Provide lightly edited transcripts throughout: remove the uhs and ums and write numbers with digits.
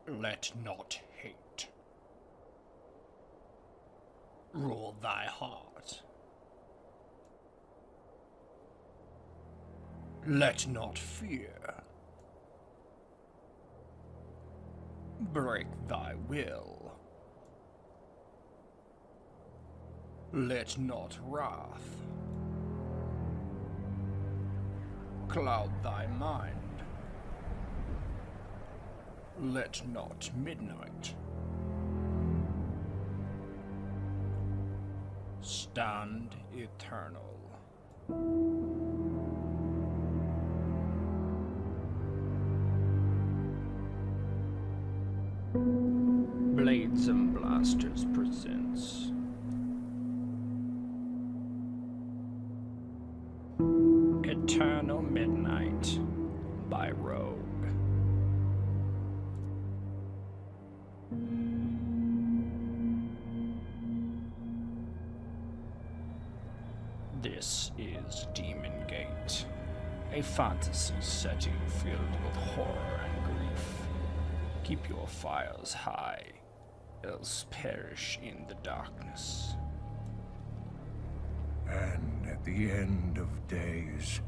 Let not hate rule thy heart. Let not fear break thy will. Let not wrath cloud thy mind. Let not midnight stand eternal. Blades and Blasters presents Eternal Midnight by Rogue. This is Demon Gate, a fantasy setting filled with horror and grief. Keep your fires high, else perish in the darkness. And at the end of days,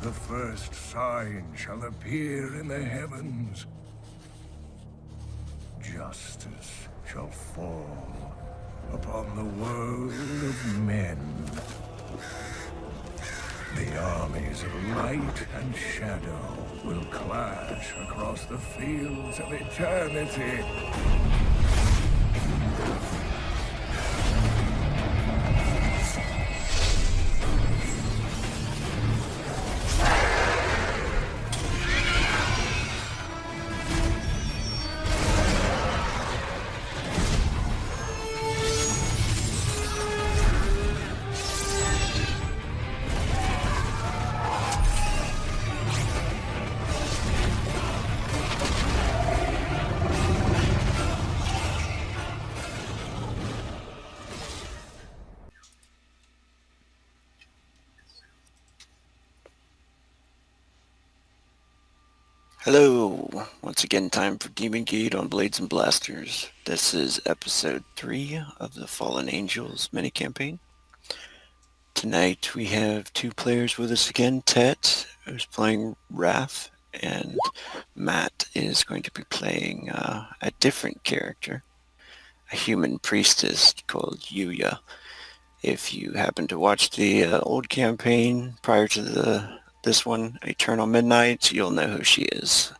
the first sign shall appear in the heavens. Justice shall fall upon the world of men. The armies of light and shadow will clash across the fields of eternity. Hello, once again time for Demon Gate on Blades and Blasters. This is episode 3 of the Fallen Angels mini-campaign. Tonight we have two players with us again, Tet, who's playing Wrath, and Matt is going to be playing a different character, a human priestess called Yuya. If you happen to watch the old campaign prior to this one, Eternal Midnight, you'll know who she is.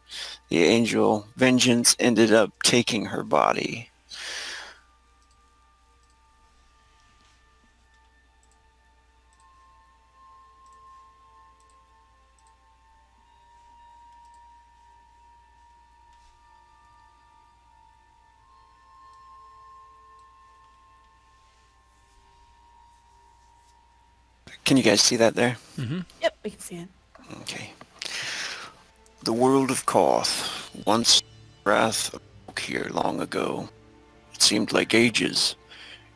The angel Vengeance ended up taking her body. Can you guys see that there? Mm-hmm. Yep, we can see it. Okay. The world of Koth. Once Wrath awoke here long ago. It seemed like ages,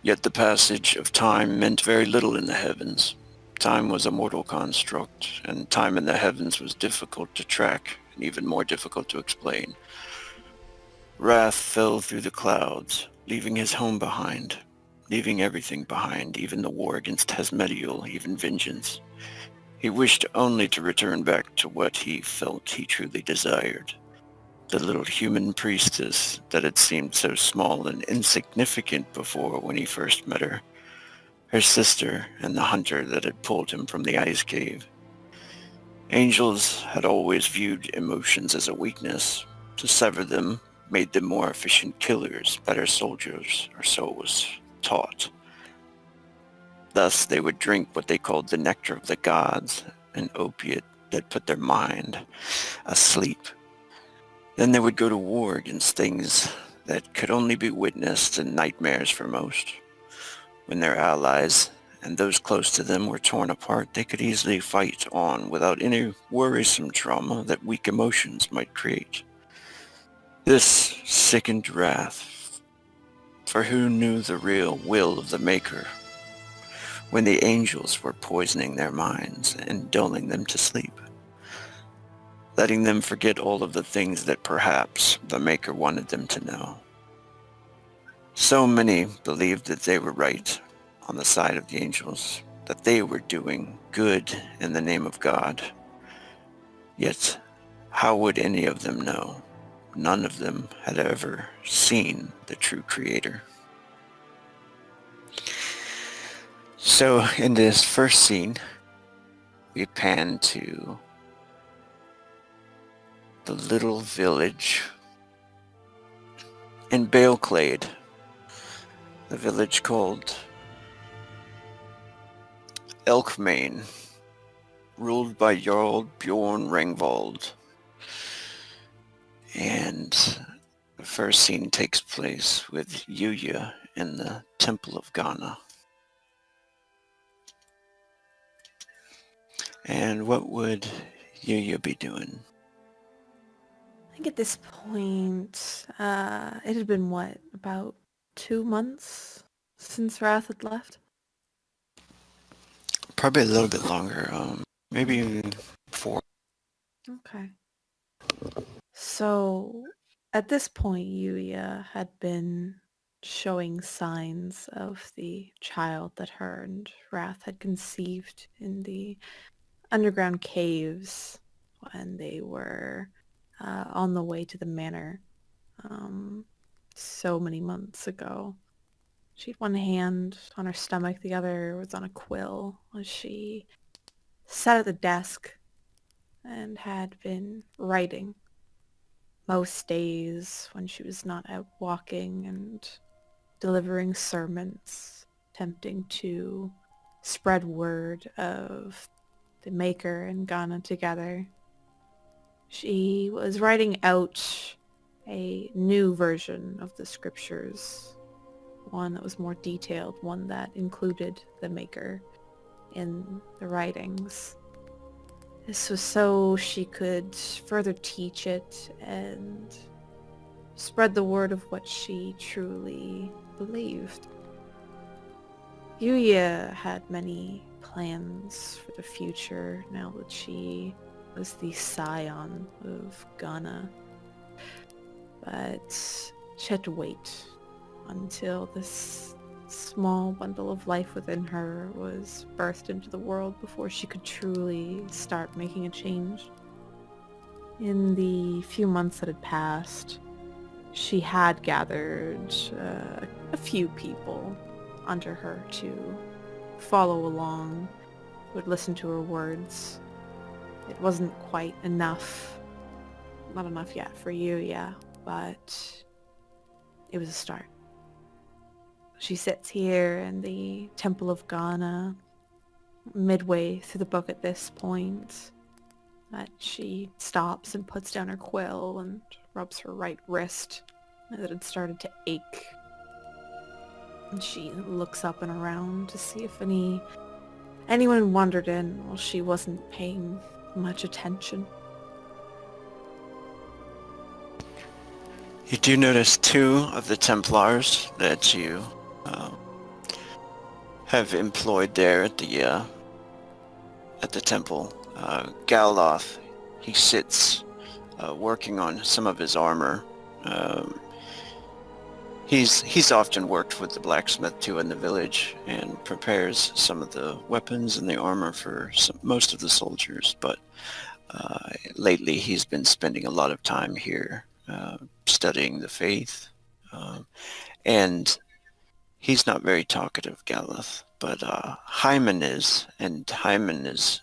yet the passage of time meant very little in the heavens. Time was a mortal construct, and time in the heavens was difficult to track, and even more difficult to explain. Wrath fell through the clouds, leaving his home behind, leaving everything behind, even the war against Hasmediel, even Vengeance. He wished only to return back to what he felt he truly desired. The little human priestess that had seemed so small and insignificant before when he first met her. Her sister and the hunter that had pulled him from the ice cave. Angels had always viewed emotions as a weakness. To sever them made them more efficient killers, better soldiers, or so it was taught. Thus they would drink what they called the nectar of the gods, an opiate that put their mind asleep. Then they would go to war against things that could only be witnessed in nightmares for most. When their allies and those close to them were torn apart, they could easily fight on without any worrisome trauma that weak emotions might create. This sickened Wrath, for who knew the real will of the Maker when the angels were poisoning their minds and dulling them to sleep? letting them forget all of the things that perhaps the Maker wanted them to know. So many believed that they were right on the side of the angels, that they were doing good in the name of God. Yet, how would any of them know? None of them had ever seen the true Creator. So in this first scene, we pan to the little village in Baleclade, the village called Elkmane, ruled by Jarl Bjorn Rengvald. And the first scene takes place with Yuya in the Temple of Ghana. And what would Yuya be doing? I think at this point, it had been what, about 2 months since Wrath had left? Probably a little bit longer, maybe even 4. Okay. So at this point, Yuya had been showing signs of the child that her and Wrath had conceived in the underground caves when they were on the way to the manor so many months ago. She had one hand on her stomach, the other was on a quill as she sat at the desk and had been writing. Most days when she was not out walking and delivering sermons, attempting to spread word of the Maker and Ghana together. She was writing out a new version of the scriptures, one that was more detailed, one that included the Maker in the writings. This was so she could further teach it and spread the word of what she truly believed. Yuya had many plans for the future now that she was the scion of Ghana. But she had to wait until this small bundle of life within her was birthed into the world before she could truly start making a change. In the few months that had passed, she had gathered a few people under her to follow along, would listen to her words. It wasn't quite enough, not enough yet for Yuya, but it was a start. She sits here in the Temple of Ghana, midway through the book at this point, that she stops and puts down her quill and rubs her right wrist that had started to ache. And she looks up and around to see if anyone wandered in while she wasn't paying much attention. You do notice 2 of the Templars that you have employed there at the temple. Galoth, he sits working on some of his armor. He's often worked with the blacksmith too in the village and prepares some of the weapons and the armor for most of the soldiers, but lately he's been spending a lot of time here studying the faith, and he's not very talkative, Galoth, but Hyman is, and Hyman is,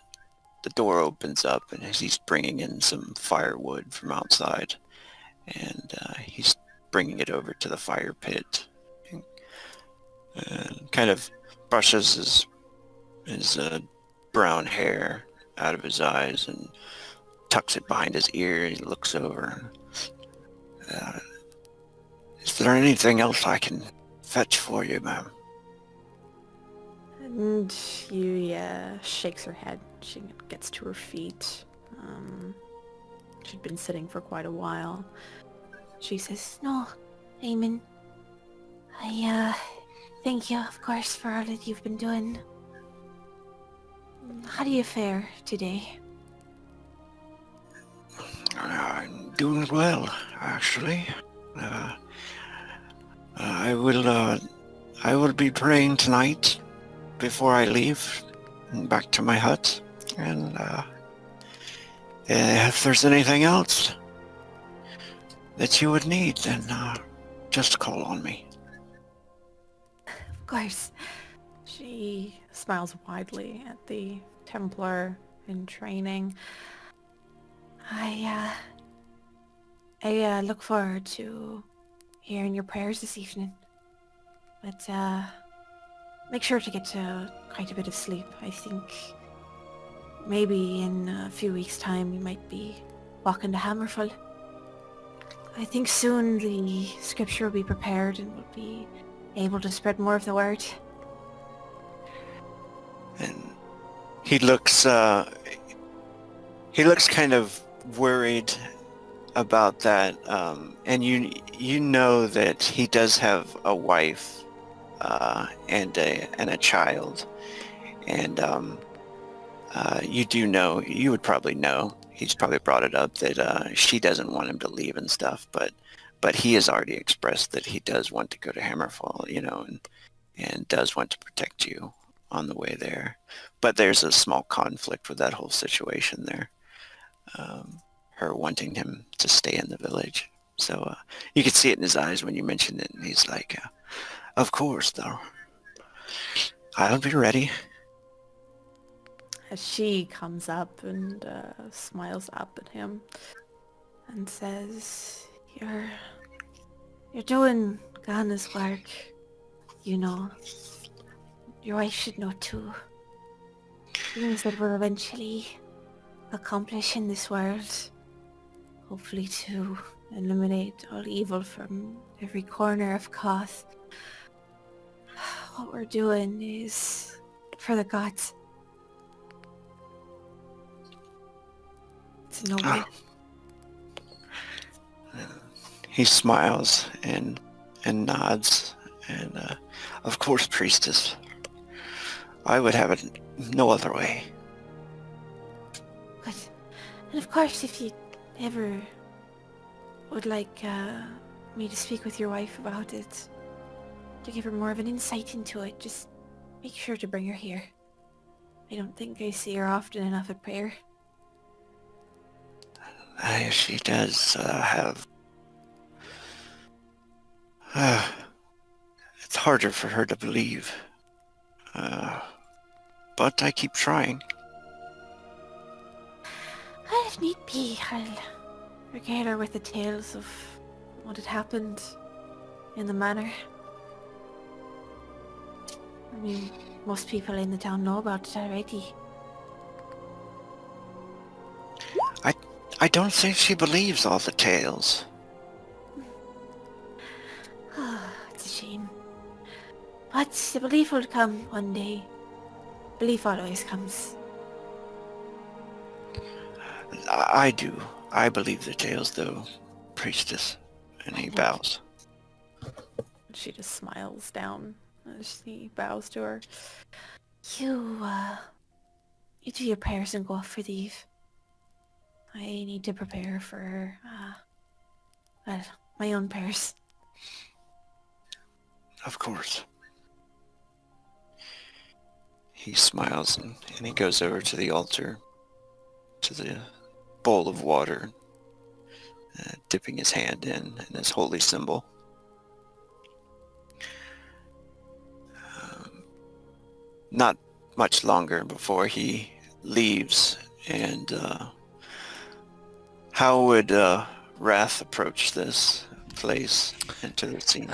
the door opens up and he's bringing in some firewood from outside, and he's bringing it over to the fire pit, and kind of brushes his brown hair out of his eyes and tucks it behind his ear. He looks over. Is there anything else I can fetch for you, ma'am? And Yuya shakes her head. She gets to her feet. She'd been sitting for quite a while. She says, "No, Eamon. I thank you, of course, for all that you've been doing. How do you fare today?" Doing well, actually. Uh, I will. I will be praying tonight before I leave back to my hut. And if there's anything else that you would need, then just call on me. Of course. She smiles widely at the Templar in training. I look forward to hearing your prayers this evening. But make sure to get quite a bit of sleep. I think maybe in a few weeks' time we might be walking to Hammerfall. I think soon the scripture will be prepared and we'll be able to spread more of the word. And he looks kind of worried about that. And you know that he does have a wife and a child, and you would probably know. He's probably brought it up that she doesn't want him to leave and stuff, but he has already expressed that he does want to go to Hammerfall, and does want to protect you on the way there. But there's a small conflict with that whole situation there. Her wanting him to stay in the village. So you could see it in his eyes when you mentioned it, and he's like, of course, though. I'll be ready. As she comes up and smiles up at him and says, You're doing Ghana's work, you know. Your wife should know too. Things that will eventually accomplish in this world. Hopefully to eliminate all evil from every corner of Koth. What we're doing is for the gods. It's noble. He smiles and nods, and of course, priestess. I would have it no other way. Good. And of course, if you ever would like me to speak with your wife about it, to give her more of an insight into it, just make sure to bring her here. I don't think I see her often enough at prayer. She does have... it's harder for her to believe. But I keep trying. Well, if need be, I'll regale her with the tales of what had happened in the manor. I mean, most people in the town know about it already. I don't think she believes all the tales. It's a shame. But the belief will come one day. Belief always comes. I do. I believe the tales, though, priestess. And he bows. She just smiles down as he bows to her. You do your prayers and go off for leave. I need to prepare for, my own prayers. Of course. He smiles and he goes over to the altar, to the bowl of water, dipping his hand in his holy symbol. Not much longer before he leaves, and how would Wrath approach this place into the scene?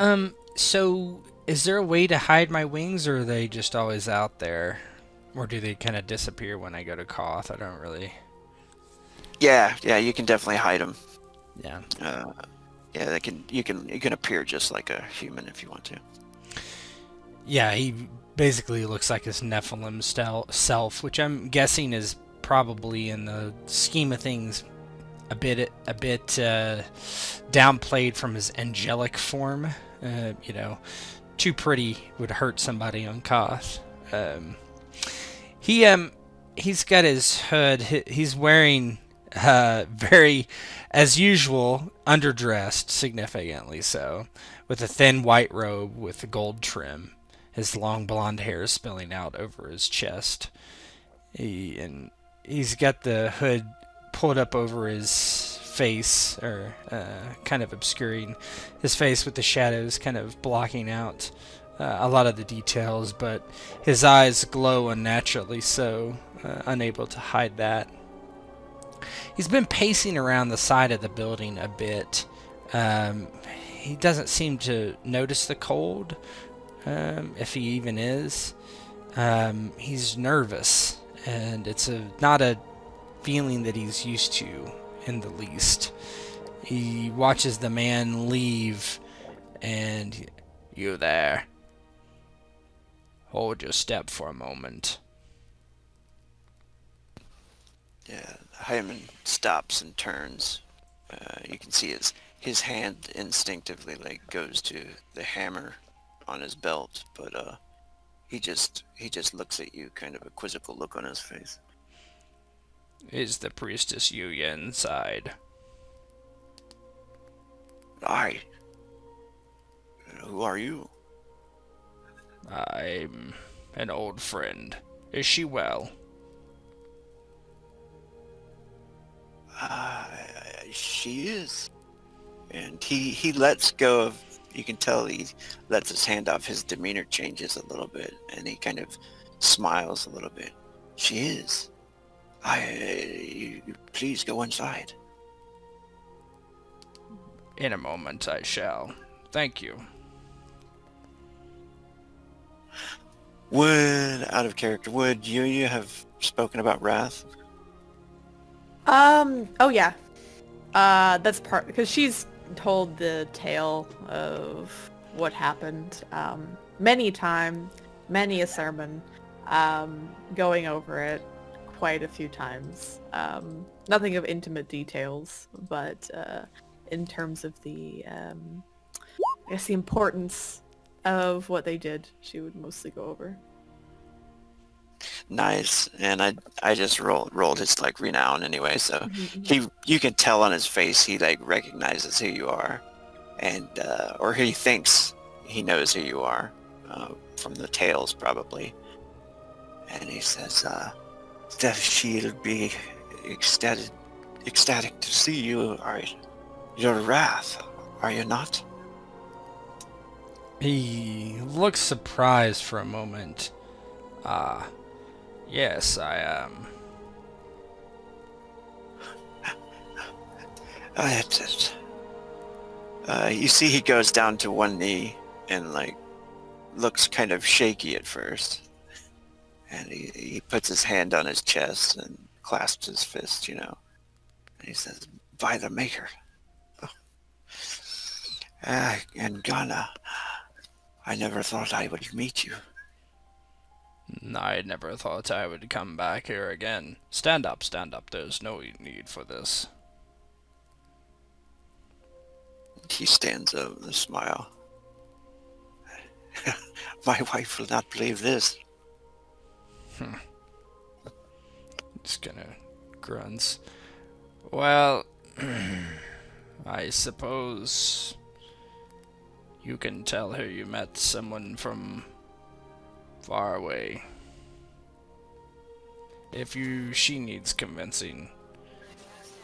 So is there a way to hide my wings, or are they just always out there? Or do they kind of disappear when I go to Koth? I don't really... Yeah, you can definitely hide them. Yeah. Yeah, you can appear just like a human if you want to. Yeah, he basically looks like his Nephilim self, which I'm guessing is probably, in the scheme of things, a bit downplayed from his angelic form. Too pretty would hurt somebody on Koth. He's got his hood. He's wearing very, as usual, underdressed, significantly so, with a thin white robe with a gold trim, his long blonde hair spilling out over his chest. He's got the hood pulled up over his face, or kind of obscuring his face with the shadows, kind of blocking out a lot of the details, but his eyes glow unnaturally so, unable to hide that. He's been pacing around the side of the building a bit. He doesn't seem to notice the cold, if he even is. He's nervous, and it's not a feeling that he's used to in the least. He watches the man leave, and you there. Hold your step for a moment. Yeah, Hyman stops and turns. You can see his hand instinctively goes to the hammer on his belt, but he just looks at you, kind of a quizzical look on his face. Is the priestess Yuya inside? Aye. Who are you? I'm an old friend. Is she well? She is. And he lets go of, you can tell he lets his hand off, his demeanor changes a little bit, and he kind of smiles a little bit. She is. You please go inside. In a moment I shall. Thank you. Out of character, would you have spoken about Wrath? Oh yeah. That's part, because she's told the tale of what happened, many a sermon, going over it quite a few times. Nothing of intimate details, but, in terms of the, I guess the importance of what they did, she would mostly go over. Nice. And I just rolled his renown anyway, so you can tell on his face he recognizes who you are, and or he thinks he knows who you are, from the tales probably. And he says, that she'll be ecstatic to see you. You're Wrath, are you not? He looks surprised for a moment. Yes, I am. You see he goes down to one knee and looks kind of shaky at first. And he puts his hand on his chest and clasps his fist, And he says, by the Maker. And Ghana, I never thought I would meet you. I never thought I would come back here again. Stand up, stand up. There's no need for this. He stands up with a smile. My wife will not believe this. Just kind of grunts. Well, I suppose you can tell her you met someone from far away. If she needs convincing,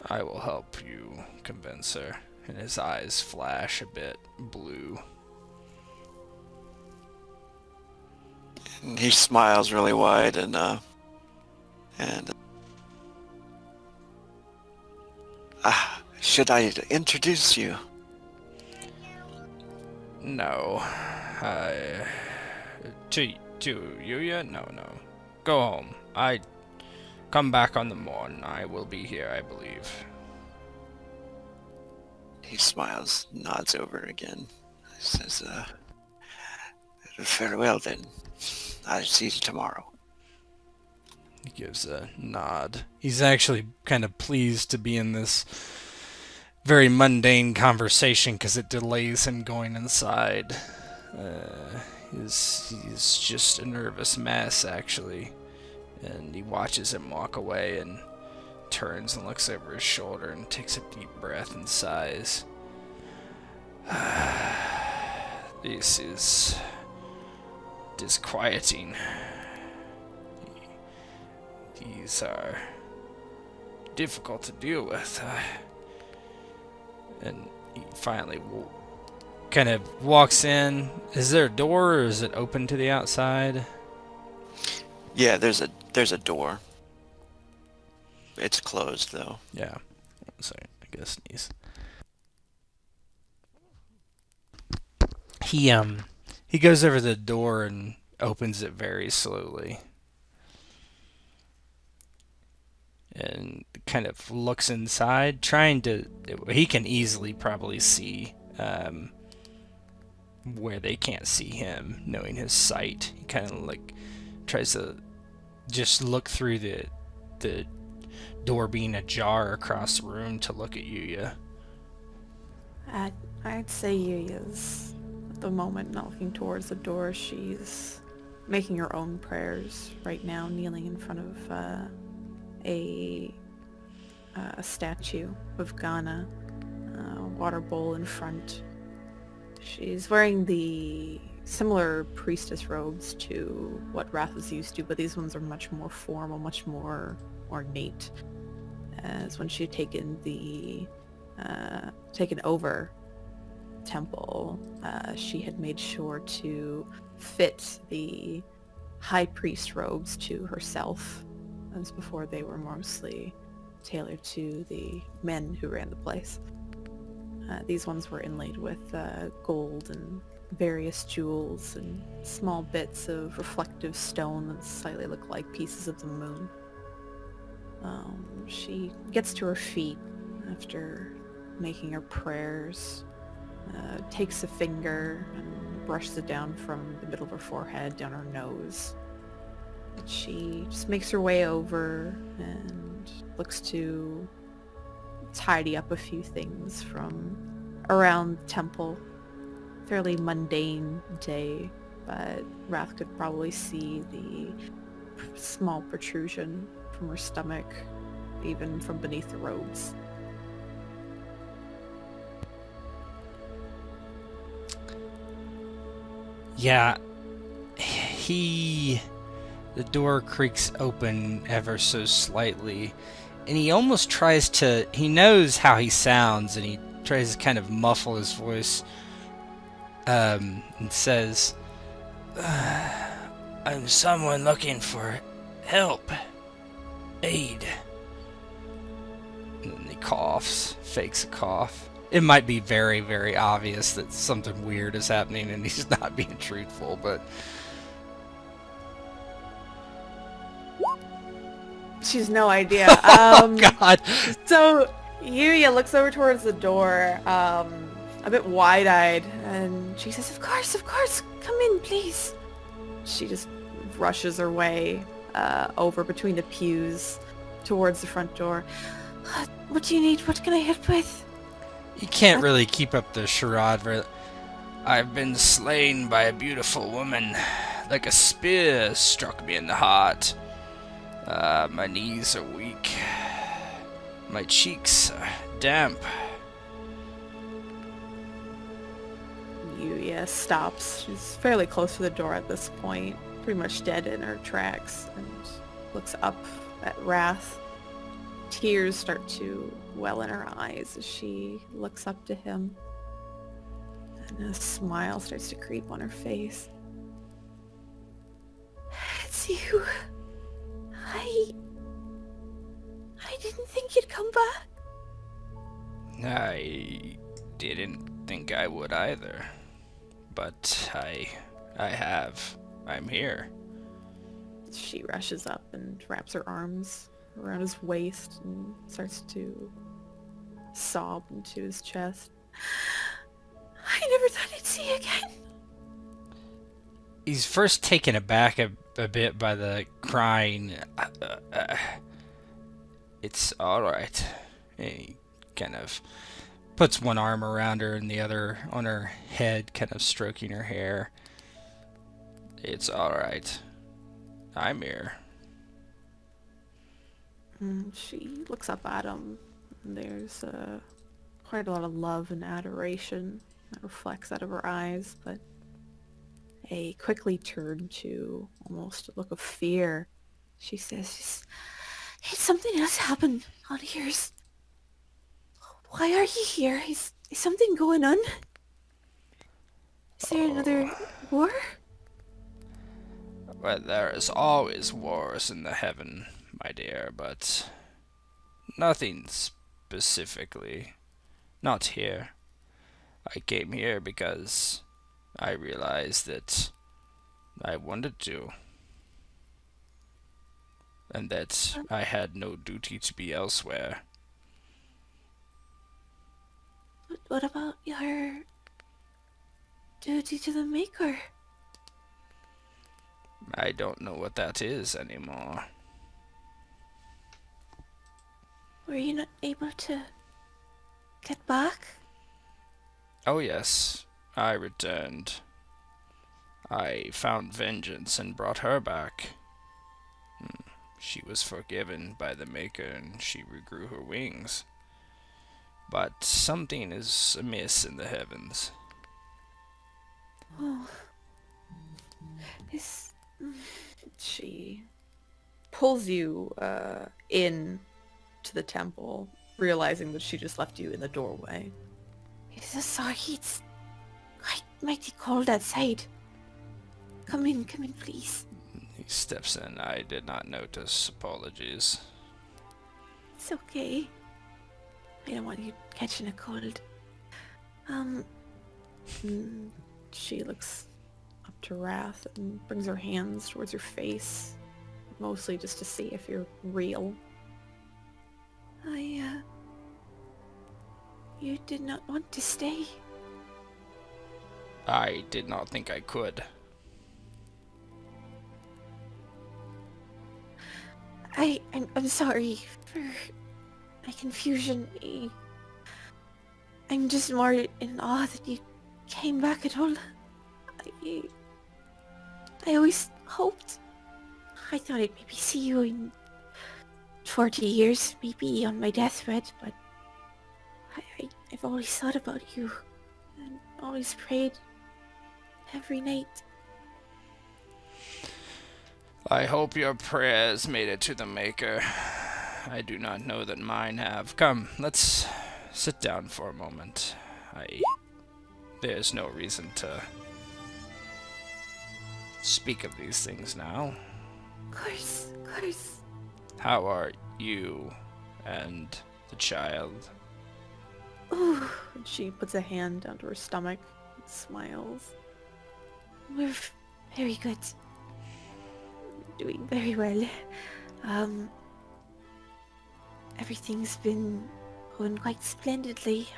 I will help you convince her. And his eyes flash a bit blue. And he smiles really wide and should I introduce you? No. To Yuya? No. Go home. I come back on the morn. I will be here, I believe. He smiles, nods over again. He says, farewell then. I'll see you tomorrow. He gives a nod. He's actually kind of pleased to be in this very mundane conversation because it delays him going inside. He's just a nervous mess, actually. And he watches him walk away and turns and looks over his shoulder and takes a deep breath and sighs. This is disquieting. These are difficult to deal with. And he finally kind of walks in. Is there a door, or is it open to the outside? Yeah, there's a door. It's closed though. Yeah. Sorry, I guess sneeze. He goes over to the door and opens it very slowly. And kind of looks inside, trying to... He can easily probably see where they can't see him, knowing his sight. He kind of like tries to just look through the door being ajar across the room to look at Yuya. I'd say Yuya's at the moment not looking towards the door. She's making her own prayers right now, kneeling in front of a statue of Ghana, a water bowl in front. She's wearing the similar priestess robes to what Wrath was used to, but these ones are much more formal, much more ornate. As when she had taken over temple, she had made sure to fit the high priest robes to herself, as before they were mostly tailored to the men who ran the place. These ones were inlaid with gold and various jewels and small bits of reflective stone that slightly look like pieces of the moon. She gets to her feet after making her prayers, takes a finger and brushes it down from the middle of her forehead, down her nose. And she just makes her way over and looks to tidy up a few things from around the temple. Fairly mundane day, but Wrath could probably see the small protrusion from her stomach, even from beneath the robes. Yeah, the door creaks open ever so slightly, and he almost tries to, he knows how he sounds, and he tries to kind of muffle his voice, and says, I'm someone looking for help, aid. And then he coughs, fakes a cough. It might be very, very obvious that something weird is happening and he's not being truthful, but... She's no idea. Oh, God! So Yuya looks over towards the door, a bit wide-eyed, and she says, of course, come in, please. She just rushes her way over between the pews towards the front door. What do you need? What can I help with? You can't really keep up the charade. I've been slain by a beautiful woman. Like a spear struck me in the heart. My knees are weak. My cheeks are damp. Yuya stops. She's fairly close to the door at this point, pretty much dead in her tracks, and looks up at Wrath. Tears start to well in her eyes as she looks up to him, and a smile starts to creep on her face. It's you. I didn't think you'd come back. I didn't think I would either. But I have. I'm here. She rushes up and wraps her arms around his waist and starts to sob into his chest. I never thought I'd see you again. He's first taken aback a bit by the crying. It's alright. He kind of puts one arm around her and the other on her head, kind of stroking her hair. It's alright. I'm here. She looks up at him. And there's quite a lot of love and adoration that reflects out of her eyes, but a quickly turned to almost a look of fear. She says, "Hey, something else happened out here. Why are you here? Is something going on? Is there another war?" Well, there is always wars in the heaven, my dear, but nothing specifically. Not here. I came here because I realized that I wanted to, and that I had no duty to be elsewhere. What about your duty to the Maker? I don't know what that is anymore. Were you not able to get back? Oh yes, I returned. I found vengeance and brought her back. She was forgiven by the Maker and she regrew her wings. But something is amiss in the heavens. Oh, is she pulls you in to the temple, realizing that she just left you in the doorway. It's so sorry. It's quite mighty cold outside. Come in, please. He steps in. I did not notice. Apologies. It's okay. I don't want you catching a cold. Mm, She looks up to Wrath and brings her hands towards your face, mostly just to see if you're real. You did not want to stay. I did not think I could. I'm sorry for my confusion. I'm just more in awe that you came back at all. I always hoped. I thought I'd maybe see you in 40 years, maybe on my deathbed, but I've always thought about you and always prayed every night. I hope your prayers made it to the Maker. I do not know that mine have. Come, let's sit down for a moment. There's no reason to speak of these things now. Of course, of course. How are you and the child? Ooh, and she puts a hand onto her stomach and smiles. We're very good. Doing very well. Everything's been going quite splendidly.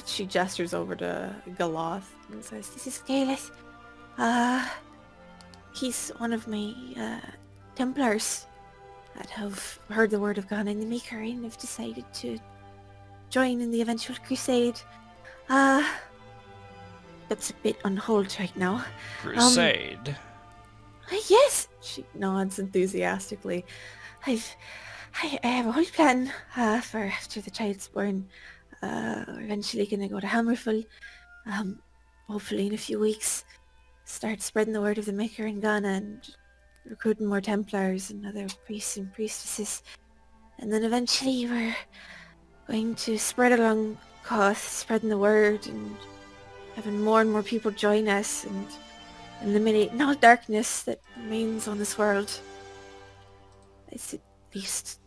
She gestures over to Galoth and says, "This is Galeth. He's one of my, Templars that have heard the word of God and the Maker and have decided to join in the eventual crusade. That's a bit on hold right now. Crusade? Yes!" She nods enthusiastically. I have a whole plan for after the child's born. We're eventually gonna go to Hammerfell. Hopefully in a few weeks. Start spreading the word of the Maker in Ghana and recruiting more Templars and other priests and priestesses. And then eventually we're going to spread along Koth, spreading the word and having more and more people join us and eliminating all darkness that remains on this world. It's at least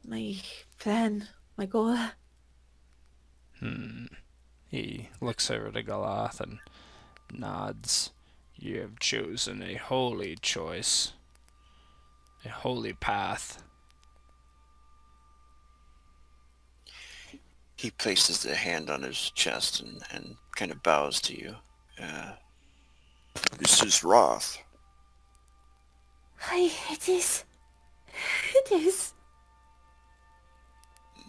my plan, my goal. He looks over to Galoth and nods. You have chosen a holy choice. A holy path. He places a hand on his chest and kind of bows to you. This is Roth. Hi, it is. It is.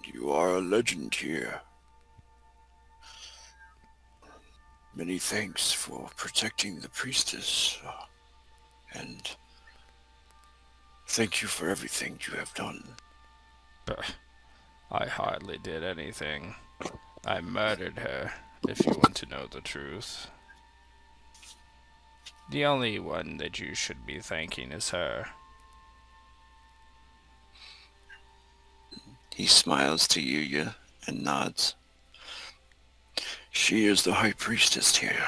You are a legend here. Many thanks for protecting the priestess. And Thank you for everything you have done. Bah, I hardly did anything. I murdered her, if you want to know the truth. The only one that you should be thanking is her. He smiles to Yuya and nods. She is the High Priestess here,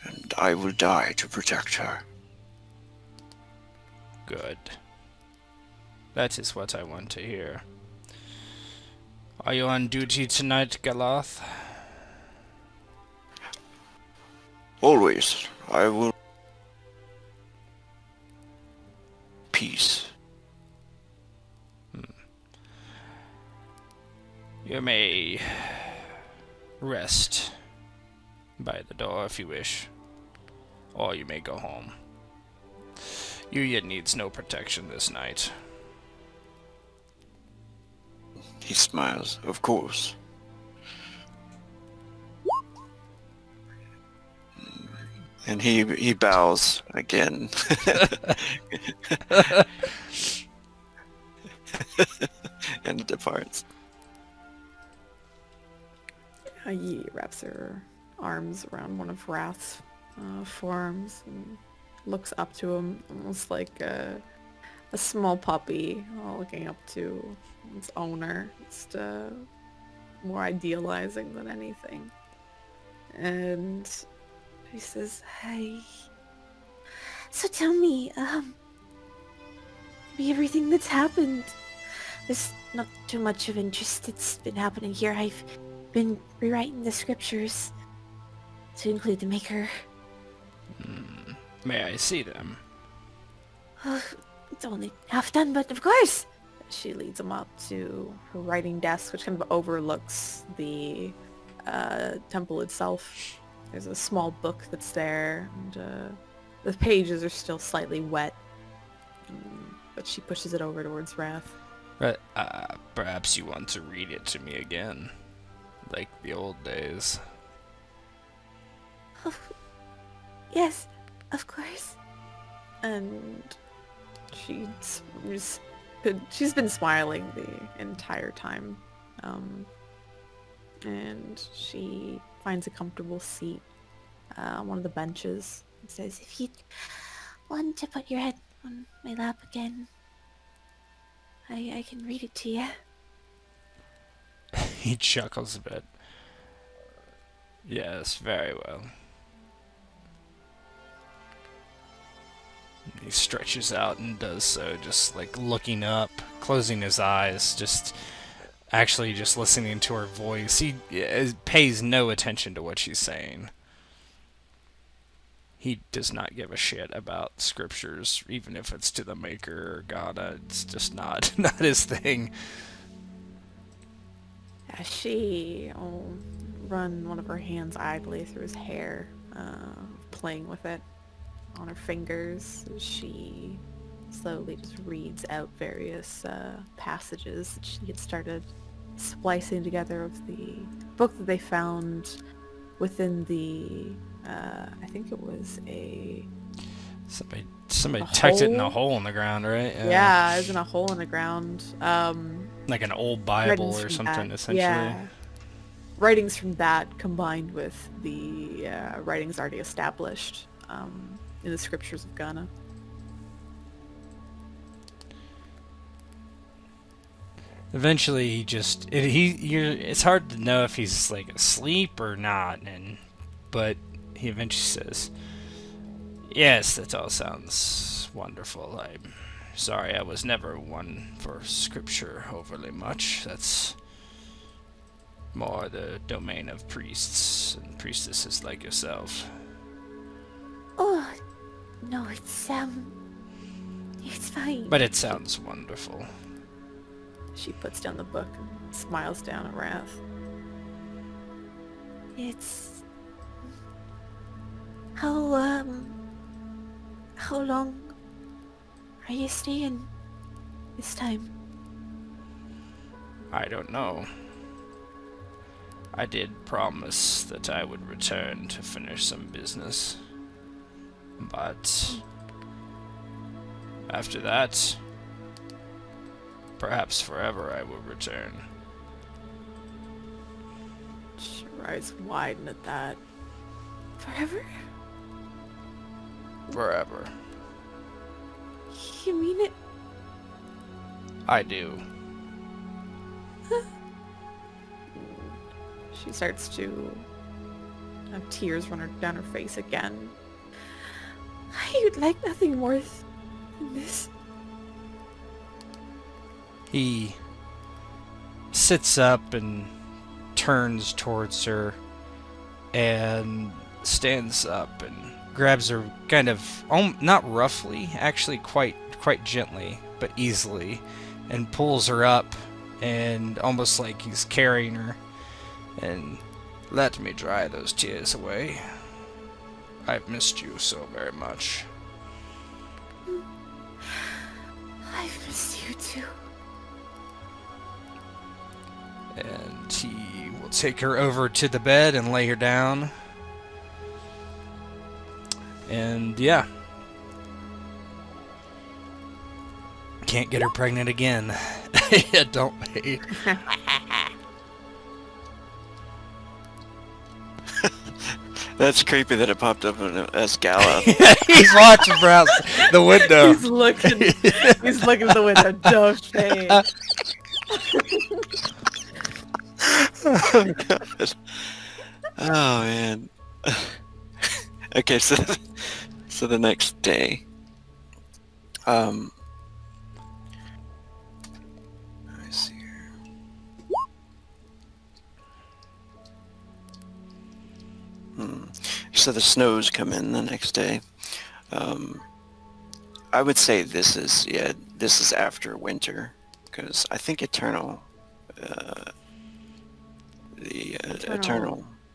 and I will die to protect her. Good. That is what I want to hear. Are you on duty tonight, Galoth? Always, I will... Peace. You may rest by the door if you wish, or you may go home. Yuya needs no protection this night. He smiles. Of course. And he bows again. And departs. Yi wraps her arms around one of Wrath's forearms and looks up to him almost like a small puppy looking up to its owner. Just more idealizing than anything. And he says, "Hey, so tell me, everything that's happened. There's not too much of interest that's been happening here. I've been rewriting the scriptures to include the Maker. May I see them? It's only half done, but of course." She leads him up to her writing desk, which kind of overlooks the temple itself. There's a small book that's there, and the pages are still slightly wet, but she pushes it over towards Wrath. But perhaps you want to read it to me again, like the old days. Oh, yes, of course. And she's been smiling the entire time. And she finds a comfortable seat on one of the benches and says, "If you want to put your head on my lap again, I can read it to you." He chuckles a bit. Yes, very well. He stretches out and does so, just like looking up, closing his eyes, just actually just listening to her voice. He pays no attention to what she's saying. He does not give a shit about scriptures, even if it's to the Maker or God. It's just not his thing. She'll run one of her hands idly through his hair, playing with it on her fingers. She slowly just reads out various passages that she had started splicing together of the book that they found within the I think it was Somebody tucked it in a hole in the ground, right? Yeah, it was in a hole in the ground. Like an old Bible or something, essentially. Yeah. Writings from that combined with the writings already established in the scriptures of Ghana. Eventually, it's hard to know if he's like asleep or not, but he eventually says, "Yes, that all sounds wonderful. I'm sorry I was never one for scripture overly much. That's more the domain of priests and priestesses like yourself." Oh, no, it's fine. But it sounds wonderful. She puts down the book and smiles down at Wrath. It's... How long are you staying this time? I don't know. I did promise that I would return to finish some business, but After that, perhaps forever I will return. Her eyes widen at that. Forever? Forever. You mean it? I do. She starts to have tears run down her face again. I would like nothing more than this. He sits up and turns towards her and stands up and grabs her kind of, not roughly, actually quite gently, but easily, and pulls her up and almost like he's carrying her. And let me dry those tears away. I've missed you so very much. I've missed you too. And he will take her over to the bed and lay her down. And yeah. Can't get her pregnant again. Yeah, don't wait. That's creepy that it popped up as Gala. He's watching from out the window. He's looking at the window. Don't say. Oh, God. Oh, man. Okay, so the next day, let me see here. So the snows come in the next day. I would say this is after winter, because I think Eternal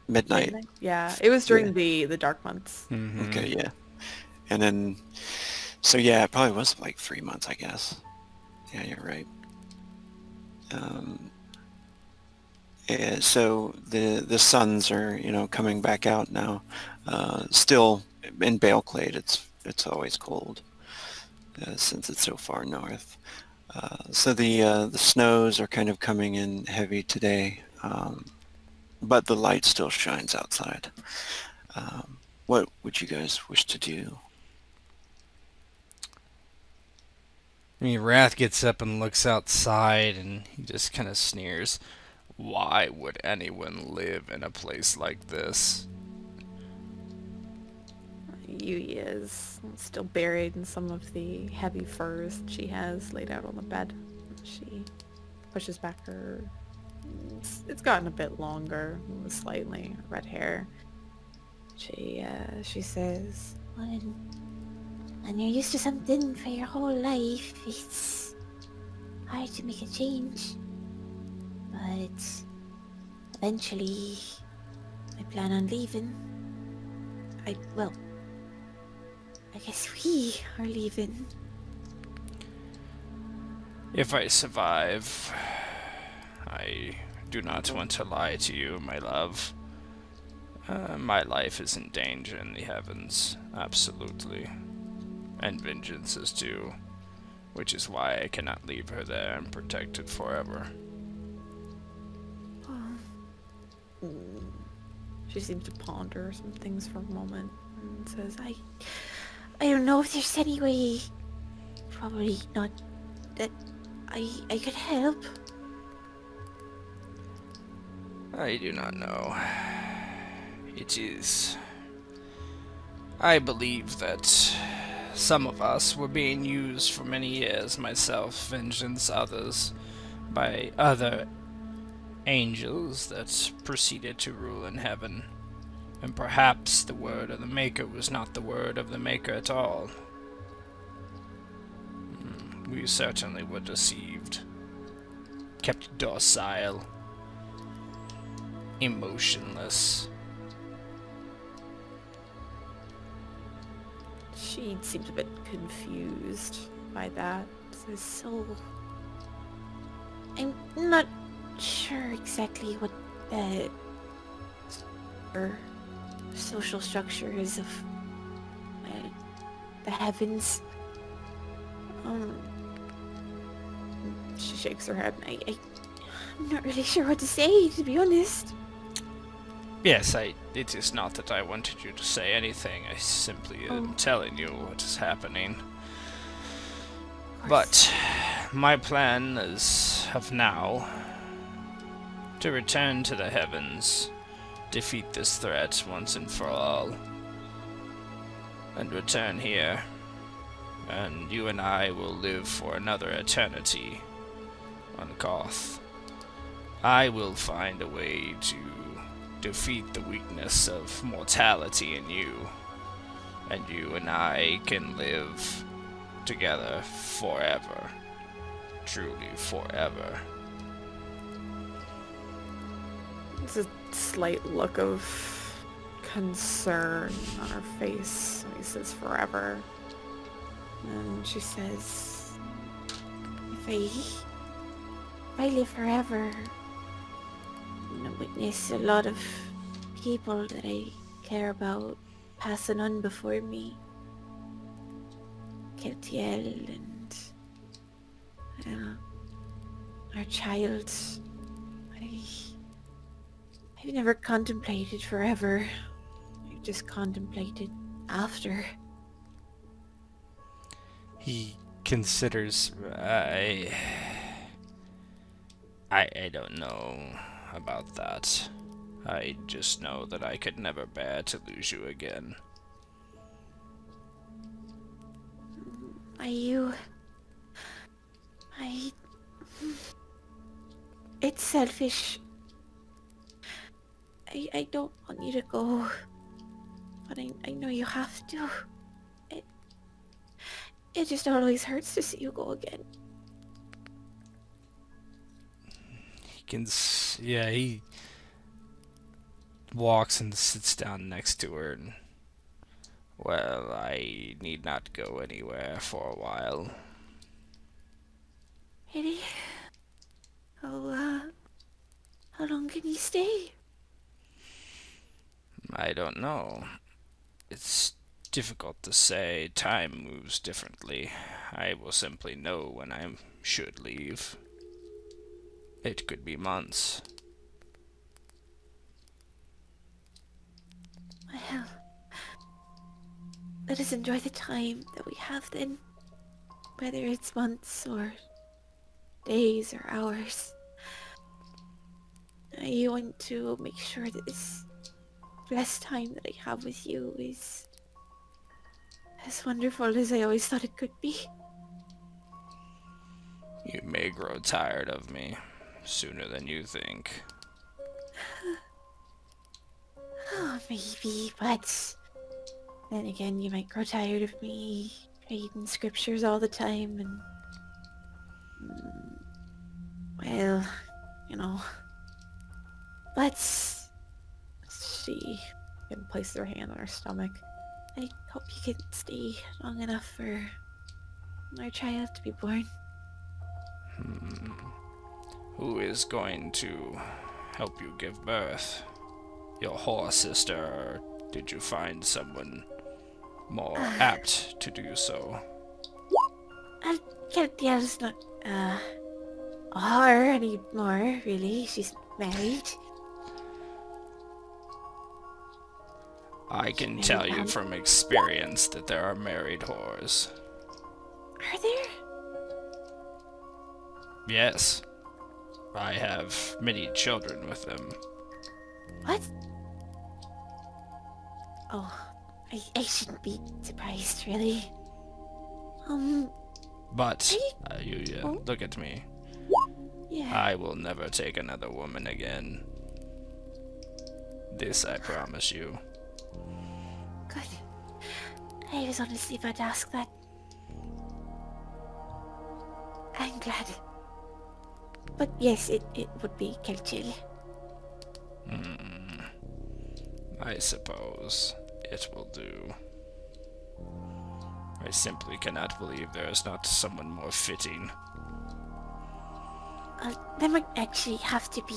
midnight. Yeah, it was during the dark months. Mm-hmm. Okay, yeah. And then, so yeah, it probably was like 3 months, I guess. Yeah, you're right. Yeah, so the suns are, coming back out now. Still in Baleclade, it's always cold since it's so far north. So the snows are kind of coming in heavy today, but the light still shines outside. What would you guys wish to do? I mean, Wrath gets up and looks outside, and he just kind of sneers. Why would anyone live in a place like this? Yui is still buried in some of the heavy furs she has laid out on the bed. She pushes back her... It's gotten a bit longer, slightly, red hair. She says, When you're used to something for your whole life, it's hard to make a change. But eventually, I plan on leaving. I guess we are leaving. If I survive, I do not want to lie to you, my love. My life is in danger in the heavens, absolutely. And Vengeance's too, which is why I cannot leave her there and protect it forever. she seems to ponder some things for a moment and says, I don't know if there's any way, probably not, that I could help. I do not know. I believe that some of us were being used for many years, myself, Vengeance, others, by other angels that proceeded to rule in heaven. And perhaps the word of the Maker was not the word of the Maker at all. We certainly were deceived. Kept docile. Emotionless. she seems a bit confused by that. So, I'm not sure exactly what the social structure is of the heavens. Um, she shakes her head. I'm not really sure what to say, to be honest. Yes, it is not that I wanted you to say anything. I simply am telling you what is happening. But my plan is of now to return to the heavens, defeat this threat once and for all, and return here, and you and I will live for another eternity on Koth. I will find a way to defeat the weakness of mortality in you, and you and I can live together forever. Truly forever. There's a slight look of concern on her face when he says forever. And she says, if I live forever, I'm gonna witness a lot of people that I care about passing on before me. Keltiel and our child. I've never contemplated forever. I've just contemplated after. He considers... I don't know about that. I just know that I could never bear to lose you again. It's selfish. I don't want you to go, but I know you have to. It just always hurts to see you go again. He walks and sits down next to her and... Well, I need not go anywhere for a while. Really? How long can you stay? I don't know. It's difficult to say. Time moves differently. I will simply know when I should leave. It could be months. Well, let us enjoy the time that we have then. Whether it's months or days or hours. I want to make sure that this blessed time that I have with you is as wonderful as I always thought it could be. You may grow tired of me sooner than you think. Oh, maybe, but then again, you might grow tired of me reading scriptures all the time and... well, you know... But she can place her hand on her stomach. I hope you can stay long enough for our child to be born. Who is going to help you give birth? Your whore sister, or did you find someone more apt to do so? Keltiel's not, her anymore, really. She's married. I can tell you from experience that there are married whores. Are there? Yes. I have many children with them. What? Oh, I shouldn't be surprised, really. But, look at me. Yeah. I will never take another woman again. This I promise you. Good. I was honestly about to ask that. I'm glad. But yes, it would be Kelchil. I suppose it will do. I simply cannot believe there is not someone more fitting. There might actually have to be,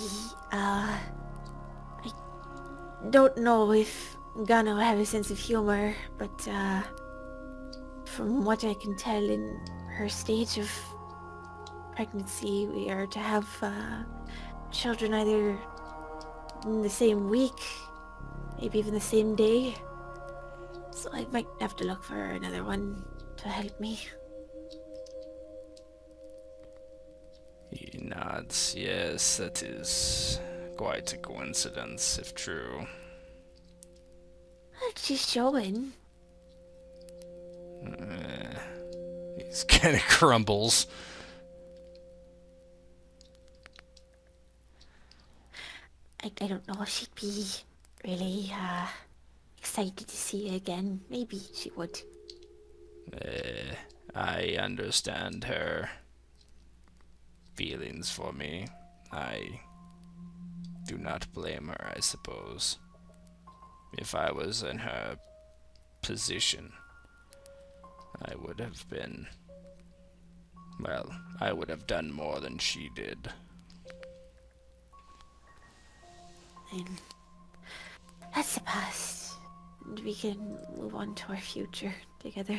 I don't know if Gano have a sense of humor, but, from what I can tell in her stage of pregnancy, we are to have children either in the same week, maybe even the same day. So I might have to look for another one to help me. He nods. Yes, that is quite a coincidence, if true. She's showing. He kind of crumbles. I don't know if she'd be really excited to see you again. Maybe she would. I understand her feelings for me. I do not blame her, I suppose. If I was in her position, I would have been... Well, I would have done more than she did. And that's the past. And we can move on to our future together.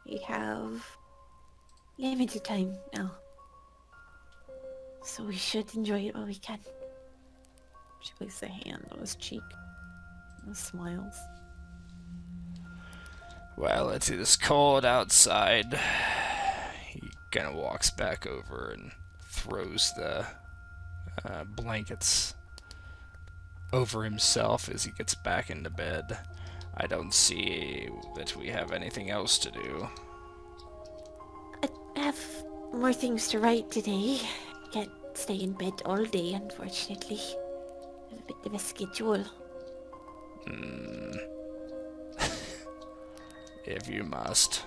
We have limited time now. So we should enjoy it while we can. She places a hand on his cheek and smiles. Well, it is cold outside. He kind of walks back over and throws the blankets over himself as he gets back into bed. I don't see that we have anything else to do. I have more things to write today. Can't stay in bed all day, unfortunately. I have a bit of a schedule. If you must.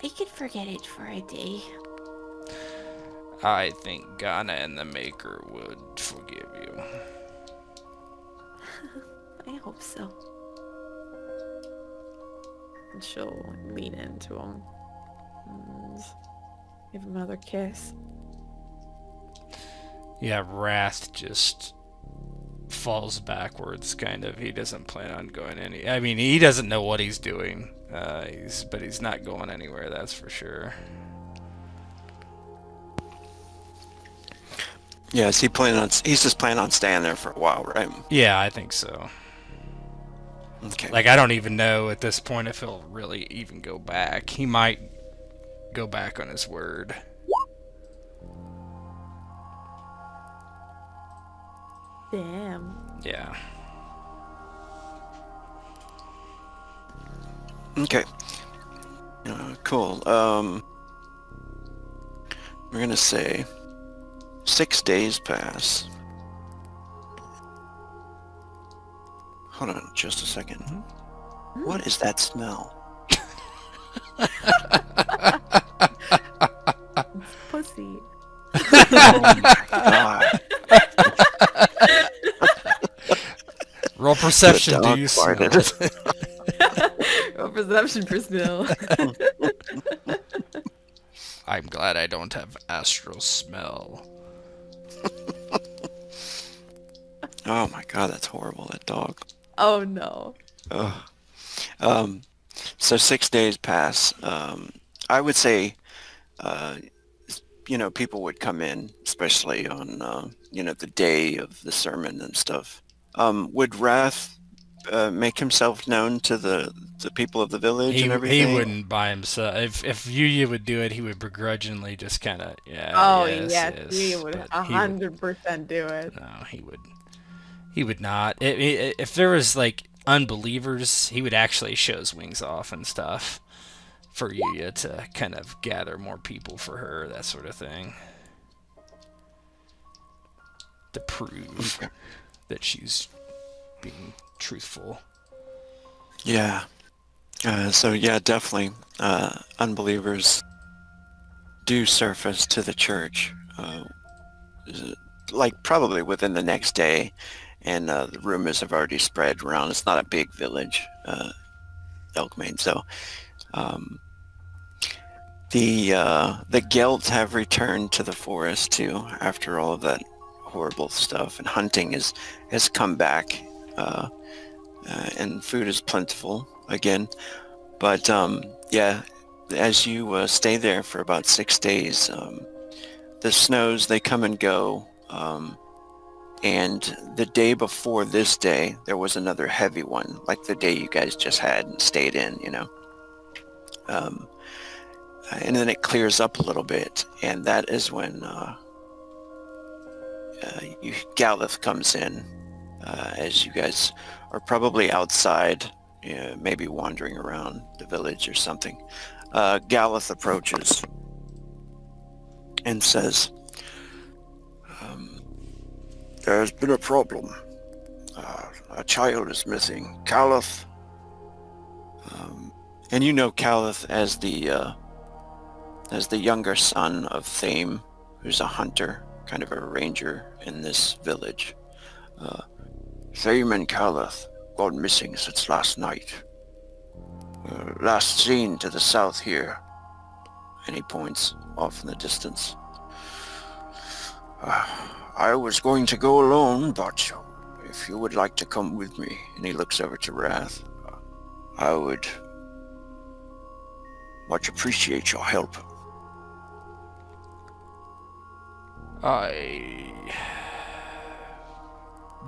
I could forget it for a day. I think Ghana and the Maker would forgive you. I hope so. And she'll lean into him and give him another kiss. Yeah, Wrath just falls backwards, kind of. He doesn't plan on going any... I mean, he doesn't know what he's doing, but he's not going anywhere, that's for sure. Yeah, is he planning on... He's just planning on staying there for a while, right? Yeah, I think so. Okay. Like, I don't even know at this point if he'll really even go back. He might go back on his word. Damn. Yeah. Okay. Cool. We're gonna say 6 days pass. Hold on just a second. What is that smell? Pussy. Oh my god. Roll perception, The do dog you smell farted. it? Roll perception for Snow. I'm glad I don't have astral smell. Oh my god, that's horrible, that dog. Oh no. Ugh. So 6 days pass. I would say, people would come in, especially on, the day of the sermon and stuff. Would Wrath make himself known to the people of the village and everything? He wouldn't by himself. If Yuya would do it, he would begrudgingly just kind of, Oh yes, yes, he yes, would but 100% do it. No, he would not. If there was like unbelievers, he would actually show his wings off and stuff for Yuya to kind of gather more people for her, that sort of thing, to prove that she's being truthful. Yeah. Definitely. Unbelievers do surface to the church, like probably within the next day, and the rumors have already spread around. It's not a big village, Elkmain, so the Gelt have returned to the forest too after all of that horrible stuff, and hunting has come back, and food is plentiful. again. But yeah, as you stay there for about 6 days, the snows, they come and go. And the day before this day, there was another heavy one, like the day you guys just had and stayed in, you know. Um, and then it clears up a little bit, and that is when Galith comes in, as you guys are probably outside, maybe wandering around the village or something. Galith approaches and says, "There's been a problem. A child is missing. Galith." And you know Galith as the younger son of Thame, who's a hunter, kind of a ranger in this village. Thame and Galith gone missing since last night. Last seen to the south here. And he points off in the distance. I was going to go alone, but if you would like to come with me, and he looks over to Wrath, I would much appreciate your help.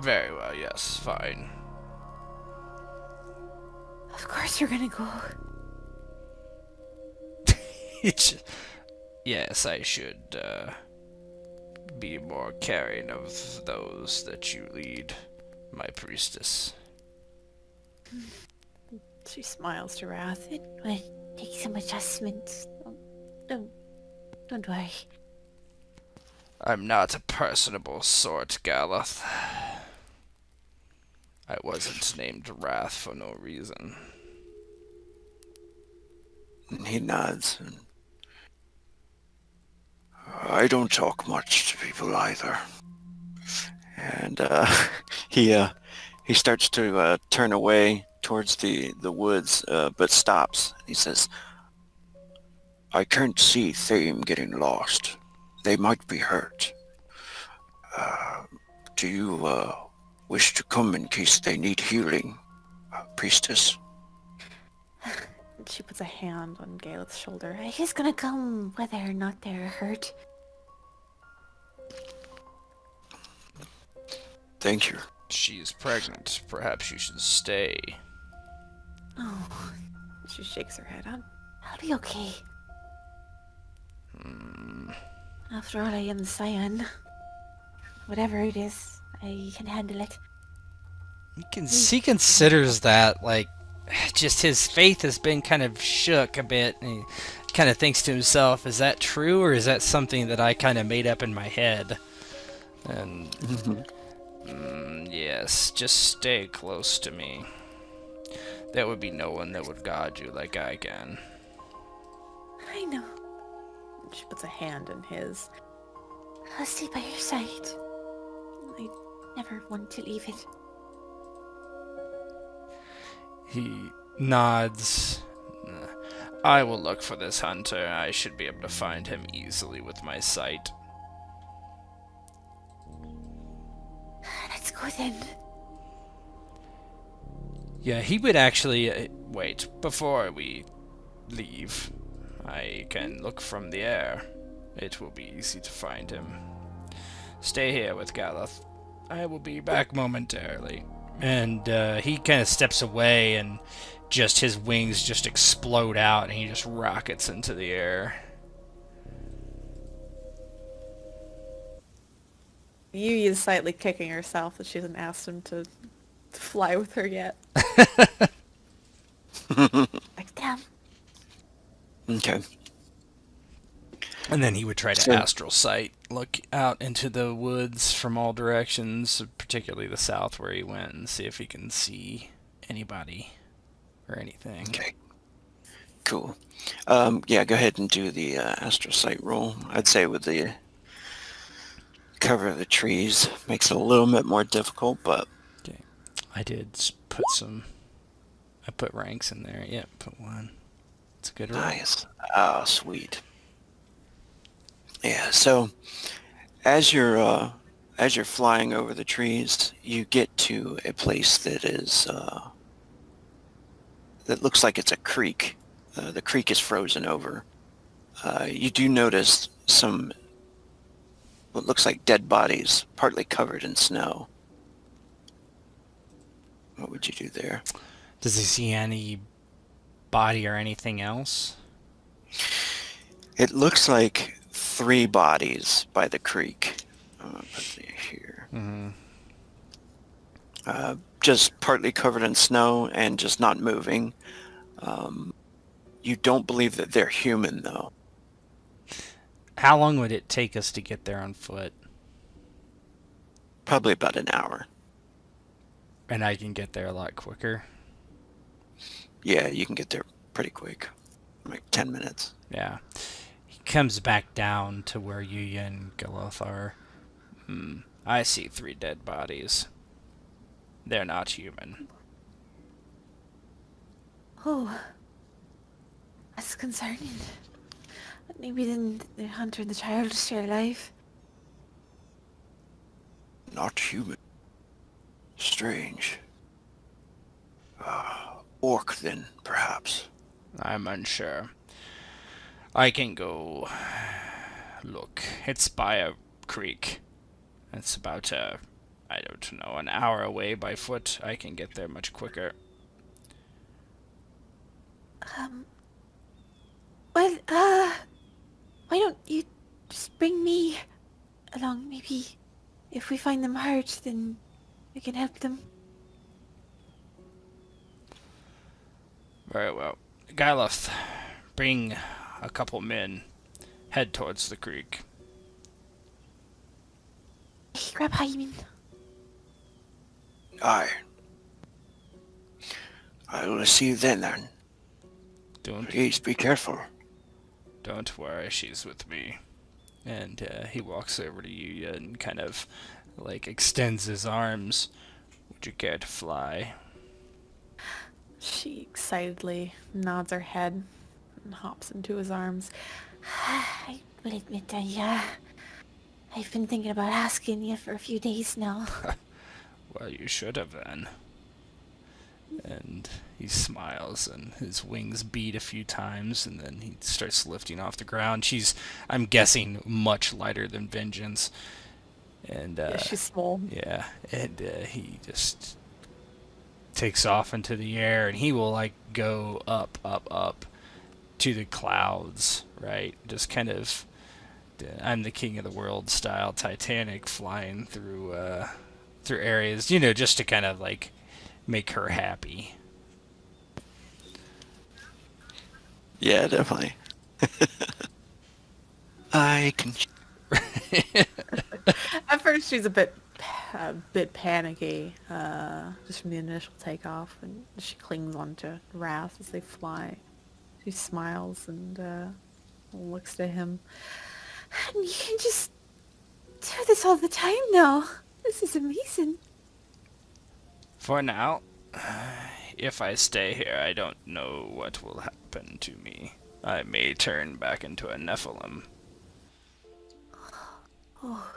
Very well, yes, fine. Of course you're gonna go. Yes, I should, be more caring of those that you lead, my priestess. She smiles to Wrath. It would take some adjustment. Don't worry. I'm not a personable sort, Galith. I wasn't named Wrath for no reason. And he nods. And I don't talk much to people either. And he starts to turn away towards the woods, but stops. He says, "I can't see Thame getting lost. They might be hurt. Do you wish to come in case they need healing, priestess?" She puts a hand on Galeth's shoulder. He's gonna come whether or not they're hurt. Thank you. She's pregnant. Perhaps you should stay. Oh, She shakes her head. I'll be okay. After all, I am the Scion. Whatever it is, I can handle it. He considers that, like, just his faith has been kind of shook a bit, and he kind of thinks to himself, is that true, or is that something that I kind of made up in my head? And, Yes, just stay close to me. There would be no one that would guard you like I can. I know. She puts a hand in his. I'll stay by your side. I never want to leave it. He nods. I will look for this hunter. I should be able to find him easily with my sight. Let's go then. Yeah, he would actually... wait, before we leave, I can look from the air. It will be easy to find him. Stay here with Galith. I will be back momentarily. and he kind of steps away, and just his wings just explode out, and he just rockets into the air. Yui is slightly kicking herself that she hasn't asked him to fly with her yet. Like, damn. Okay. And then he would try to So- astral sight, look out into the woods from all directions, particularly the south where he went, and see if he can see anybody or anything. Okay. Cool. Yeah, go ahead and do the astral sight roll. I'd say with the cover of the trees makes it a little bit more difficult, but Okay. I did put some... I put ranks in there. Yeah, put one. It's a good roll. nice. Oh, sweet. Yeah, so as you're flying over the trees, you get to a place that is that looks like it's a creek. The creek is frozen over. You do notice some what looks like dead bodies, partly covered in snow. What would you do there? Does he see any body or anything else? It looks like 3 bodies by the creek. I'm gonna put it here. Mm-hmm. Just partly covered in snow and just not moving. You don't believe that they're human, though. How long would it take us to get there on foot? Probably about an hour. And I can get there a lot quicker. Yeah, you can get there pretty quick. Like 10 minutes. Yeah. He comes back down to where Yuya and Galoth are. I see 3 dead bodies. They're not human. Oh, that's concerning. Maybe then the hunter and the child share life. Not human. Strange. Orc, then, perhaps. I'm unsure. I can go look. It's by a creek. It's about I don't know, an hour away by foot. I can get there much quicker. Well, why don't you just bring me along? Maybe if we find them hurt, then we can help them. Very well. Galoth, bring a couple men. Head towards the creek. Hey, grab Hyman. Aye. I will see you then. Please be careful. Don't worry, she's with me. And he walks over to Yuya and kind of, like, extends his arms. Would you care to fly? She excitedly nods her head and hops into his arms. I will admit I've been thinking about asking you for a few days now. Well, you should have then. And he smiles and his wings beat a few times and then he starts lifting off the ground. She's, I'm guessing, much lighter than Vengeance. And Yeah, she's small. yeah, and he just takes off into the air and he will like go up to the clouds, right? Just kind of I'm the king of the world style Titanic flying through areas, you know, just to kind of like make her happy. Yeah, definitely. I can... At first, she's a bit panicky, just from the initial takeoff, and she clings onto Wrath as they fly. She smiles and looks to him. And you can just do this all the time now. This is amazing. For now, if I stay here, I don't know what will happen to me. I may turn back into a Nephilim. Oh.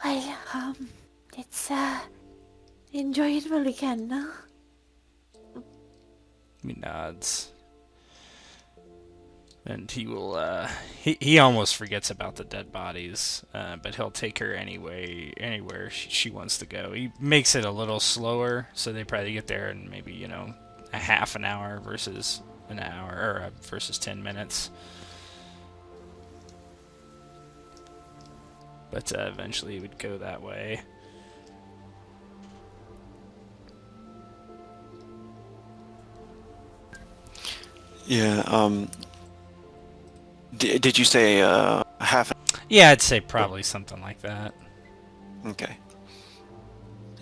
Well, it's, enjoy it while we can, no? He nods. And he will, he almost forgets about the dead bodies, but he'll take her anywhere she wants to go. He makes it a little slower, so they probably get there in maybe, you know, a half an hour versus an hour, or versus 10 minutes. But eventually he would go that way. Yeah, did you say half? Yeah, I'd say probably something like that. Okay.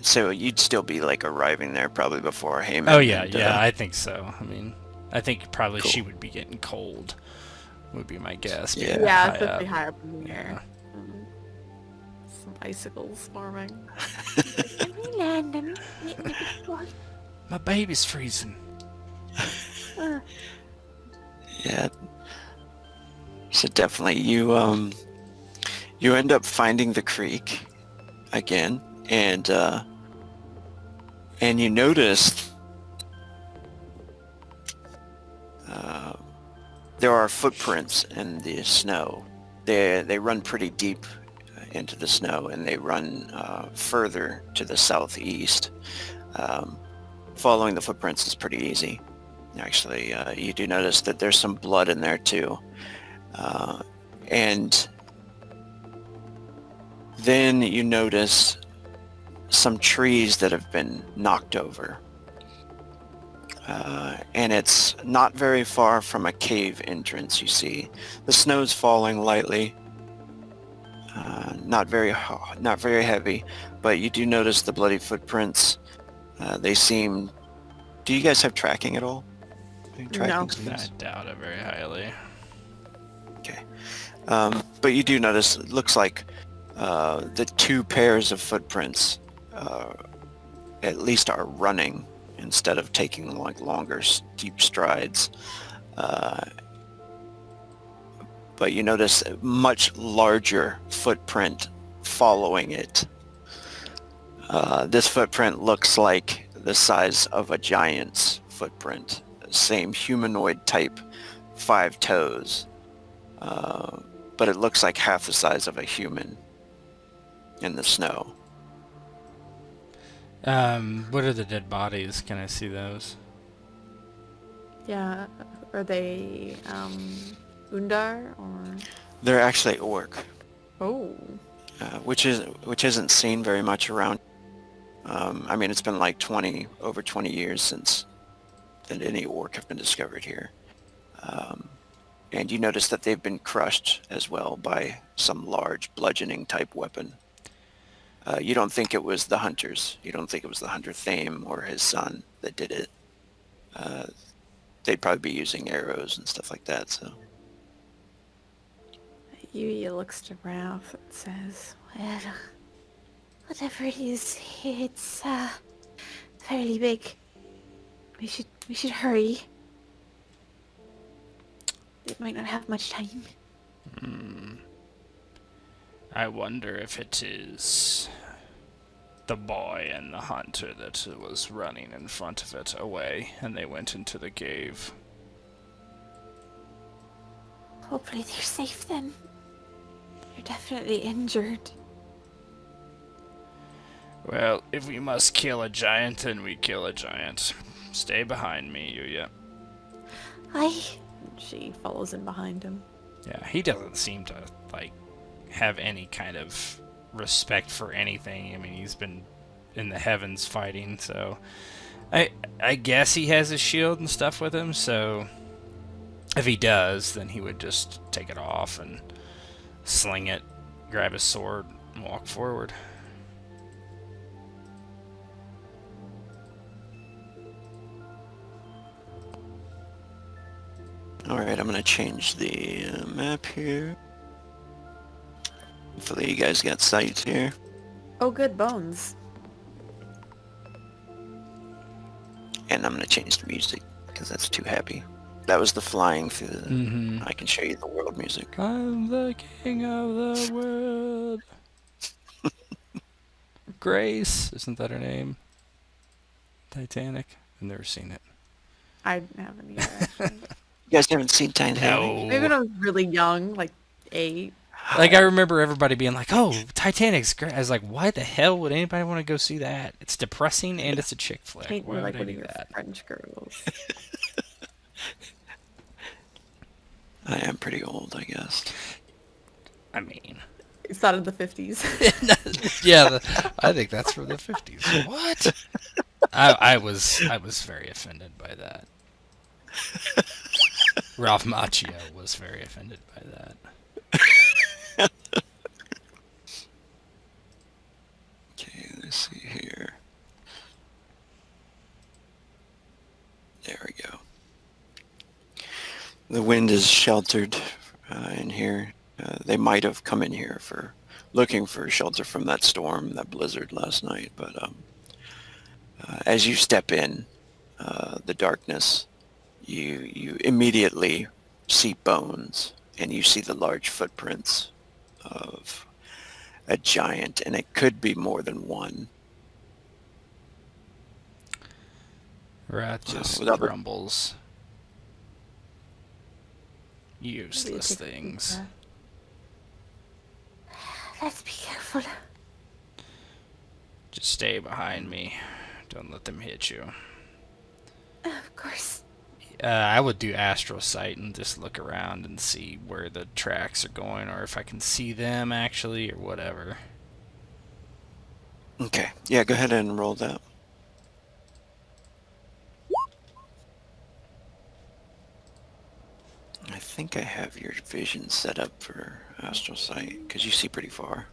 So you'd still be like arriving there probably before Heyman. Oh yeah, and, yeah, I think so. I mean, I think probably Cool. she would be getting cold, would be my guess. Yeah. being Yeah, high especially up. high up in the Yeah. air. Some icicles forming. Let me land them. My baby's freezing. Yeah. So definitely you end up finding the creek again, and you notice there are footprints in the snow. They run pretty deep into the snow, and they run further to the southeast. Um, Following the footprints is pretty easy. Actually, you do notice that there's some blood in there too. And then you notice some trees that have been knocked over. And it's not very far from a cave entrance, you see. The snow's falling lightly. Not very heavy, but you do notice the bloody footprints. They seem... Do you guys have tracking at all? Any tracking No. I skills? doubt it very highly. Okay. But you do notice it looks like the two pairs of footprints at least are running instead of taking like longer steep strides. But you notice a much larger footprint following it. This footprint looks like the size of a giant's footprint. Same humanoid type, 5 toes. But it looks like half the size of a human in the snow. What are the dead bodies? Can I see those? Yeah. Are they Undar or? They're actually orc, Oh. which isn't seen very much around. I mean, it's been like over 20 years since that any orc have been discovered here. And you notice that they've been crushed as well by some large bludgeoning type weapon. You don't think it was the hunters. You don't think it was the hunter Thame or his son that did it. They'd probably be using arrows and stuff like that, so... Yui looks to Ralph and says, Well, whatever it is, it's fairly big. We should hurry. They might not have much time. I wonder if it is the boy and the hunter that was running in front of it away, and they went into the cave. Hopefully they're safe then. They're definitely injured. Well, if we must kill a giant, then we kill a giant. Stay behind me, Yuya. she follows in behind him. Yeah, he doesn't seem to, like, have any kind of respect for anything. I mean, he's been in the heavens fighting, so... I guess he has his shield and stuff with him, so... If he does, then he would just take it off and sling it, grab his sword, and walk forward. Alright, I'm gonna change the map here. Hopefully you guys got sight here. Oh, good bones. And I'm gonna change the music, because that's too happy. That was the flying through the... Mm-hmm. I can show you the world music. I'm the king of the world. Grace, isn't that her name? Titanic. I've never seen it. I haven't either, actually. You guys haven't seen Titanic? No. Maybe when I was really young, like 8. Like, I remember everybody being like, oh, Titanic's great. I was like, why the hell would anybody want to go see that? It's depressing and it's a chick flick. Paint me Why like would I one of do your that? French girls. I am pretty old, I guess. I mean... It's not in the 50s. Yeah, I think that's from the 50s. What? I was very offended by that. Ralph Macchio was very offended by that. Okay, let's see here. There we go. The wind is sheltered in here. They might have come in here for looking for shelter from that storm, that blizzard last night. But as you step in the darkness, you immediately see bones, and you see the large footprints of a giant, and it could be more than one. Wrath just without the- grumbles. Useless take a deep things. breath. Let's be careful. Just stay behind me. Don't let them hit you. Of course. I would do astral sight and just look around and see where the tracks are going, or if I can see them actually, or whatever. Okay. Yeah, go ahead and roll that. I think I have your vision set up for astral sight because you see pretty far.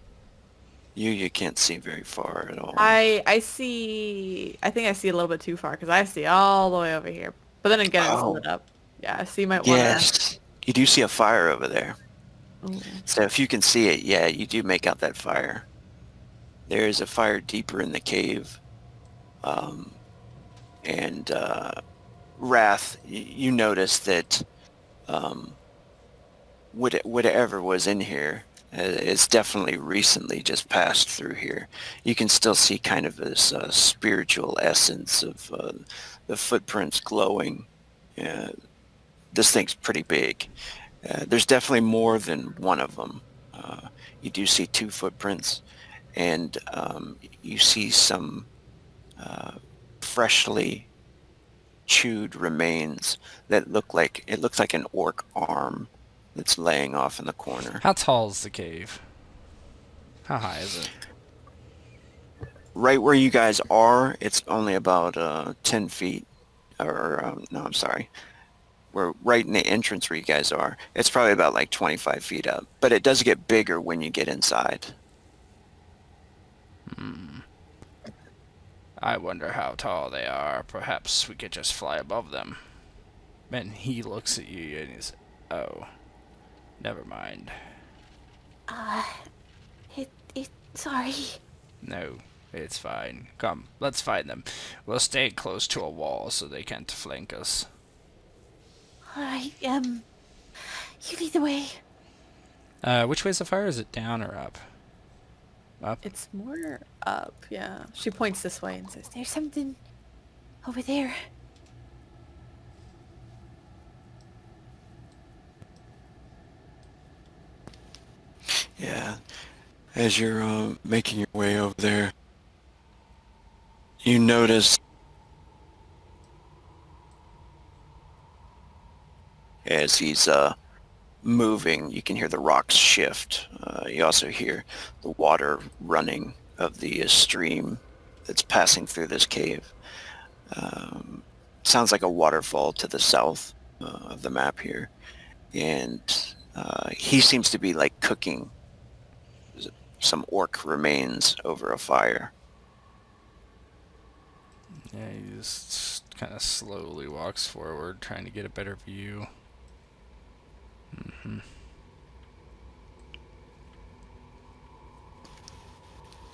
You can't see very far at all. I see. I think I see a little bit too far because I see all the way over here. But then again, it's Oh, lit up. Yeah, so you might want to. yes. You do see a fire over there. Oh, So if you can see it, yeah, you do make out that fire. There is a fire deeper in the cave. And Wrath, you notice that whatever was in here is definitely recently just passed through here. You can still see kind of this spiritual essence of the footprints glowing. This thing's pretty big. There's definitely more than one of them. You do see two footprints, and you see some freshly chewed remains that looks like an orc arm that's laying off in the corner. How tall is the cave? How high is it? Right where you guys are, it's only about 10 feet. No, I'm sorry. We're right in the entrance where you guys are. It's probably about like 25 feet up. But it does get bigger when you get inside. I wonder how tall they are. Perhaps we could just fly above them. And he looks at you and he's, oh, never mind. Sorry. No, it's fine. Come, let's find them. We'll stay close to a wall so they can't flank us. Alright, you lead the way. Which way's the fire? Is it down or up? Up? it's more up. Yeah. She points this way and says, There's something over there. Yeah. As you're making your way over there, you notice as he's moving, you can hear the rocks shift. You also hear the water running of the stream that's passing through this cave. Sounds like a waterfall to the south of the map here. And he seems to be like cooking some orc remains over a fire. Yeah, he just kind of slowly walks forward, trying to get a better view.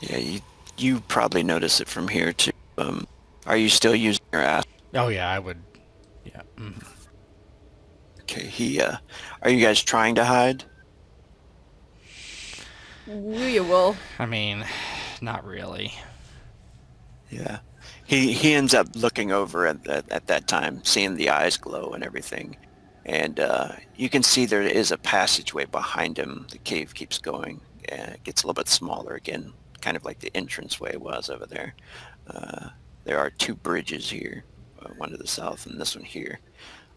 Yeah, you probably notice it from here too. Are you still using your ass? Oh yeah, I would. Yeah. Okay, are you guys trying to hide? you will. I mean, not really. Yeah. He ends up looking over at that time, seeing the eyes glow and everything. And you can see there is a passageway behind him. The cave keeps going. It gets a little bit smaller again, kind of like the entranceway was over there. There are two bridges here, one to the south and this one here,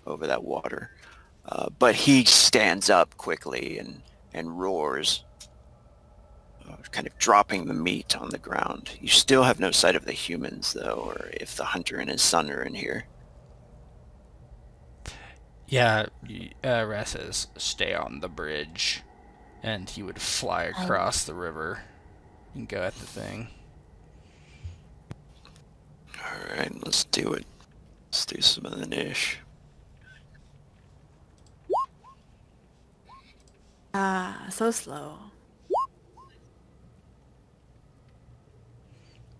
over that water. But he stands up quickly and roars, kind of dropping the meat on the ground. You still have no sight of the humans, though, or if the hunter and his son are in here. Yeah, Ras says, stay on the bridge. And he would fly across the river and go at the thing. All right, let's do it. Let's do some of the niche. Ah, so slow.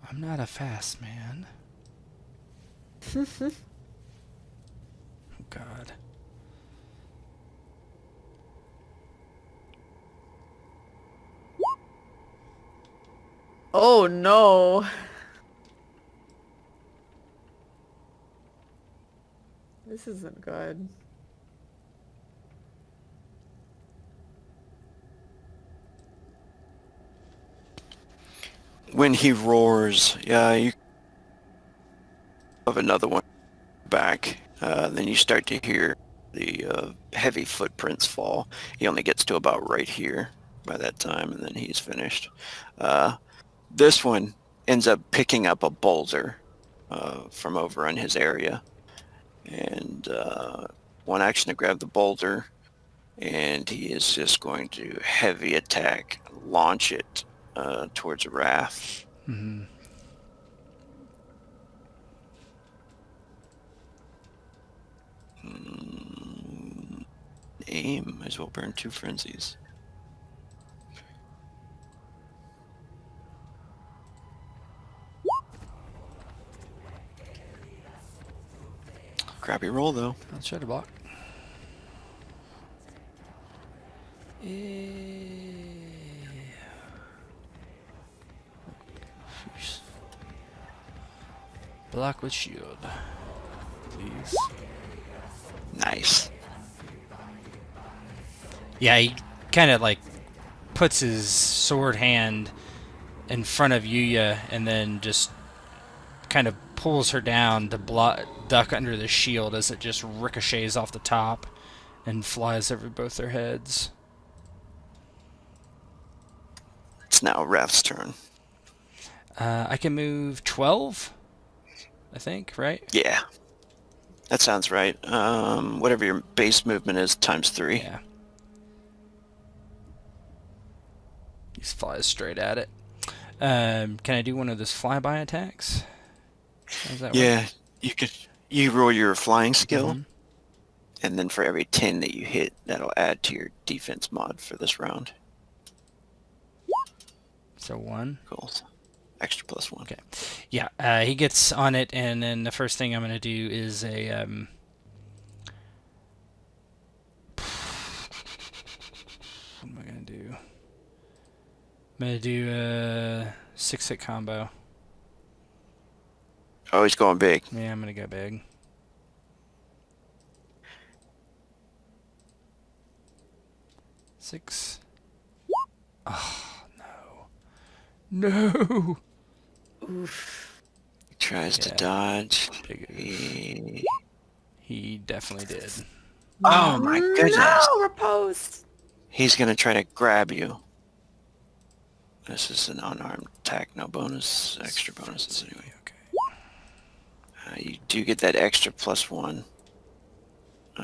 I'm not a fast man. Oh, God. Oh no. This isn't good. When he roars, yeah, you have another one back. Then you start to hear the heavy footprints fall. He only gets to about right here by that time, and then he's finished. This one ends up picking up a boulder from over in his area, and one action to grab the boulder, and he is just going to heavy attack, launch it towards Wrath. Mm-hmm. Aim, might as well burn 2 frenzies. Crappy roll though. I'll try to block. Block with shield, please. Nice. Yeah, he kind of like puts his sword hand in front of Yuya and then just kind of pulls her down to duck under the shield as it just ricochets off the top and flies over both their heads. It's now Wrath's turn. I can move 12, I think, right? Yeah. That sounds right. Whatever your base movement is, times 3. Yeah. He flies straight at it. Can I do one of those flyby attacks? How does that work? You roll your flying skill, Mhm. and then for every 10 that you hit, that'll add to your defense mod for this round. So 1. Cool. Extra +1. Okay. Yeah, he gets on it, and then the first thing I'm going to do is a... what am I going to do? I'm going to do a 6-hit combo. Oh, he's going big. Yeah, I'm going to go big. Six. Oh, no. No! Oof. He tries to Yeah. dodge. Big oof. He definitely did. Oh my goodness. No, repose. He's going to try to grab you. This is an unarmed attack. No bonus, extra bonuses anyway. Okay. You do get that extra +1.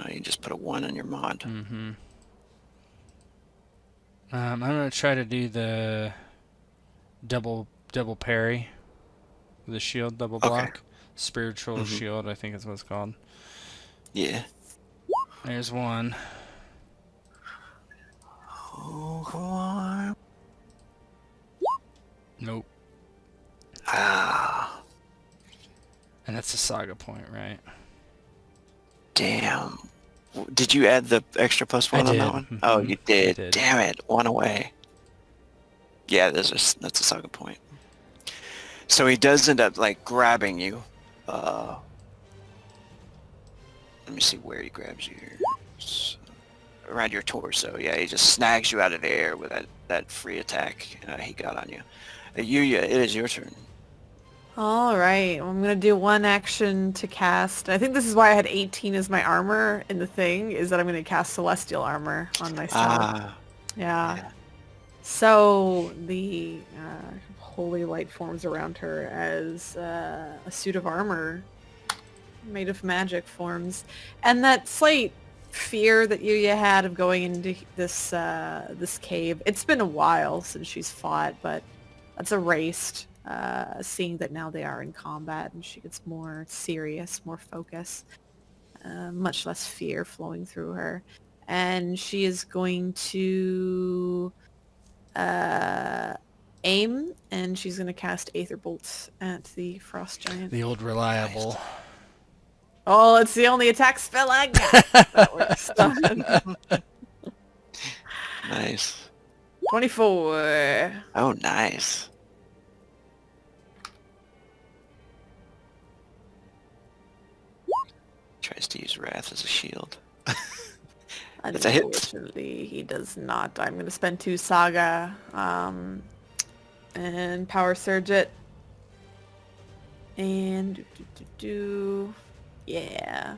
You just put a 1 on your mod. Mm-hmm. I'm going to try to do the double parry. The shield double block. Spiritual shield, I think is what it's called. Yeah. There's one. Oh, come on. Nope. Ah, And that's a saga point, right? damn. Did you add the extra +1 on did. that one? Oh, you did. did. Damn it. 1 away. Yeah, that's a saga point. So he does end up, like, grabbing you. Let me see where he grabs you here. Around your torso. Yeah, he just snags you out of the air with that free attack he got on you. Yuya, it is your turn. All right, well, I'm going to do one action to cast. I think this is why I had 18 as my armor in the thing, is that I'm going to cast Celestial Armor on myself. Yeah. So the holy light forms around her as a suit of armor made of magic forms. And that slight fear that Yuya had of going into this cave, it's been a while since she's fought, but that's erased. Seeing that now they are in combat and she gets more serious, more focus, much less fear flowing through her. And she is going to aim, and she's going to cast Aether Bolt at the Frost Giant. The old reliable. Oh, it's the only attack spell I got. That works. Nice. 24. Oh, nice. Tries to use Wrath as a shield. It's a hit. Unfortunately, he does not. I'm going to spend 2 Saga. And power surge it. And yeah.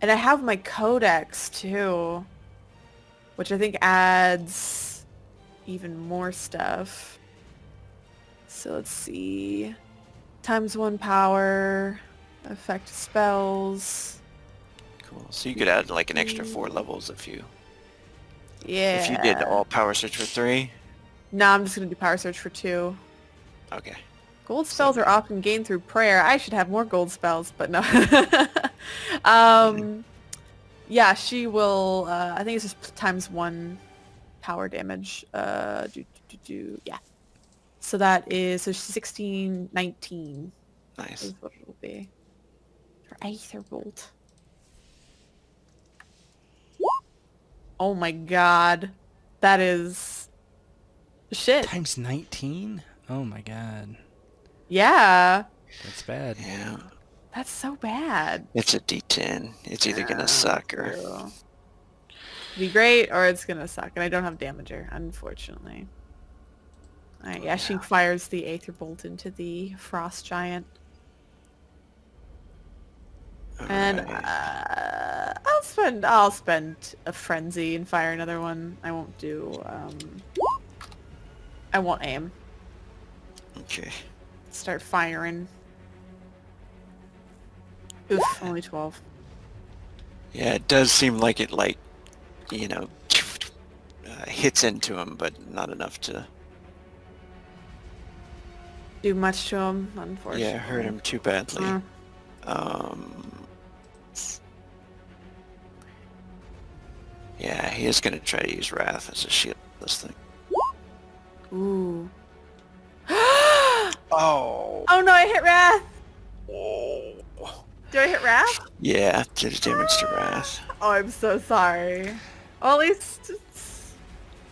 And I have my codex too, which I think adds even more stuff. So let's see. ×1 power, effect spells. Cool. So you could add like an extra 4 levels if you Yeah. did all power search for 3. No, I'm just gonna do power surge for 2. Okay. Gold spells are often gained through prayer. I should have more gold spells, but no. Yeah, she will. I think it's just ×1 power damage. Yeah. So that is 16, 19 Nice. is what it'll be for Aether Bolt. Oh my god, that is shit. Times 19? Oh my god. Yeah, That's bad. Yeah. that's so bad. It's a D10. It's either gonna suck or... True. Be great or it's gonna suck, and I don't have damager, unfortunately. Alright, yeah, she fires the Aether Bolt into the Frost Giant. And Alright. I'll spend a frenzy and fire another one. I won't do I won't aim. Okay. Start firing. Oof, only 12. Yeah, it does seem like it, like, you know, hits into him, but not enough to... Do much to him, unfortunately. Yeah, hurt him too badly. Yeah, he is going to try to use Wrath as a shield this thing. Ooh. Oh! Oh no, I hit Wrath! Do I hit Wrath? Yeah, did damage to Wrath. Oh, I'm so sorry. Well, at least it's...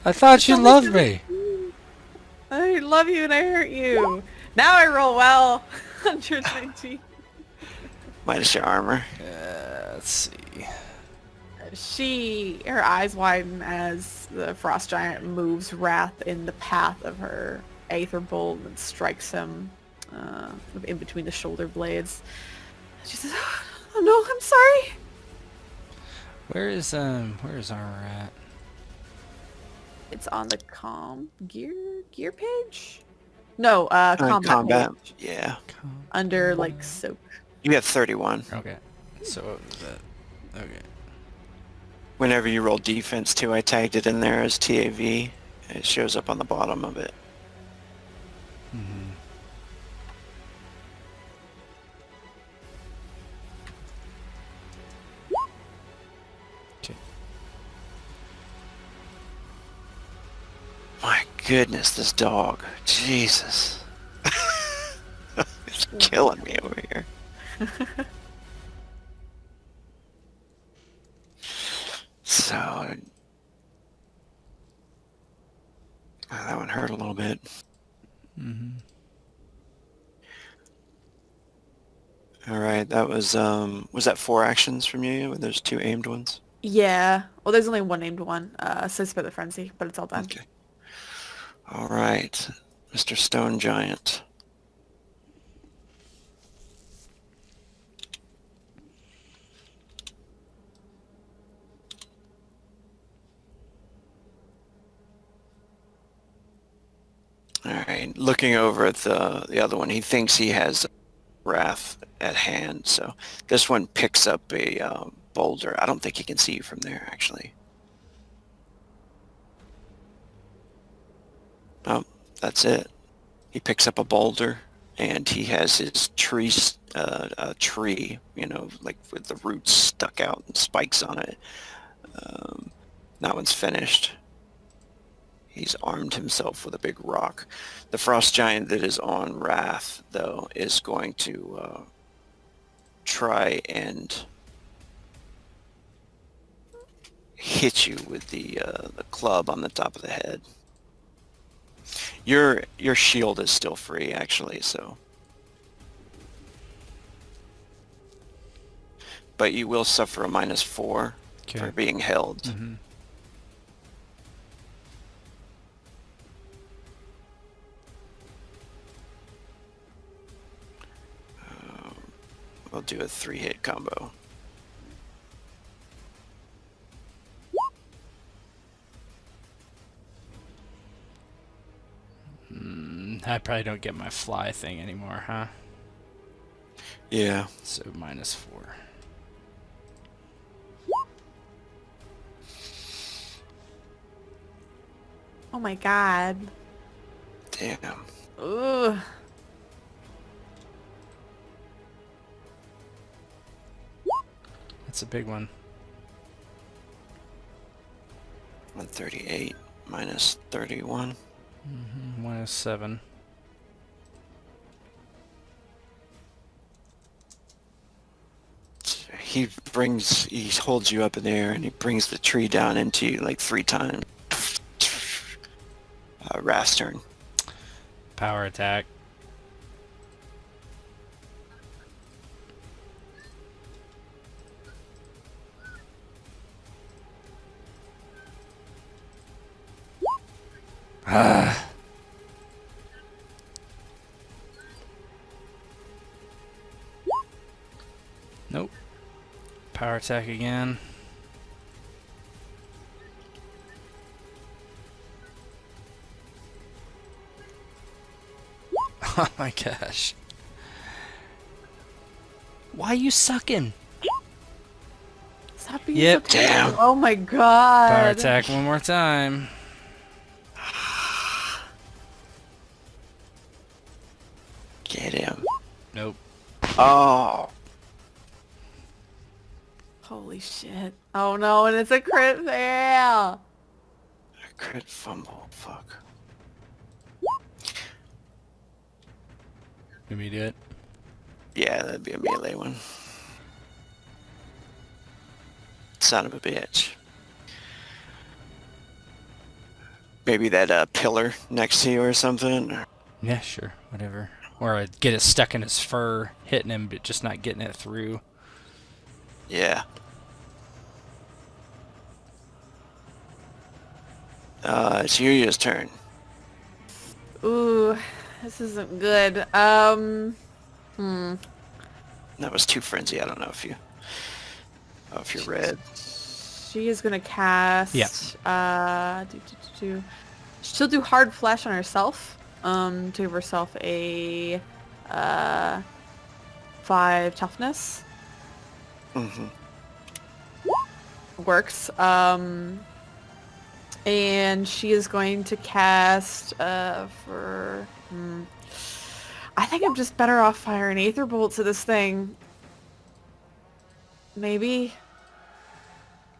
I thought you loved me. I love you and I hurt you. Now I roll well. 119. Minus your armor. Let's see. Her eyes widen as the Frost Giant moves Wrath in the path of her Aether Bolt and strikes him in between the shoulder blades. She says, "Oh no, I'm sorry." Where's armor at? It's on the gear page? No, combat page. Yeah. Under like soak. You have 31. Okay. So what was that? Okay. Whenever you roll defense too, I tagged it in there as TAV. It shows up on the bottom of it. Mm-hmm. Okay. My goodness, this dog. Jesus. It's killing me over here. So... that one hurt a little bit. Mm-hmm. Alright, that was that 4 actions from you? There's 2 aimed ones? Yeah. Well, there's only one named one. So I spent the frenzy, but it's all done. Okay. Alright, Mr. Stone Giant. Alright, looking over at the other one, he thinks he has Wrath at hand, so this one picks up a boulder. I don't think he can see you from there, actually. Oh, that's it. He picks up a boulder, and he has his a tree, you know, like with the roots stuck out and spikes on it. That one's finished. He's armed himself with a big rock. The Frost Giant that is on Wrath, though, is going to try and hit you with the club on the top of the head. Your shield is still free, actually, so... But you will suffer a -4 for being held. Mm-hmm. We'll do a 3-hit combo. I probably don't get my fly thing anymore, huh? Yeah. So -4. Oh my god. Damn. Ugh. That's a big one. 138 minus 31. -7. He holds you up in the air and he brings the tree down into you like 3 times. Wrath's turn. Power attack. Ah. Nope. Power attack again. Oh my gosh. Why you sucking? Stop being Yep. so terrible. Oh my god. Power attack one more time. Get him. Nope. Oh. Holy shit. Oh no, and it's a crit fail. A crit fumble. Fuck. Let me do it. Yeah, that'd be a melee one. Son of a bitch. Maybe that pillar next to you or something? Or... Yeah, sure. Whatever. Or I'd get it stuck in his fur, hitting him, but just not getting it through. Yeah. It's Yuya's turn. Ooh, this isn't good. That was too frenzy. I don't know if you... Oh, if you're red. She is gonna cast. Yeah. She'll do hard flesh on herself. To give herself a 5 toughness. Mm-hmm. Works. And she is going to cast for. I think I'm just better off firing Aether Bolts at this thing. Maybe.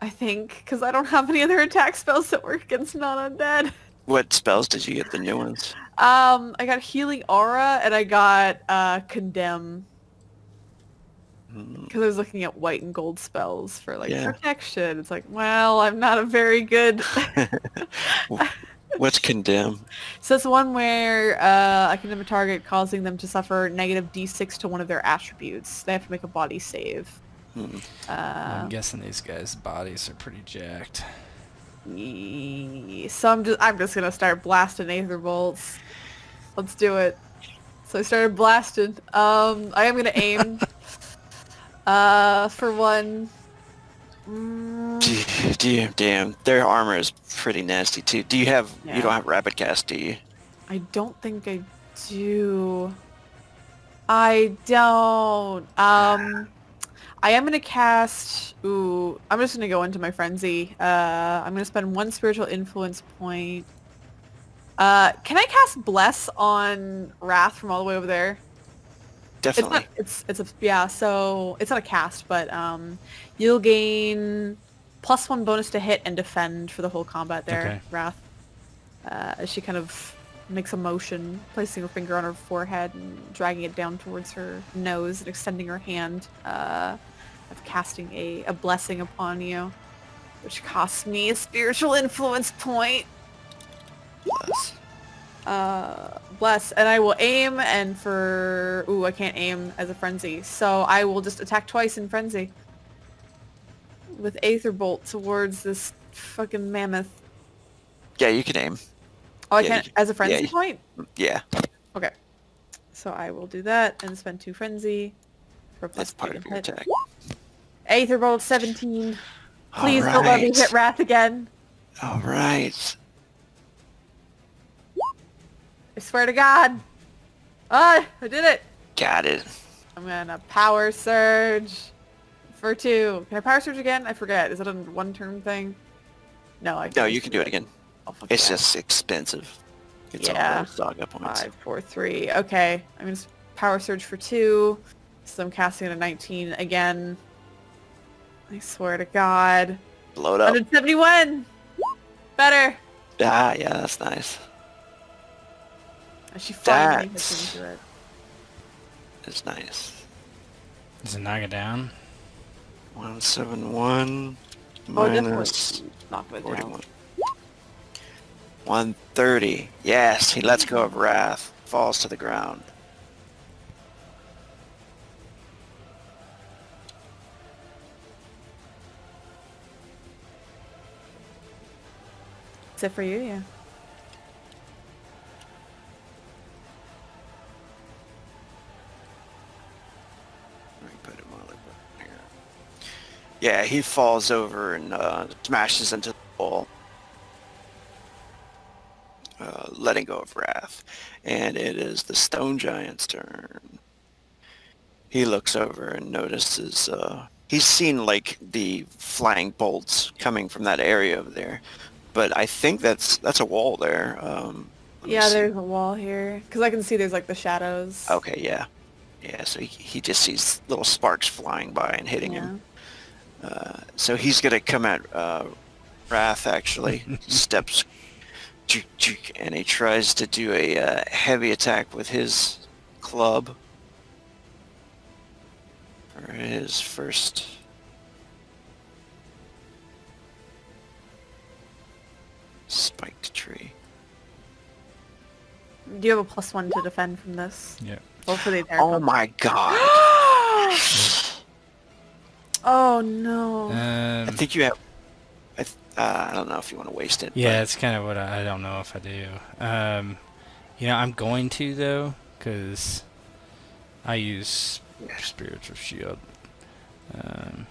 I think, because I don't have any other attack spells that work against non-undead. What spells did you get, the new ones? I got Healing Aura and I got Condemn. Because I was looking at white and gold spells for like Yeah. protection. It's like, well, I'm not a very good... What's Condemn? So it's one where I condemn a target, causing them to suffer negative d6 to one of their attributes. They have to make a body save. I'm guessing these guys' bodies are pretty jacked. So I'm just gonna start blasting Aether Bolts. Let's do it. So I started blasting. I am gonna aim for one. Damn, their armor is pretty nasty too. Do you have? Yeah. You don't have rapid cast, do you? I don't think I do. I don't. I am gonna cast. Ooh, I'm just gonna go into my frenzy. I'm gonna spend 1 spiritual influence point. Can I cast Bless on Wrath from all the way over there? Definitely. It's a yeah. So it's not a cast, but you'll gain +1 bonus to hit and defend for the whole combat there, Okay. Wrath. As she kind of makes a motion, placing her finger on her forehead and dragging it down towards her nose and extending her hand, of casting a blessing upon you, which costs me a spiritual influence point. Bless. Bless, and I will aim, and for... Ooh, I can't aim as a frenzy, so I will just attack twice in frenzy. With Aether Bolt towards this fucking mammoth. Yeah, you can aim. Oh, I Yeah, can't... you- As a frenzy yeah. point? Yeah. Okay. So I will do that and spend 2 frenzy. For a That's +2 part to of your hit. attack. Aether rolled 17. All Please don't let me right. hit Wrath again. All right. I swear to God. Ah, I did it. Got it. I'm gonna power surge for 2. Can I power surge again? I forget. Is it a one-turn thing? No, I can. No, just you can do it again. Oh, fuck It's yeah. just expensive. It's all Yeah. those saga points. 5, 4, 3. Okay, I'm gonna power surge for 2. So I'm casting at a 19 again. I swear to God. Blow it up. 171. Better. Ah, yeah, that's nice. She finally hits That's- into it. It's nice. Does it knock it down? 171 Oh, minus definitely knock it down. 41. 130. Yes, he lets go of Wrath. Falls to the ground. That's it for you, yeah. Let me put him on the here. Yeah, he falls over and smashes into the wall, letting go of Wrath. And it is the Stone Giant's turn. He looks over and notices he's seen like the flying bolts coming from that area over there, but I think that's a wall there. Let me Yeah, see. there's a wall here. Because I can see there's like the shadows. Okay, yeah. Yeah, so he just sees little sparks flying by and hitting him. So he's going to come at Wrath, actually. Steps, and he tries to do a heavy attack with his club. For his first... spiked tree. Do you have a +1 to defend from this? Yeah. Well, for the entire Oh my god! Oh no. I think you have... I don't know if you want to waste it. Yeah, it's kind of what I don't know if I do. You know, I'm going to though, because I use spiritual shield and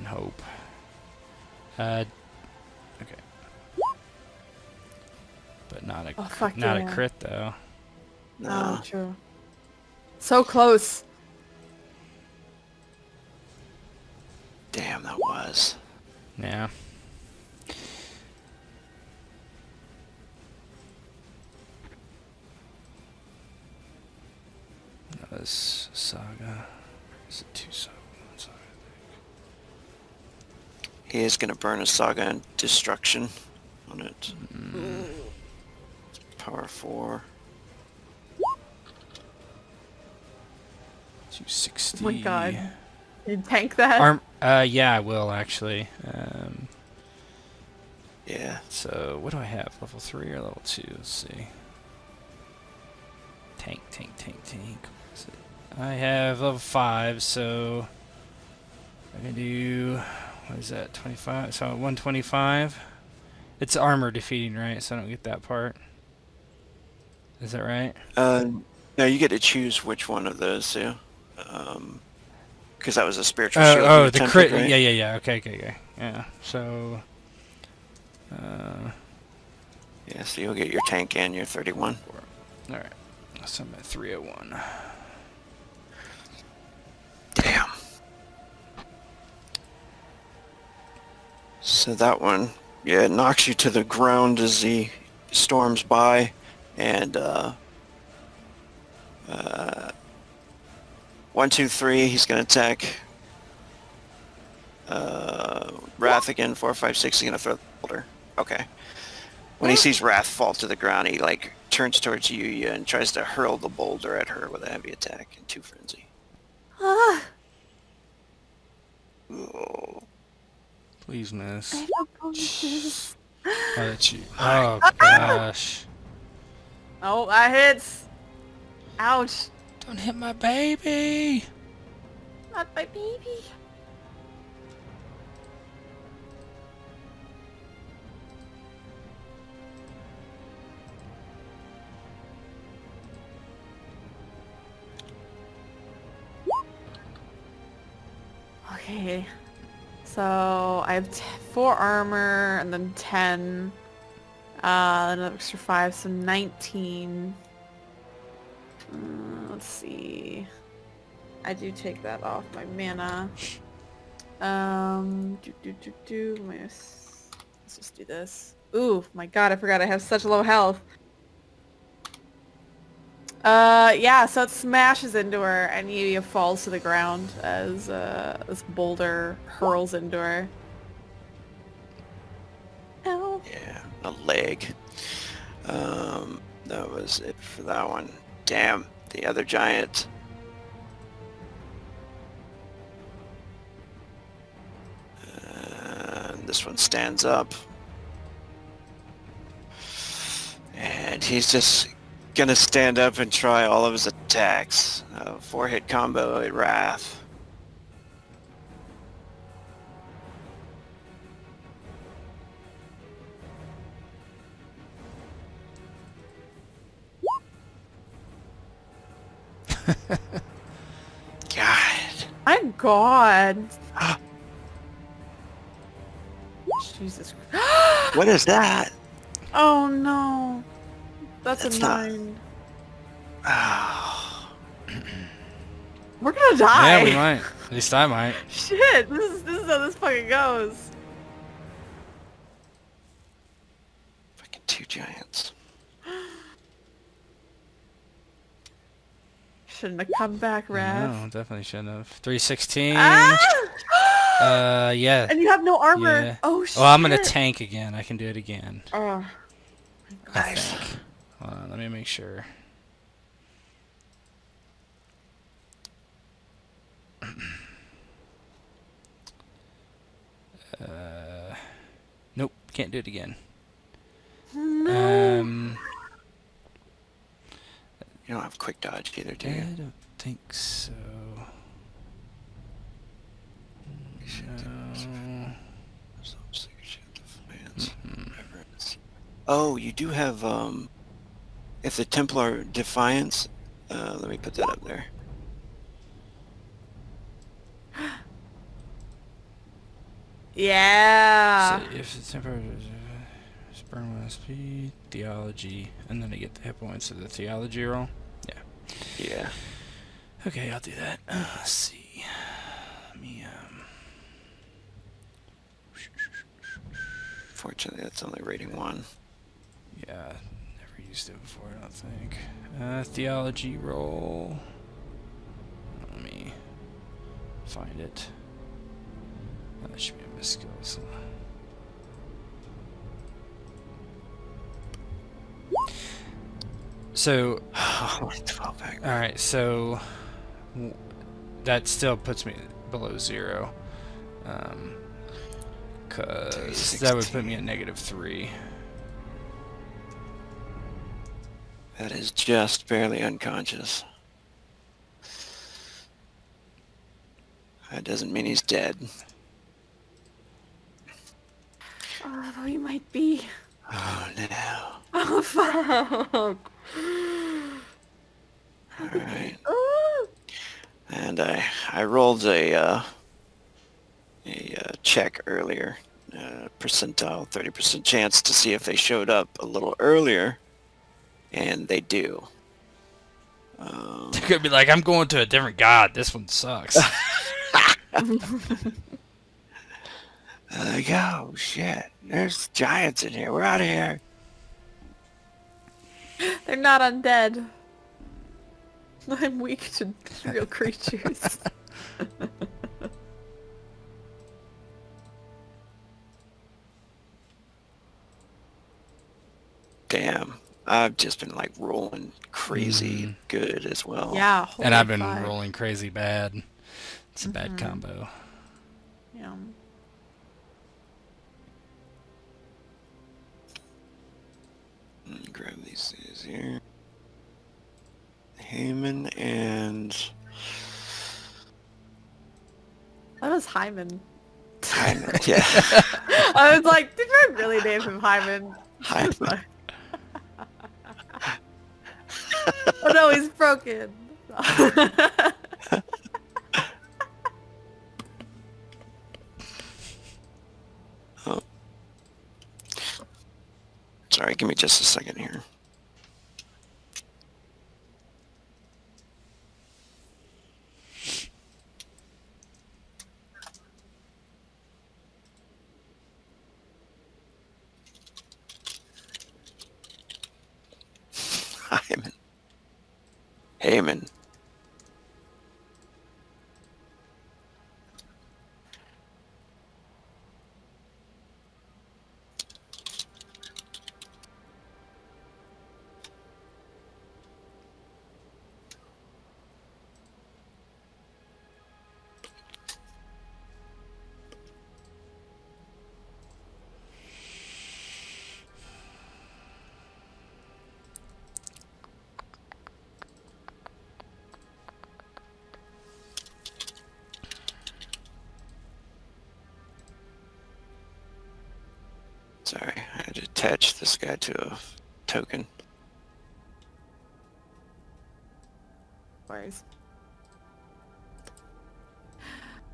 hope. Okay, but not a Oh, fuck not yeah. a crit though. No. Oh, true. So close. Damn, that was. Yeah. That was Saga. Is it 2 Saga? 1 Saga? He is going to burn a Saga and Destruction on it. Power 4. 260. Oh my god. You tank that? Yeah, I will actually. Yeah. So what do I have? Level 3 or level 2? Let's see. Tank. What is it? I have level 5, so I can do, what is that? 25. So 125. It's armor defeating, right? So I don't get that part. Is that right? No, you get to choose which one of those two. Because that was a spiritual shield. you Oh, the attempted, crit. right? Yeah. Okay. Yeah. So. Yeah, so you'll get your tank and your 31. All right. So I'm at 301. Damn. So that one, yeah, it knocks you to the ground as he storms by, and 1, 2, 3, he's gonna attack. Wrath again, 4, 5, 6, he's gonna throw the boulder. Okay. When he sees Wrath fall to the ground, he like turns towards Yuya and tries to hurl the boulder at her with a heavy attack in 2 frenzy. Ah, Oh. Please miss. I have bonuses. Oh, that's you. Oh gosh. Oh, that hits. Ouch. Don't hit my baby. Not my baby. Okay. So I have 4 armor and then 10. Another extra 5, so 19. Let's see. I do take that off my mana. Let's just do this. Ooh, my god, I forgot I have such low health. Yeah, so it smashes into her and Yuya falls to the ground as this boulder hurls into her. Ow. Yeah, a leg. That was it for that one. Damn, the other giant. This one stands up. And he's just gonna stand up and try all of his attacks. 4-hit combo at Wrath. God. My god. Jesus. What is that? Oh no. That's That's a not- 9. Oh. We're gonna die. Yeah, we might. At least I might. Shit, this is how this fucking goes. Fucking 2 giants. Shouldn't have come back, Raph. No, definitely shouldn't have. 316. Ah! Yeah. And you have no armor. Yeah. Oh shit. Well, I'm gonna tank again. I can do it again. Oh. I think. Hold on, let me make sure. Nope, can't do it again. No. You don't have quick dodge either, do I you? don't think so. No. Oh, you do have, if the Templar Defiance, let me put that up there. Yeah. So if the temporary burn 1 speed, theology, and then I get the hit points of the theology roll. Yeah. Yeah. Okay, I'll do that. Let's see. Let me Fortunately, that's only rating 1. yeah, never used it before, I don't think. Theology roll. Let me find it. That should be my skills. So, Oh, 12 back. alright, so that still puts me below 0. Cause that would put me at -3. That is just barely unconscious. That doesn't mean he's dead. Oh, though you might be. Oh no. Oh fuck. Alright. Oh. And I rolled a check earlier. Percentile, 30% chance to see if they showed up a little earlier. And they do. They could be like, I'm going to a different god. This one sucks. Like, oh shit, there's giants in here. We're out of here. They're not undead. I'm weak to real creatures. Damn. I've just been like rolling crazy good as well. Yeah, And I've been holy fuck. rolling crazy bad. It's a bad combo. Yeah. Grab these things here. Heyman and That was Hyman. Hyman. Yeah. I was like, did I really name him Hyman? Hyman. Oh no, he's broken. Give me just a second here. Hyman. Heyman. Sorry, I had to attach this guy to a token. Where's...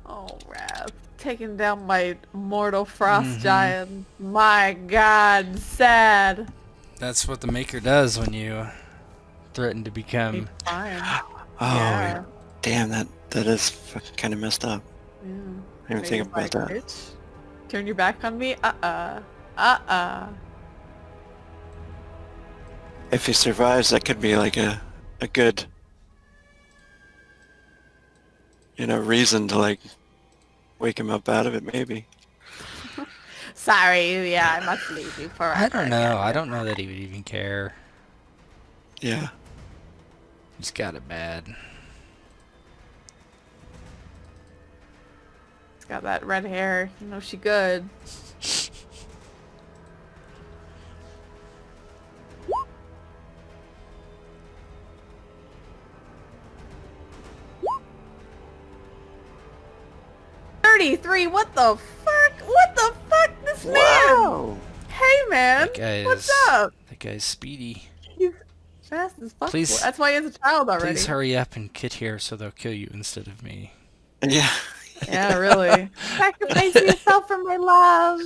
Oh, Wrath. Taking down my mortal frost giant. My god, sad. That's what the Maker does when you threaten to become... Fine. Oh, Yeah. damn, that is kind of messed up. Yeah. I didn't even Made think it about like, that. "Bitch, turn your back on me? If he survives, that could be like a good, reason to like wake him up out of it, maybe. Sorry, yeah, I must leave you forever. I don't know. again. I don't know that he would even care. Yeah. He's got it bad. She's got that red hair. You know she good. $33. What the fuck? What the fuck? This man. Wow. Hey man. That guy What's is- up? That guy's speedy. He's fast as fuck. Please- That's why he has a child already. Please hurry up and get here so they'll kill you instead of me. Yeah. Yeah, really. Sacrifice yourself for my love.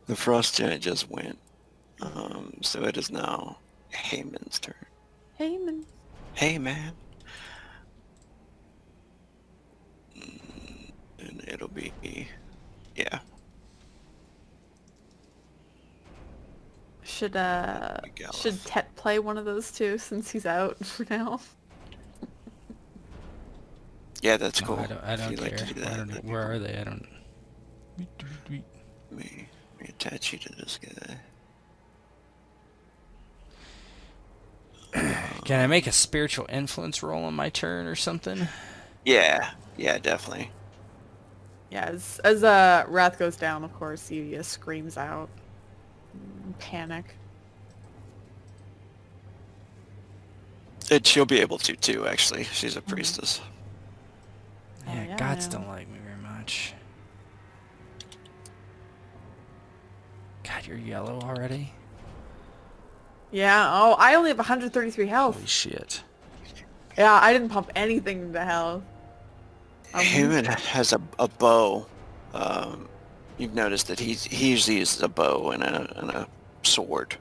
The frost giant just went. So it is now Heyman's turn. Hey man. Hey, man. And it'll be, yeah. Should Gallows. should Tet play one of those two since he's out for now? Yeah, that's No, cool. I don't If you'd like care. to do that, I don't know. that'd be Where cool. are they? I don't... Let me attach you to this guy. Can I make a spiritual influence roll on my turn or something? Yeah, definitely. Yeah, as Wrath goes down, of course, Evia screams out. Panic. She'll be able to too, actually. She's a priestess. Oh, Yeah, yeah, gods I know. don't like me very much. God, you're yellow already? Yeah, oh, I only have 133 health. Holy shit. Yeah, I didn't pump anything into health. Human has a bow. You've noticed that he usually uses a bow and a sword.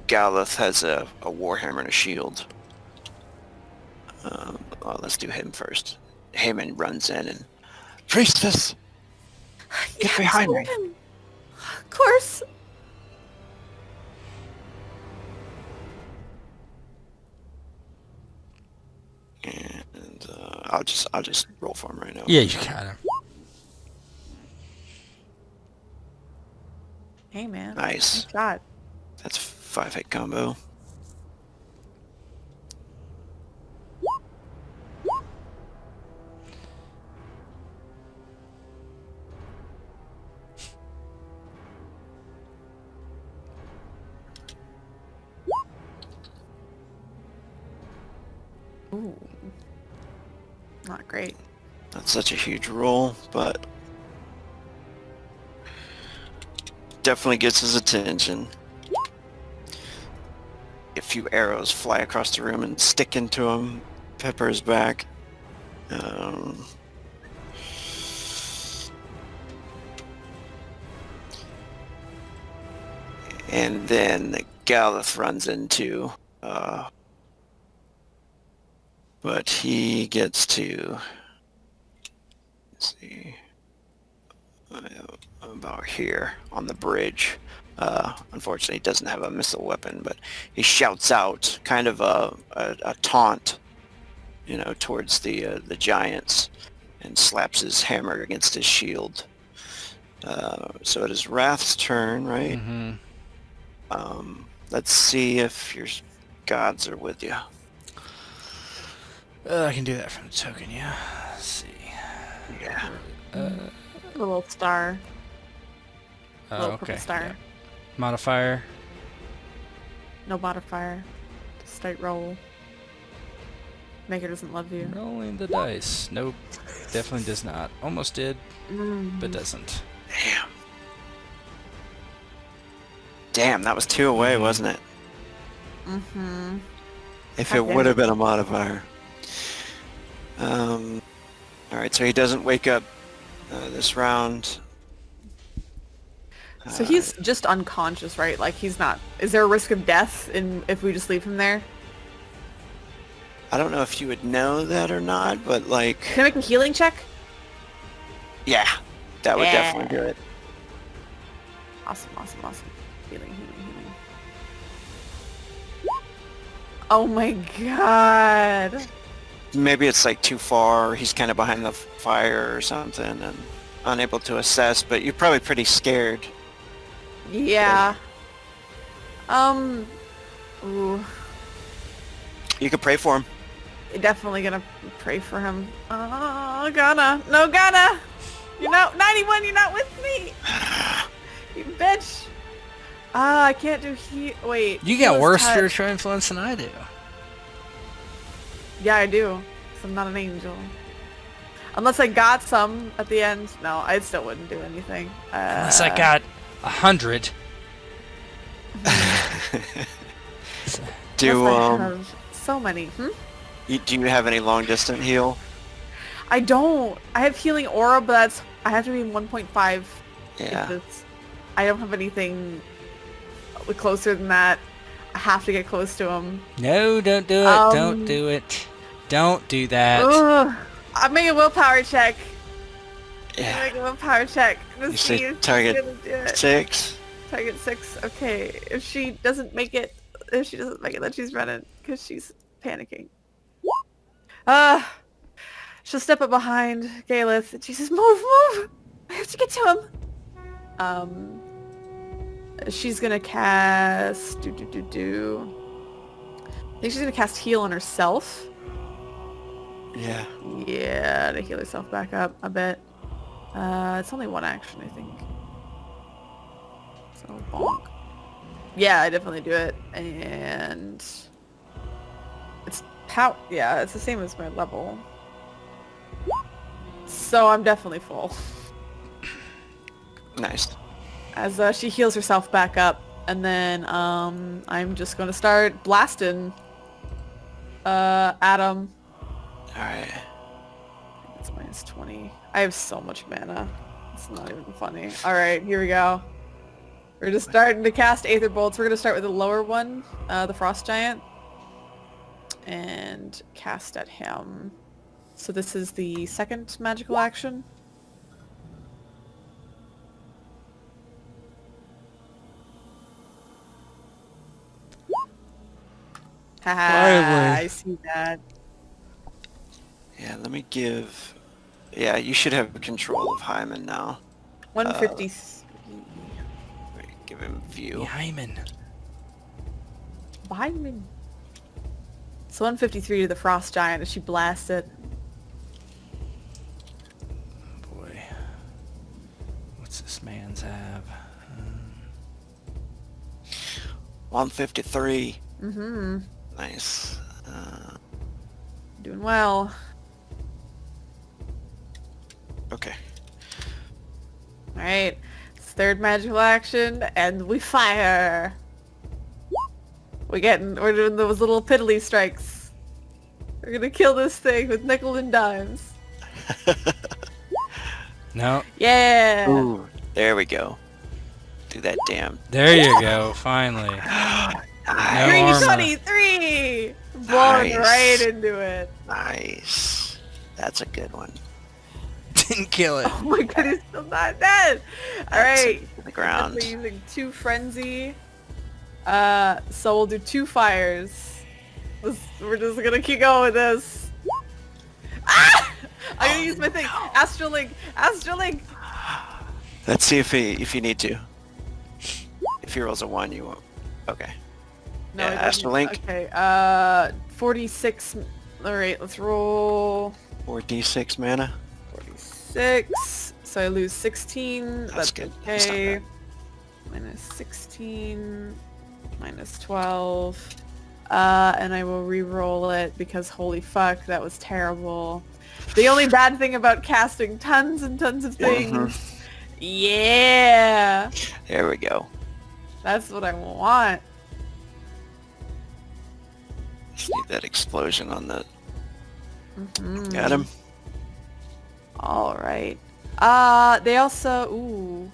Galloth has a warhammer and a shield. Well, let's do him first. Heyman runs in and... Priestess! Get behind me! Of course. And I'll just roll for him right now. Yeah, you got him. Hey, man. Nice. Nice shot. That's 5-hit combo. Ooh. Not great. Not such a huge roll, but definitely gets his attention. A few arrows fly across the room and stick into him, pepper his back. And then Galeth runs into, but he gets to, let's see, about here on the bridge. Unfortunately, he doesn't have a missile weapon, but he shouts out kind of a taunt, towards the giants, and slaps his hammer against his shield. So it is Wrath's turn, right? Mm-hmm. Let's see if your gods are with you. I can do that from the token, yeah. Let's see. Yeah. A little star. Oh, Little okay. purple star. Yeah. Modifier. No modifier. Just straight roll. Maker doesn't love you. Rolling the dice. Nope. Definitely does not. Almost did, but doesn't. Damn, that was 2 away, wasn't it? Mm-hmm. If it would have been a modifier. Alright, so he doesn't wake up this round. So he's just unconscious, right? Like he's not... Is there a risk of death if we just leave him there? I don't know if you would know that or not, but like... Can I make a healing check? Yeah, that would definitely do it. Awesome. Healing. Oh my god. Maybe it's like too far, he's kind of behind the fire or something and unable to assess, but you're probably pretty scared. Yeah. Ooh. You could pray for him. Definitely gonna pray for him. Oh, Ghana. No, Ghana! You're not... 91, you're not with me! You bitch! I can't do wait. You got heal worse touch. spiritual influence than I do. Yeah, I do. 'Cause I'm not an angel. Unless I got some at the end. No, I still wouldn't do anything. Unless I got 100. Do Unless I have so many. do you have any long distance heal? I don't. I have healing aura, but I have to be 1.5. Yeah. I don't have anything closer than that. I have to get close to him. No, don't do it. Don't do it. Don't do that. Ugh. I'm making a willpower check. Yeah. I'm making a willpower check. You say target 6? Target 6. Okay. If she doesn't make it, then she's running because she's panicking. She'll step up behind Galeth and she says, "Move! I have to get to him." She's gonna cast... I think she's gonna cast heal on herself. Yeah. Yeah, to heal herself back up a bit. It's only one action, I think. So, bonk. Yeah, I definitely do it. And... It's yeah, it's the same as my level. So I'm definitely full. Nice. As she heals herself back up, and then I'm just gonna start blasting Adam. Alright. It's minus 20. I have so much mana. It's not even funny. Alright, here we go. We're just starting to cast Aether Bolts. We're gonna start with the lower one, the Frost Giant. And cast at him. So this is the second magical action. Haha, I see that. Yeah, let me give... Yeah, you should have control of Hyman now. 150. Wait, give him view. Hyman. Behind me. So 153 to the Frost Giant as she blasts it. Boy. What's this man's have? 153. Mm-hmm. Nice. Doing well. Okay. Alright. Third magical action, and we fire. We're doing those little piddly strikes. We're gonna kill this thing with nickel and dimes. No. Yeah! Ooh, there we go. through that damn. There you go. Finally. No armor. 323! Blowing Nice. right into it. Nice. That's a good one. Didn't kill it. Oh my god, he's still not dead! That's Alright. to the ground. We're using 2 frenzy. So we'll do 2 fires. We're just gonna keep going with this. Ah! I'm gonna use my thing. Astrolink! Astrolink! Let's see if you need to. If he rolls a 1, you won't. Okay. No, Yeah, it doesn't. Astrolink. Okay, 46. Alright, let's roll 4d6 mana. 46. So I lose 16. That's good. That's not okay. bad. Minus 16. Minus 12. And I will re-roll it because holy fuck, that was terrible. The only bad thing about casting tons and tons of things. Mhm. Yeah! There we go. That's what I want. Just need that explosion on the. Mhm. Got him. Alright. They also... Ooh.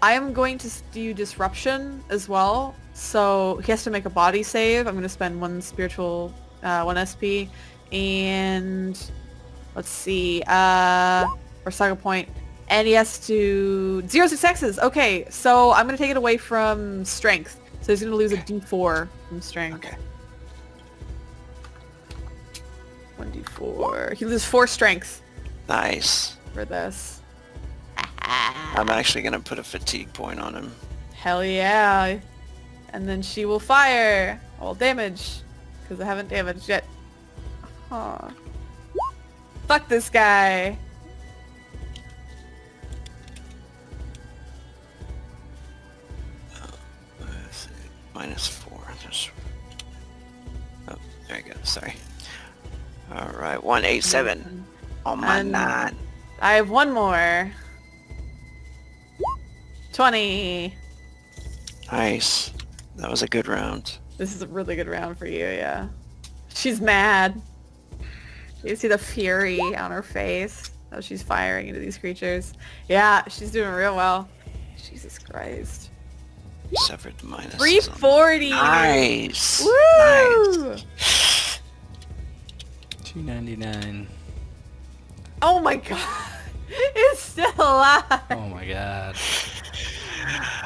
I am going to do Disruption as well. So he has to make a body save. I'm going to spend 1 spiritual, 1 SP. And... Let's see. Or Saga Point. And he has to... 0 successes! Okay, so I'm going to take it away from Strength. So he's going to lose a D4 from Strength. Okay. 1d4. He loses 4 Strength Nice. for this. I'm actually gonna put a fatigue point on him. Hell yeah. And then she will fire. Well, damage. Because I haven't damaged yet. Huh. Fuck this guy. -4. Just... Oh, there you go. Sorry. All right, 187 on my And- 9. I have 1 more. 20. Nice. That was a good round. This is a really good round for you, yeah. She's mad. You see the fury on her face. Oh, she's firing into these creatures. Yeah, she's doing real well. Jesus Christ. Suffered the minus. 340! Nice. Woo! Nice. 299. Oh my god! It's still alive! Oh my god.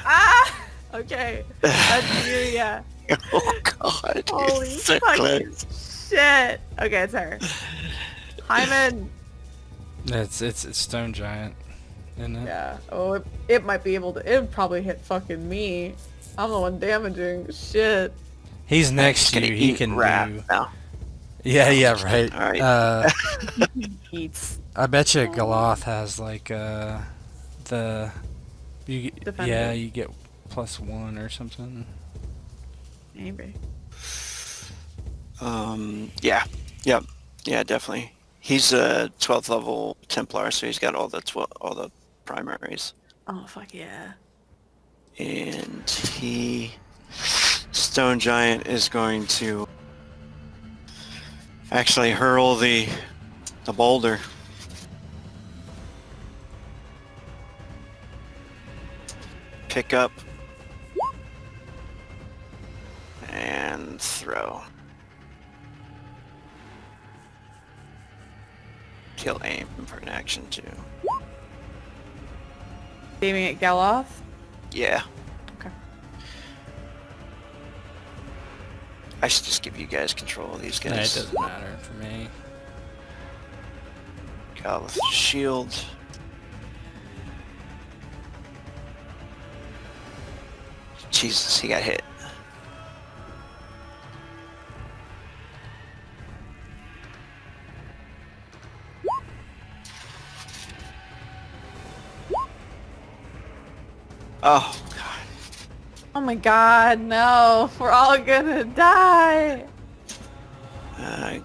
Ah! Okay. That's you, yeah. Oh god. Holy It's so fucking close. shit! Okay, it's her. Hyman! It's Stone Giant, isn't it? Yeah. Oh, it might be able to... It would probably hit fucking me. I'm the one damaging. Shit. He's next to Gonna you. He eat can rat do. now. Yeah, right. All right. Eats. I bet you Galoth has like the Defender. yeah, you get +1 or something. Maybe. Yeah. Yep. Yeah, definitely. He's a 12th level Templar, so he's got all the primaries. Oh, fuck yeah. And Stone Giant is going to actually hurl the boulder. Pick up and throw. He'll aim for an action too. Aiming at Galoth? Yeah. Okay. I should just give you guys control of these No, it guys. doesn't matter for me. Galith shield. Jesus, he got hit. Oh, God. Oh my god, no. We're all gonna die.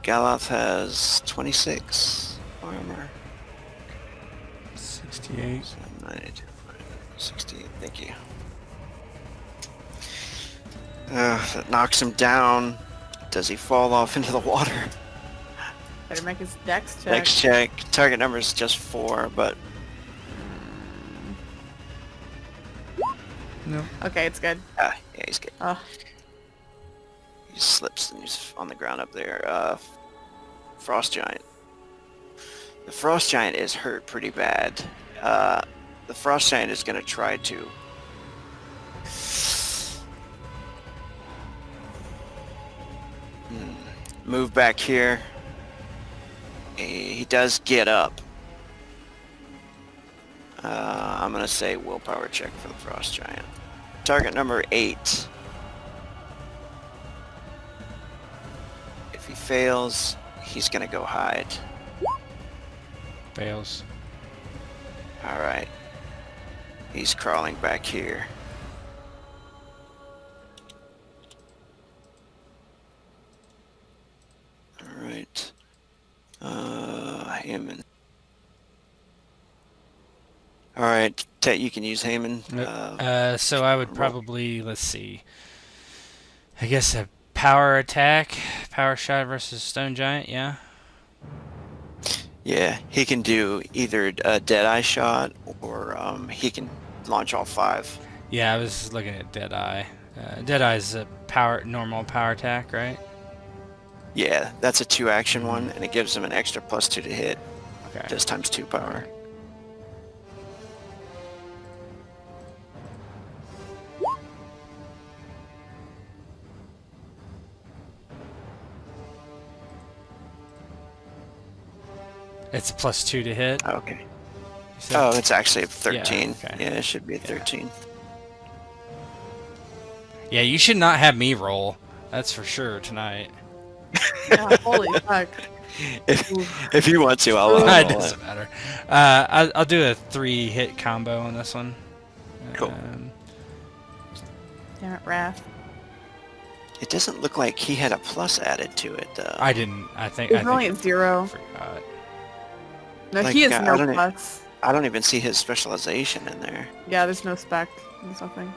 Galoth has 26 armor. 68. 92, 60, thank you. That knocks him down. Does he fall off into the water? Better make his dex check. Next check. Target number is just 4, but No. Okay, it's good. Yeah, he's good. Oh, He slips and he's on the ground up there. Frost Giant. The Frost Giant is hurt pretty bad. The Frost Giant is going to try to... move back here. He does get up. I'm going to say willpower check for the Frost Giant. Target number 8. If he fails, he's going to go hide. Fails. Alright. He's crawling back here. Alright. Hammond. Alright, Tet, you can use Hammond. So I would probably, let's see. I guess a power attack, power shot versus stone giant, yeah? Yeah, he can do either a Deadeye shot or he can launch all 5. Yeah, I was looking at Deadeye. Deadeye's a normal power attack, right? Yeah, that's a 2-action one, and it gives him an extra +2 to hit. Okay. Just times 2 power. It's +2 to hit. Okay. you said? Oh, it's actually a 13. okay. Yeah, it should be a 13. Yeah, you should not have me roll. That's for sure tonight. yeah, holy fuck. If you want to, I'll It roll it. doesn't matter. I'll do a 3-hit combo on this one. Cool. Damn it, Wrath. It doesn't look like he had a plus added to it, though. I didn't. I think. It's only at 0. I forgot. No, Like, he has I no don't e- plus. I don't even see his specialization in there. Yeah, there's no spec. There's nothing.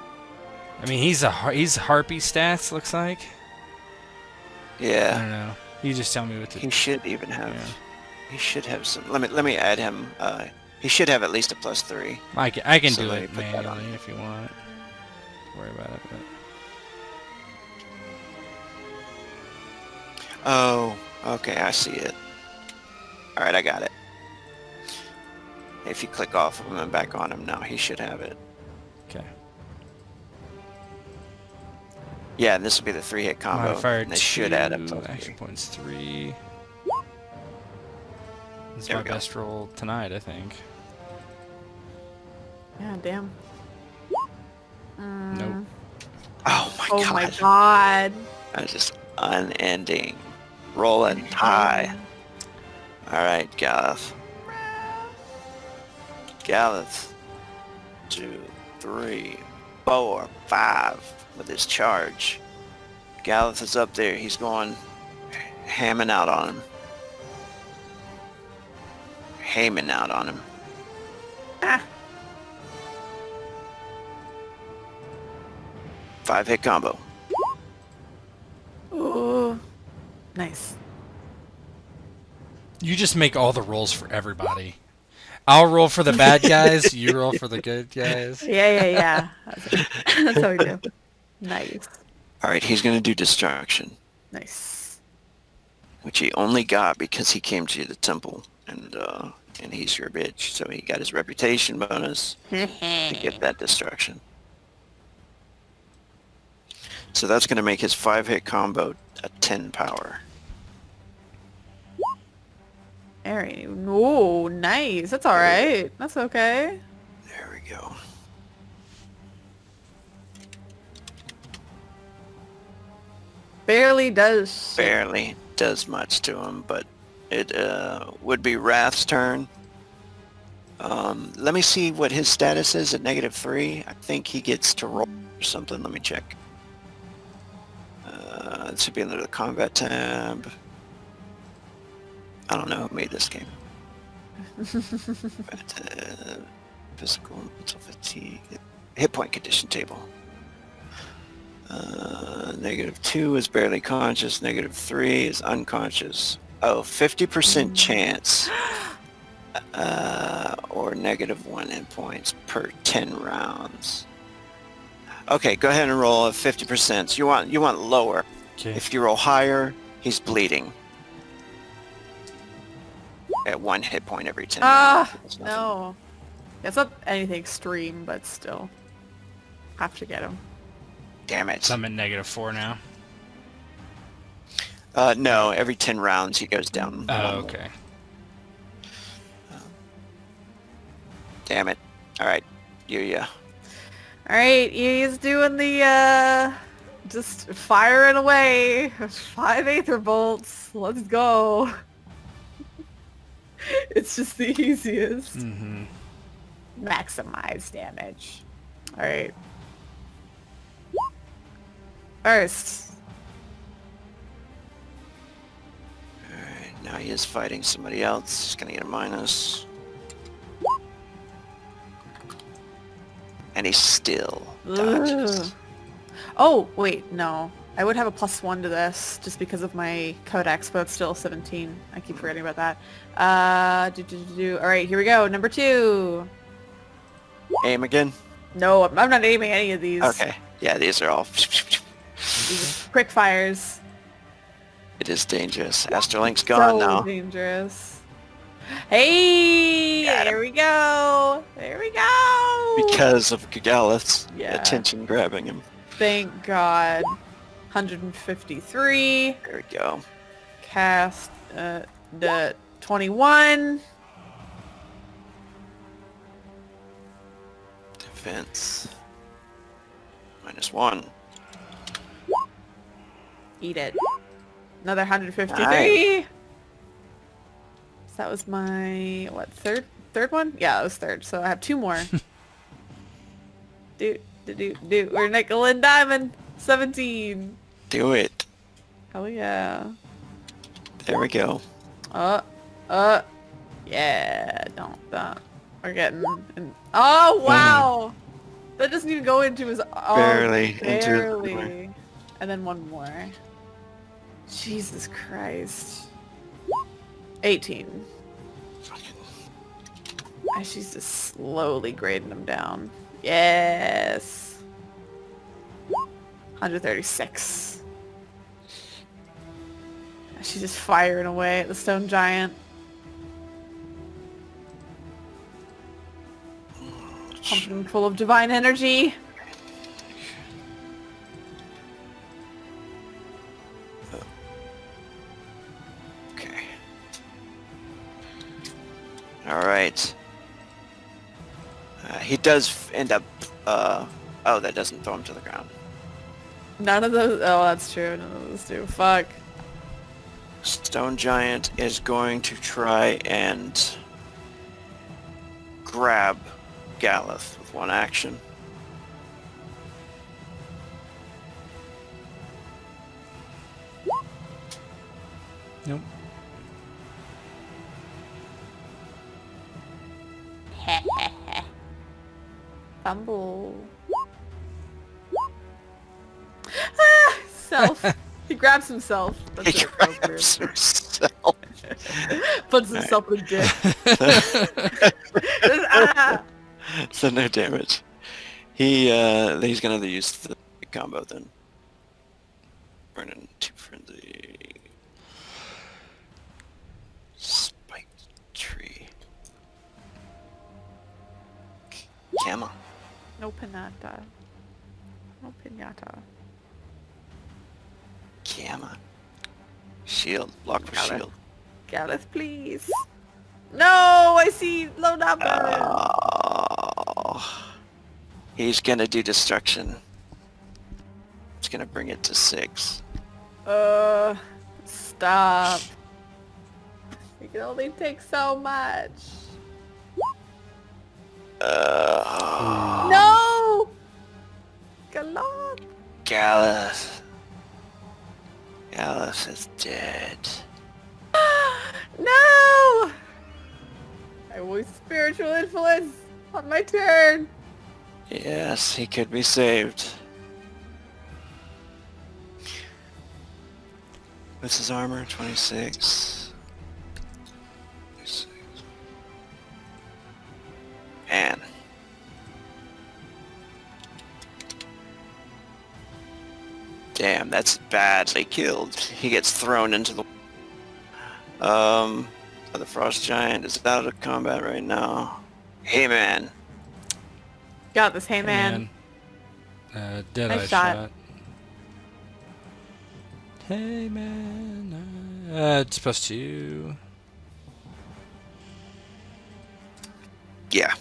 I mean, he's harpy stats. Looks like. I Yeah, don't know. You just tell me what to. he should even have. Yeah. He should have some. Let me add him. He should have at least a +3. I can So do let me it put that on. manually if you want. Don't worry about it. But... Oh, okay, I see it. All right, I got it. If you click off of him and back on him now, he should have it. Okay. Yeah, and this will be the 3-hit combo. Modifier And it should add up 2, to action points 3. This is There my we go. best roll tonight, I think. Yeah, damn. Nope. Oh my Oh god. my god. That's just unending. Rolling high. Alright, Gareth. Gareth. 2, 3, 4, 5 with his charge. Gareth is up there. He's going hamming out on him. Hamming out on him. Ah. 5-hit combo. Ooh. Nice. You just make all the rolls for everybody. I'll roll for the bad guys. You roll for the good guys. Yeah. That's how we do. Nice. Alright, he's going to do Destruction, Nice. which he only got because he came to the temple, and he's your bitch, so he got his reputation bonus to get that Destruction. So that's going to make his 5-hit combo a 10 power. Very. Ooh, nice. That's alright. That's okay. There we go. Barely does. Barely does much to him, but it would be Wrath's turn. Let me see what his status is at -3. I think he gets to roll or something. Let me check. It should be under the combat tab. I don't know who made this game. Physical, mental fatigue, hit point condition table. -2 is barely conscious. -3 is unconscious. Oh, 50% chance. Or -1 hit points per 10 rounds. Okay, go ahead and roll a 50%. You want lower. Okay. If you roll higher, he's bleeding. At 1 hit point every 10 rounds. It's nothing. No. It's not anything extreme, but still. Have to get him. Damn it. So I'm at -4 now. No, every 10 rounds he goes down. Oh, okay. Damn it. Alright, Yuya. Alright, he's doing the, just firing away. 5 Aether Bolts. Let's go. It's just the easiest. Mm-hmm. Maximize damage. Alright. First. Alright, now he is fighting somebody else. He's gonna get a minus. And he still dodges. Ugh. Oh, wait, no. I would have a +1 to this just because of my codex, but it's still 17. I keep forgetting about that. Alright, here we go. Number 2. Aim again? No, I'm not aiming any of these. Okay. Yeah, these are all... These are quick fires. It is dangerous. Astrolink's gone So now. dangerous. Hey! Got him. There we go! There we go! Because of Galeth's Yeah. attention grabbing him. Thank God. 153. There we go. Cast the 21. Defense. -1. Eat it. Another 153. Nice. So that was my third one? Yeah, that was third. So I have 2 more. do. We're nickel and diamond. 17. Do it. Hell yeah. There we go. Yeah. Don't. We're getting. Oh wow. That doesn't even go into his. Oh, Barely into his barely. And then one more. Jesus Christ. 18. She's just slowly grading him down. Yes. 136. She's just firing away at the stone giant. Pumping him full of divine energy. Okay. Alright. He does end up... oh, that doesn't throw him to the ground. None of those. Oh, that's true. None of those do. Fuck. Stone Giant is going to try and grab Galeth with one action. Nope. Fumble. Ah, self. He grabs himself. That's He inappropriate. grabs himself. Puts himself in a dick. Ah! So no damage. He's gonna use the combo then. Burning 2 friendly. Spike tree. Gamma. No pinata. No pinata. Gamma. Shield. Block for Got it. shield. Galeth, please. No, I see low number. Oh. He's gonna do destruction. It's gonna bring it to 6. Stop. You can only take so much. No! Galop! Galeth. Galeth is dead. No! I was spiritual influence on my turn. Yes, he could be saved. What's his armor? 26. 26. And Damn, that's badly killed. He gets thrown into the... The Frost Giant is out of combat right now. Hey, man. Got this, hey man. Deadeye Nice shot. Hey man. It's supposed to. Yeah.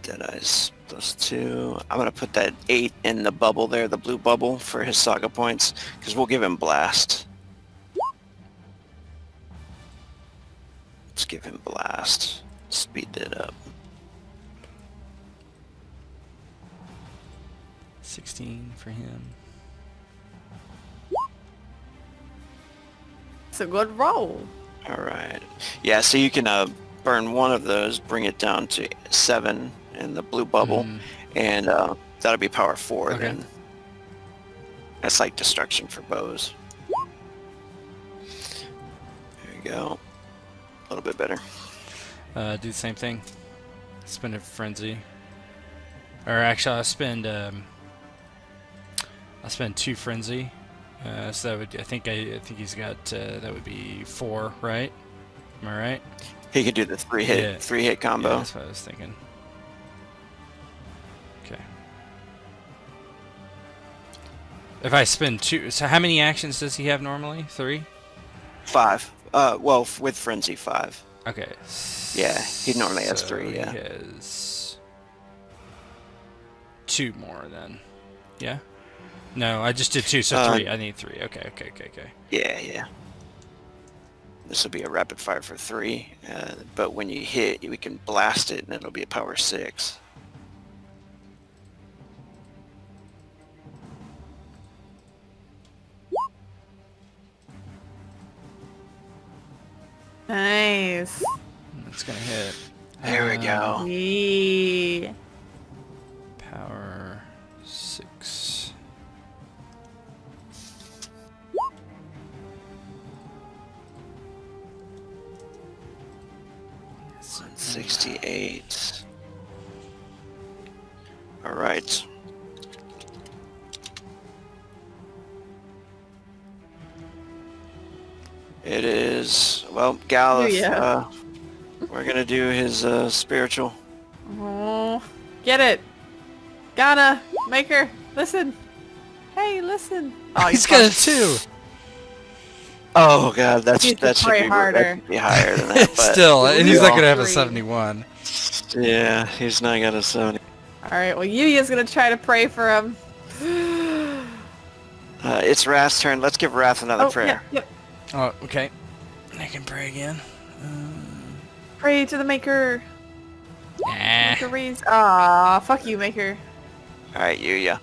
Deadeye's +2. I'm gonna put that 8 in the bubble there, the blue bubble, for his saga points, because we'll give him blast. Let's give him blast. Speed it up. 16 for him. It's a good roll. All right. Yeah, so you can burn one of those, bring it down to 7 in the blue bubble, and that'll be power 4 Okay. then. That's like destruction for bows. There you go. A little bit better. Do the same thing. Spend a frenzy. Or actually, I'll spend 2 frenzy. So that would I think he's got that would be 4, right? Am I right? He could do the 3-hit combo. Yeah, that's what I was thinking. Okay. If I spend 2, so how many actions does he have normally? 3? 5. Well, with frenzy 5. Okay. Yeah, he normally has 3. Yeah. He has 2 more then. Yeah. No, I just did 2, so 3. I need 3. Okay. Yeah. This will be a rapid fire for 3, but when you hit, we can blast it, and it'll be a power 6. Nice. It's gonna hit. There we go. Yeah. Power 6. 68. All right. It is, well, Galeth, Yeah. we're gonna do his spiritual. Oh, get it. Gotta make her listen. Hey, listen. Oh, He's got a 2. Oh god, that Needs to should pray be harder. that should be higher than that. But Still, and he's not gonna have a Three. 71. yeah, he's not got a 70. All right. Well, Yuya's gonna try to pray for him. It's Wrath's turn. Let's give Wrath another prayer. Yep. Oh, okay. I can pray again. Pray to the Maker. Nah. Maker raise. Ah, fuck you, Maker. All right, Yuya.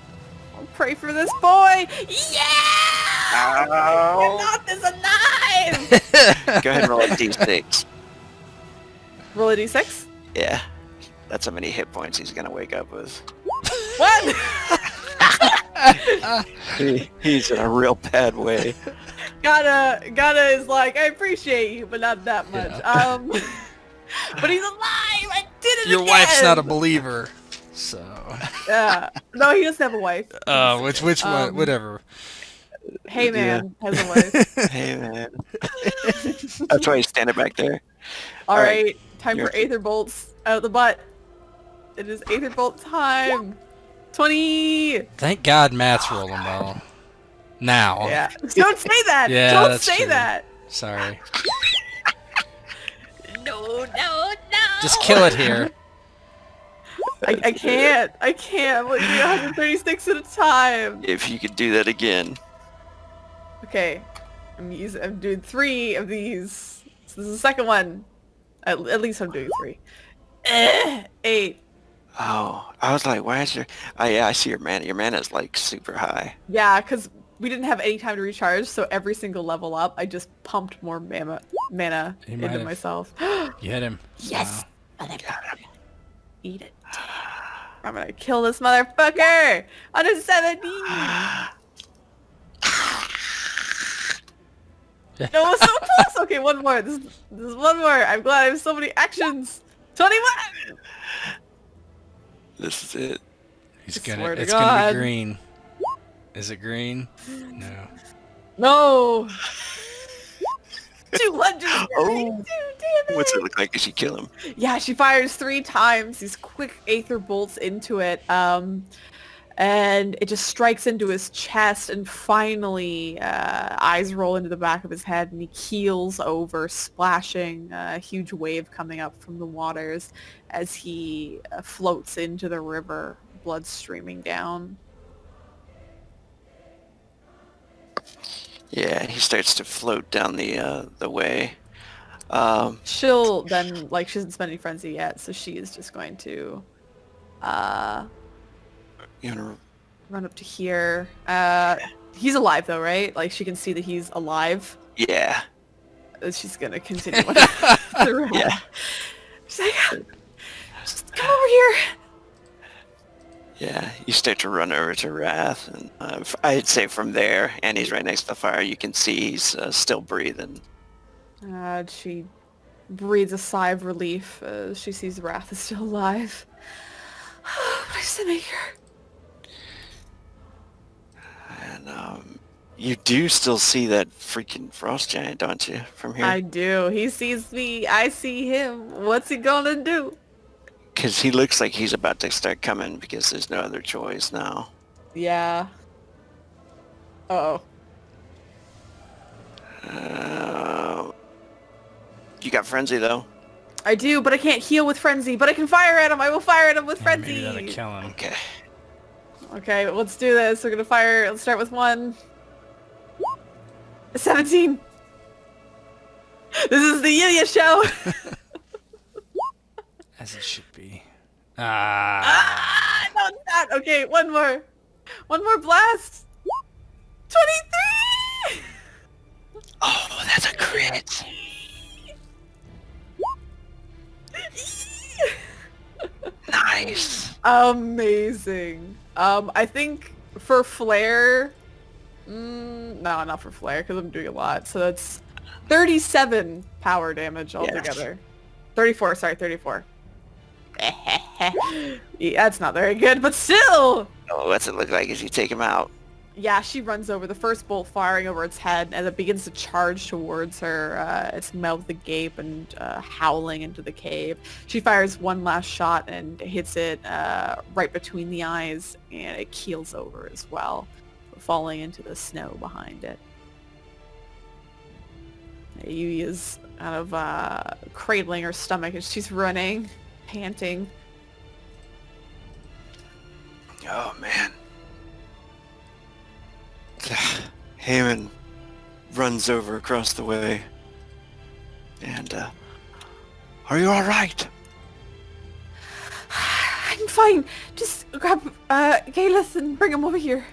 I'll pray for this boy. Yeah! Ow. Not this alive. Go ahead and roll a d6. Roll a d6. Yeah, that's how many hit points he's gonna wake up with. What? He's in a real bad way. Gotta is like, I appreciate you, but not that much. Yeah. But he's alive. I did it Your again! wife's not a believer, so. Yeah. No, he doesn't have a wife. Which one? Whatever. Hey man has a wife. Hey man. That's why he's standing back there. All right, time Your for Aether Bolts out the butt. It is Aether Bolt time. 20. Thank God Matt's rolling well. Now. Yeah. Don't say that. Yeah, Don't that's say true. that. Sorry. No. Just kill it here. I can't. I can't. I'm like 136 at a time. If you could do that again. Okay. I'm doing 3 of these. So this is the second one. At least I'm doing 3. 8. Oh, I was like, why is your... Oh yeah, I see your mana. Your mana is like super high. Yeah, because we didn't have any time to recharge, so every single level up, I just pumped more mana You might into have. myself. You hit him. Yes. Eat it. I'm gonna kill this motherfucker! 170! No, it was so close! Okay, one more. This is one more. I'm glad I have so many actions. 21! This is it. He's I gonna. swear to It's gonna God. be green. Is it green? No. No! 272, Oh, damn what's it it! look like as you kill him? Yeah, she fires 3 times, these quick aether bolts into it, and it just strikes into his chest, and finally, eyes roll into the back of his head, and he keels over, splashing a huge wave coming up from the waters as he floats into the river, blood streaming down. Yeah, he starts to float down the way. She'll then, like, she hasn't spent any frenzy yet, so she is just going to uh, You know, run up to here. He's alive though, right? Like, she can see that he's alive. yeah, She's gonna continue on the run. yeah, She's like, just come over here. yeah. You start to run over to Wrath, and I'd say from there, and he's right next to the fire. You can see he's still breathing. She breathes a sigh of relief as she sees Wrath is still alive. But I still make her. And you do still see that freaking frost giant, don't you, from here? I do. He sees me. I see him. What's he gonna do? Because he looks like he's about to start coming because there's no other choice now. Yeah. Uh-oh. You got frenzy though. I do, but I can't heal with frenzy. But I can fire at him. I will fire at him with Yeah, maybe frenzy. that'll kill him. Okay. Okay, let's do this. We're gonna fire. Let's start with 1. 17. This is the Yuya show. As it should be. Ah, no, it's not. Okay, one more. One more blast. 23. Oh, that's a crit. Nice. Amazing. I think for flare, no, not for flare because I'm doing a lot. So that's 37 power damage altogether. 34, sorry, 34. Yeah, that's not very good, but still. Oh, what's it look like as you take him out? Yeah, she runs over, the first bolt firing over its head, as it begins to charge towards her, its mouth agape and howling into the cave. She fires one last shot and hits it right between the eyes, and it keels over as well, falling into the snow behind it. Yui is kind of cradling her stomach as she's running, panting. Oh, man. Heyman runs over across the way. And, are you alright? I'm fine. Just grab Galeth and bring him over here.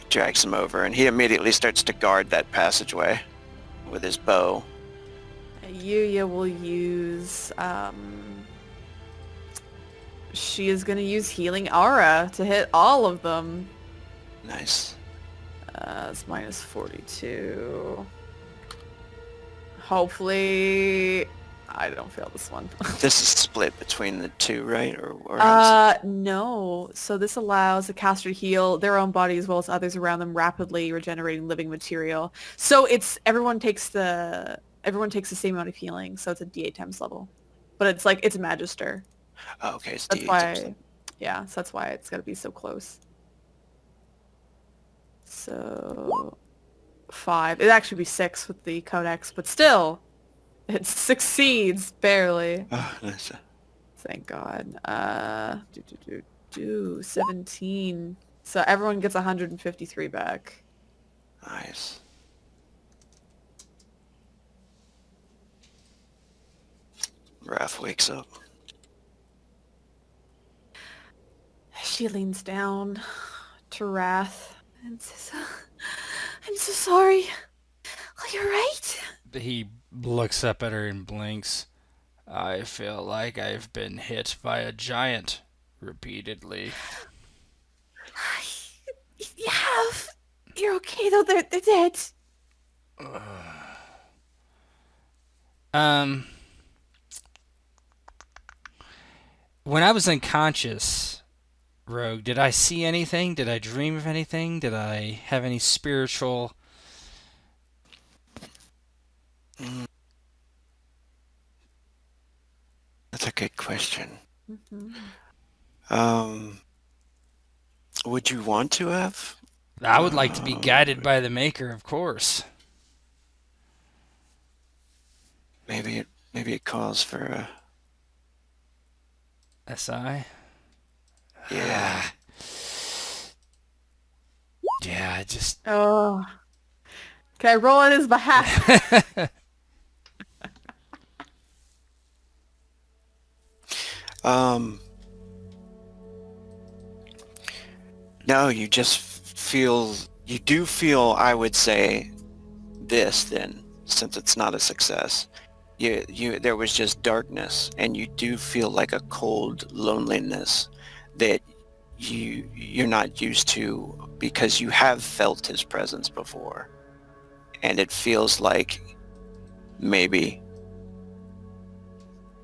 Drags him over, and he immediately starts to guard that passageway with his bow. Yuya will use, she is going to use Healing Aura to hit all of them. Nice. It's minus 42. Hopefully, I don't fail this one. This is split between the two, right? Or how's No. So this allows the caster to heal their own body as well as others around them, rapidly regenerating living material. So it's everyone takes the same amount of healing, so it's a D8 times level. But it's like it's a magister. oh, okay, it's That's D8 why, times then. yeah, so that's why it's gotta be so close. So 5. It'd actually be 6 with the codex, but still, it succeeds barely. Oh, nice. Thank God. 17. So everyone gets 153 back. Nice. Wrath wakes up. She leans down to Wrath and says, I'm so sorry. Are you right? He looks up at her and blinks. I feel like I've been hit by a giant repeatedly. You have. You're okay though. They're dead. when I was unconscious, Rogue, did I see anything? Did I dream of anything? Did I have any spiritual... Mm, that's a good question. Mm-hmm. Would you want to have? I would like to be guided by the Maker, of course. Maybe it calls for a... SI? Yeah. Yeah, I just... Oh. Can I roll on his behalf? Um, no, you just feel, you do feel, I would say, this then, since it's not a success. There was just darkness, and you do feel like a cold loneliness that you're not used to because you have felt his presence before. And it feels like maybe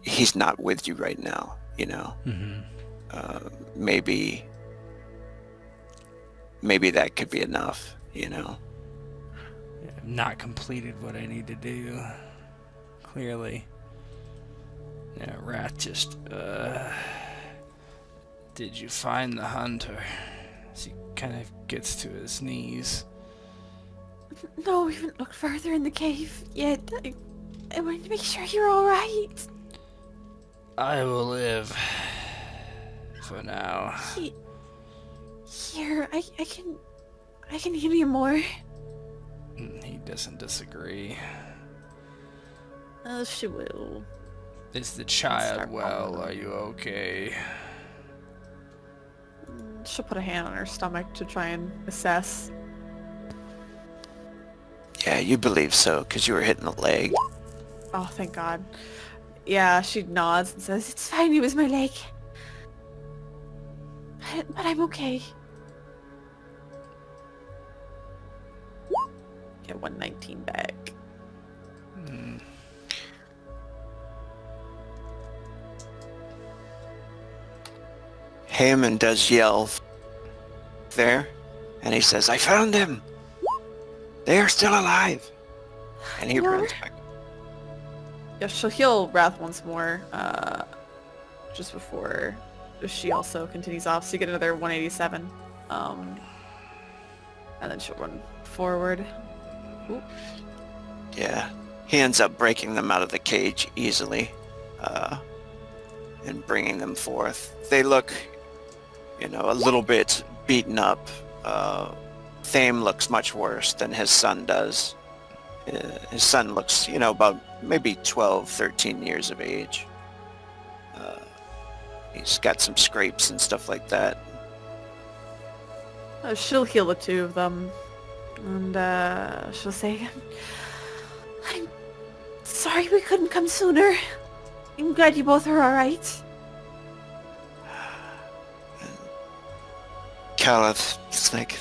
he's not with you right now, you know? Mm-hmm. Maybe that could be enough, you know? Not completed what I need to do. Clearly. Yeah, Wrath just, Did you find the hunter? As he kind of gets to his knees. No, we haven't looked further in the cave yet. I wanted to make sure you're alright. I will live. For now. Here, I can heal you more. He doesn't disagree. She will. Is the child Start well? following. Are you okay? She'll put a hand on her stomach to try and assess. Yeah, you believe so, because you were hitting the leg. Oh, thank God. Yeah, she nods and says, "It's fine, it was my leg. But I'm okay." Get 119 back. Hammond does yell there, and he says, "I found him! They are still alive!" And he Yeah. runs back. Yeah, she'll heal Wrath once more, just before she also continues off, so you get another 187. And then she'll run forward. Ooh. Yeah, he ends up breaking them out of the cage easily, and bringing them forth. They look, a little bit beaten up. Thame looks much worse than his son does. His son looks, about maybe 12, 13 years of age. He's got some scrapes and stuff like that. She'll heal the two of them. And she'll say, "I'm sorry we couldn't come sooner. I'm glad you both are alright." Caliph is like,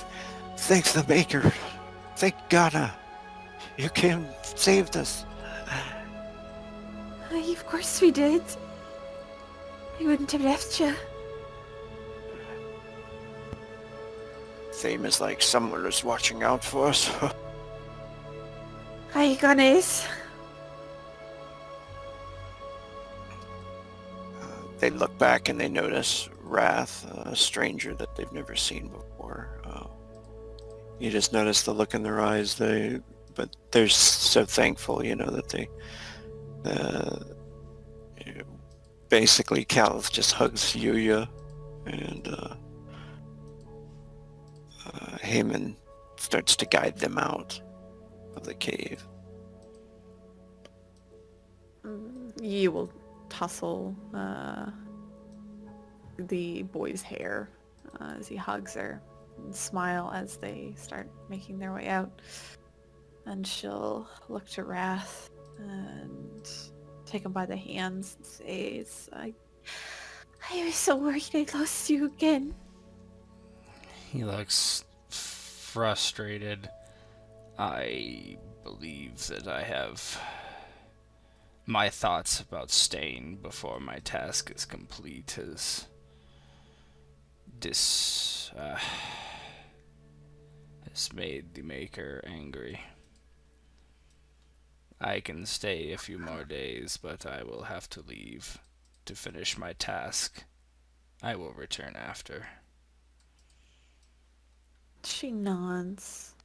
"Thanks the Maker. Thank God you came, saved us." Of course we did. I wouldn't have left you. Thame is like, "Someone is watching out for us." Hi, Ganes. They look back and they notice Wrath, a stranger that they've never seen before. You just notice the look in their eyes. But they're so thankful, that they. Basically, Caliph just hugs Yuya, and Haman starts to guide them out of the cave. You will tussle the boy's hair as he hugs her and smile as they start making their way out. And she'll look to Wrath and take him by the hands and says, I was so worried I'd lost you again." He looks frustrated. I believe that I have My thoughts about staying before my task is complete has made the Maker angry. I can stay a few more days, but I will have to leave to finish my task. I will return after. She nods,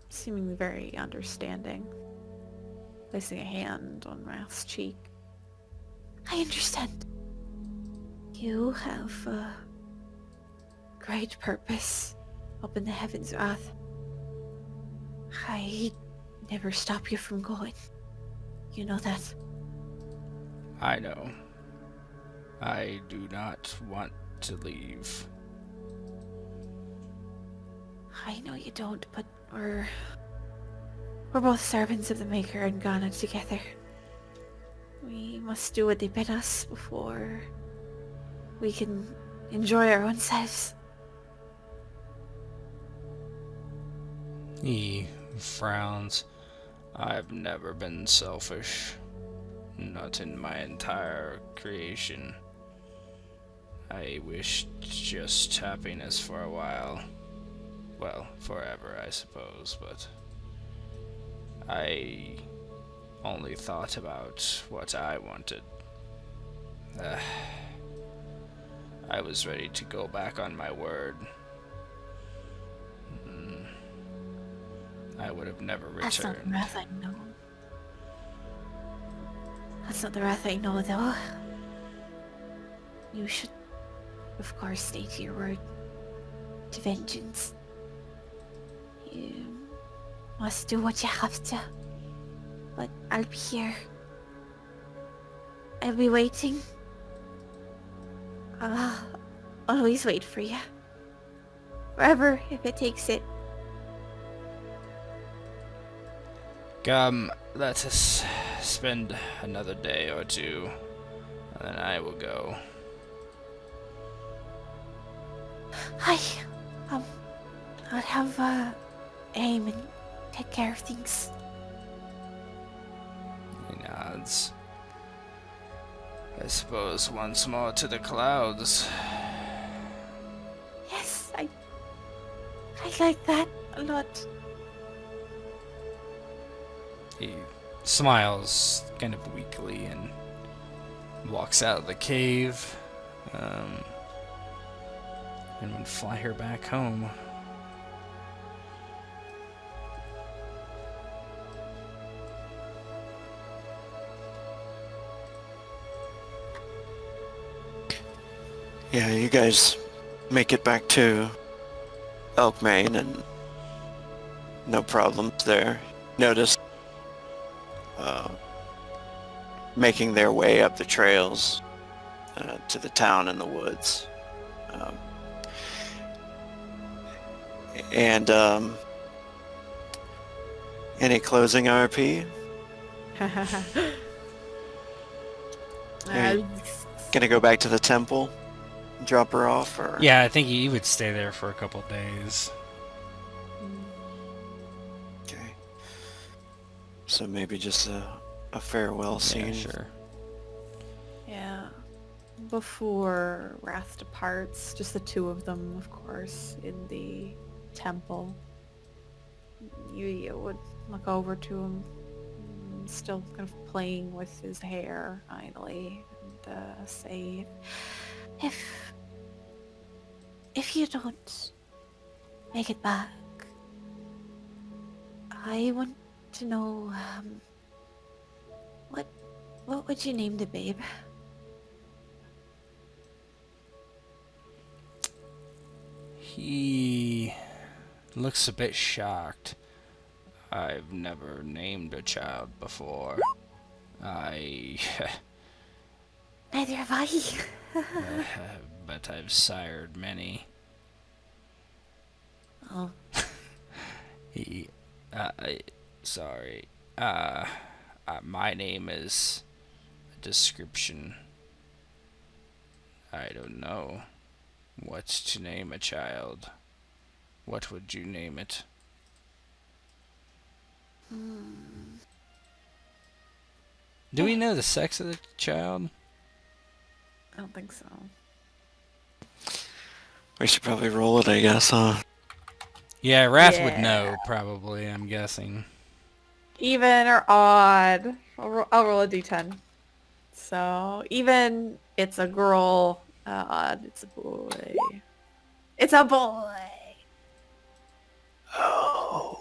seemingly very understanding, placing a hand on Wrath's cheek. I understand. You have a great purpose up in the heavens, Wrath. I never stop you from going. You know that. I know. I do not want to leave. I know you don't, but we're both servants of the Maker and Ghana together. We must do what they bid us before we can enjoy our own selves. He frowns. I've never been selfish. Not in my entire creation. I wished just happiness for a while. Well, forever, I suppose, but I only thought about what I wanted. I was ready to go back on my word. I would have never That's not the returned. Wrath I know. That's not the Wrath I know, though. You should, of course, stay to your word. To vengeance. You must do what you have to. But I'll be here. I'll be waiting. I'll always wait for you. Forever, if it takes it. Come, let us spend another day or two, and then I will go. I'll have, aim and take care of things. He nods. I suppose once more to the clouds. Yes, I like that a lot. He smiles kind of weakly and walks out of the cave. And would fly her back home. Yeah, you guys make it back to Elkmain and no problems there. Notice making their way up the trails to the town in the woods. And any closing RP? Yeah. Gonna go back to the temple, drop her off, or Yeah, I think he would stay there for a couple days. okay. So maybe just a farewell scene. Yeah, sure. Yeah. Before Wrath departs, just the two of them, of course, in the temple. You would look over to him, still kind of playing with his hair, idly, and say, If you don't make it back, I want to know, what would you name the babe? He looks a bit shocked. I've never named a child before. Neither have I. But I've sired many. Oh, He, sorry. My name is a description. I don't know what to name a child. What would you name it? Do we know the sex of the child? I don't think so. We should probably roll it, I guess, huh? Yeah, Wrath would Yeah. know, probably, I'm guessing. Even or odd. I'll roll a d10. So even, it's a girl. Odd, it's a boy. It's a boy. Oh.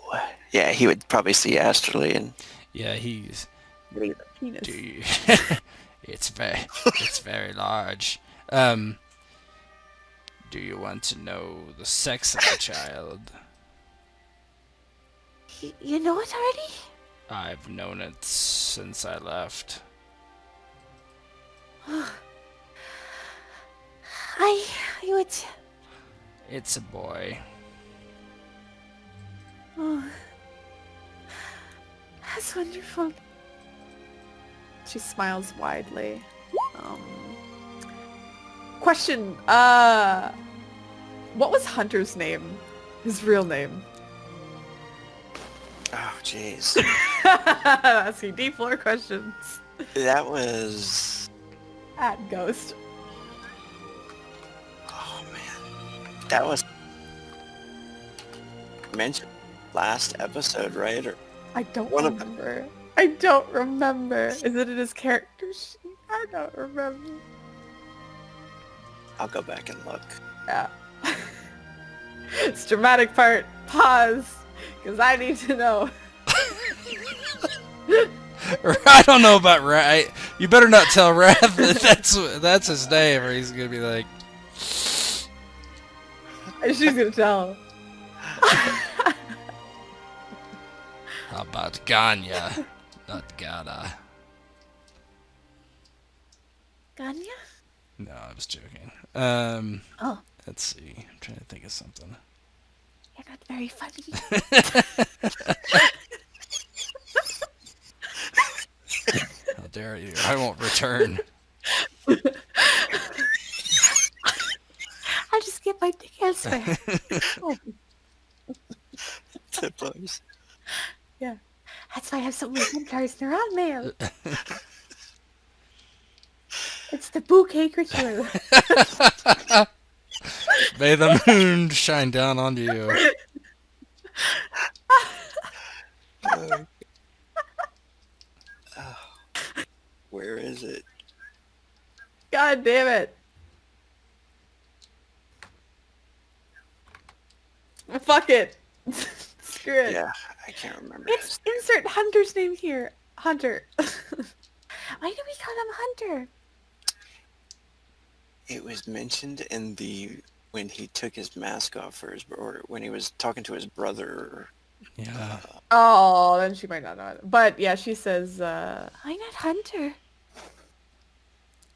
Yeah, he would probably see astrally and... Yeah, he's... Look at the penis. Do you... it's very large. Do you want to know the sex of the child? You know it already? I've known it since I left. I would... It's a boy. Oh, that's wonderful. She smiles widely. Question. What was Hunter's name? His real name? Oh, jeez. Asking deep lore questions. That was... At Ghost. Oh, man. That was... mentioned last episode, right? Or... I don't One of- remember. I don't remember. Is it in his character sheet? I don't remember. I'll go back and look. Yeah. It's dramatic part. Pause. Because I need to know. I don't know about Wrath. You better not tell Wrath that that's his name, or he's gonna be like... And she's gonna tell. How about Ganya? Not Gada. Ganya? No, I was joking. Oh, Let's see. I'm trying to think of something. you're not very funny. How dare you? I won't return. I'll just get my dick elsewhere. Oh, Tipos. Yeah. that's why I have so many vampires in around mail. It's the bouquet ritual. May the moon shine down on you. Where is it? God damn it. Fuck it. Screw it. Yeah, I can't remember. It's insert Hunter's name here. Hunter. Why do we call him Hunter? It was mentioned in the... when he took his mask off for his... or when he was talking to his brother. Yeah. Oh, then she might not know it. But yeah, she says, Why not Hunter?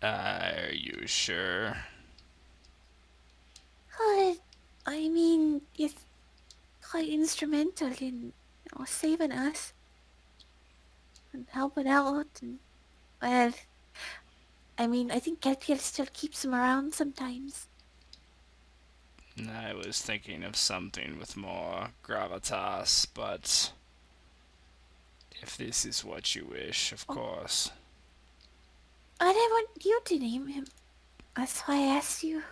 Are you sure? I mean, he's quite instrumental in saving us. And helping out. And, well, I mean, I think Gelpiel still keeps him around sometimes. I was thinking of something with more gravitas, but if this is what you wish, of course. And I want you to name him. That's why I asked you.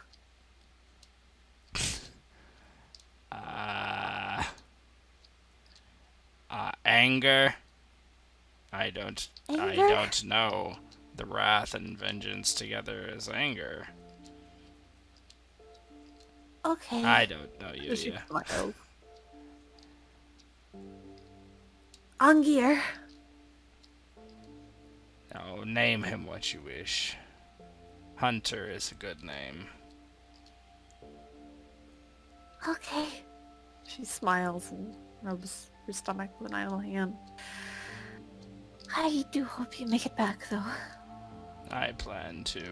Anger? I don't Anger? know. The wrath and vengeance together is anger. Okay. I don't know you, she yeah. smiles. Angier. No, name him what you wish. Hunter is a good name. Okay. She smiles and rubs her stomach with an idle hand. I do hope you make it back, though. I plan to.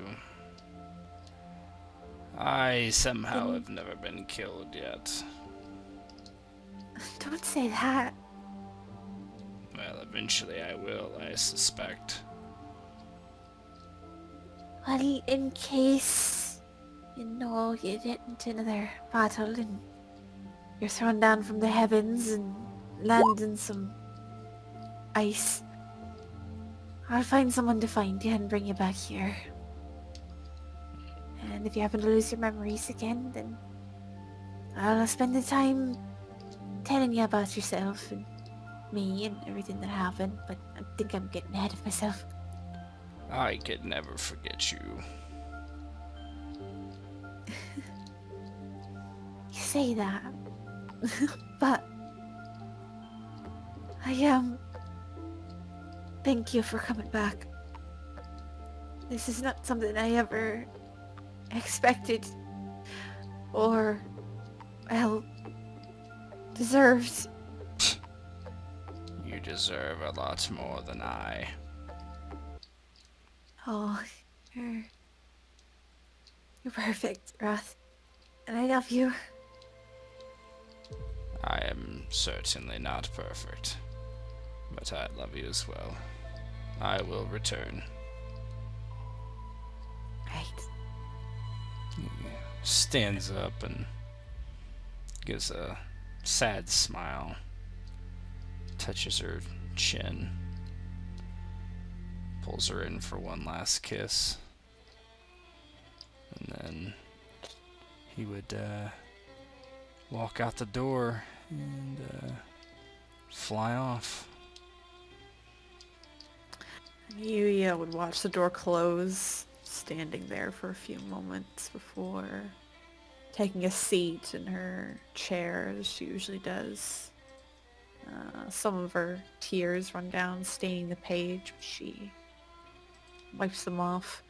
I somehow have never been killed yet. Don't say that. Well, eventually I will, I suspect. Well, in case, you get into another battle and you're thrown down from the heavens and land in some ice. I'll find someone to find you and bring you back here. And if you happen to lose your memories again, then I'll spend the time telling you about yourself and me and everything that happened, but I think I'm getting ahead of myself. I could never forget you. You say that, but thank you for coming back. This is not something I ever expected or, well, deserved. You deserve a lot more than I. Oh, you're perfect, Wrath. And I love you. I am certainly not perfect, but I love you as well. I will return. Right. He stands up and gives a sad smile, touches her chin, pulls her in for one last kiss, and then he would walk out the door and fly off. Yuya would watch the door close, standing there for a few moments before taking a seat in her chair as she usually does. Some of her tears run down, staining the page, but she wipes them off,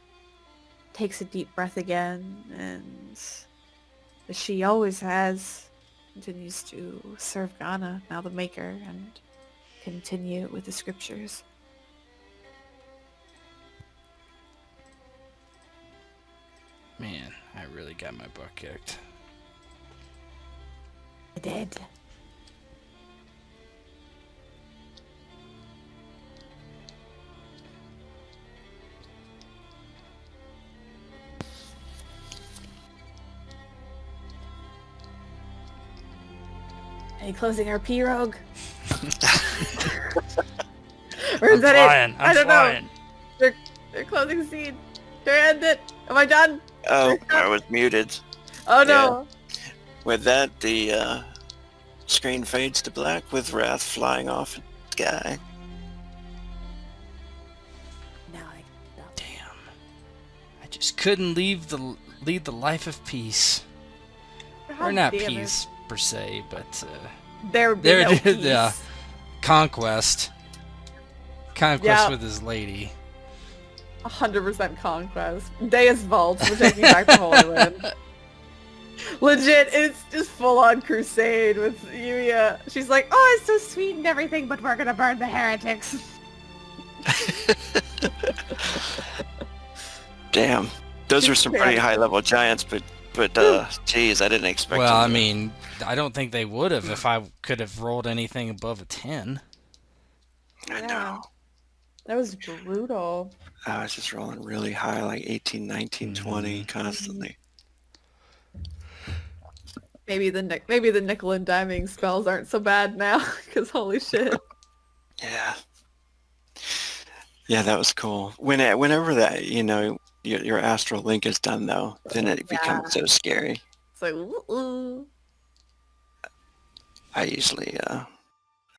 takes a deep breath again, and as she always has, continues to serve Ghana, now the Maker, and continue with the scriptures. Man, I really got my butt kicked. I did. Are you closing our pirogue? Or I'm is that flying. it? I'm I don't flying. know. They're closing the scene. Should I end it? Am I done? Oh, I was muted. Oh no. With that, the screen fades to black with Wrath flying off in the sky. Now I Damn. I just couldn't lead the life of peace. God Or not damn it. peace per se, but There would be there no it is. peace. Yeah. Conquest Yeah. with his lady. 100% conquest. Deus Vault, we're taking back the Holy Land. Legit, it's just full-on crusade with Yuya. She's like, oh, it's so sweet and everything, but we're gonna burn the heretics. Damn. Those are some pretty high-level giants, but geez, I didn't expect Well, I them to- mean, I don't think they would have if I could have rolled anything above a 10. I Yeah. know. That was brutal. I was just rolling really high, like 18, 19, 20 constantly. Maybe the nickel and diming spells aren't so bad now, because holy shit. Yeah. Yeah, that was cool. Whenever that, your astral link is done, though, then it becomes so scary. It's like, ooh. I usually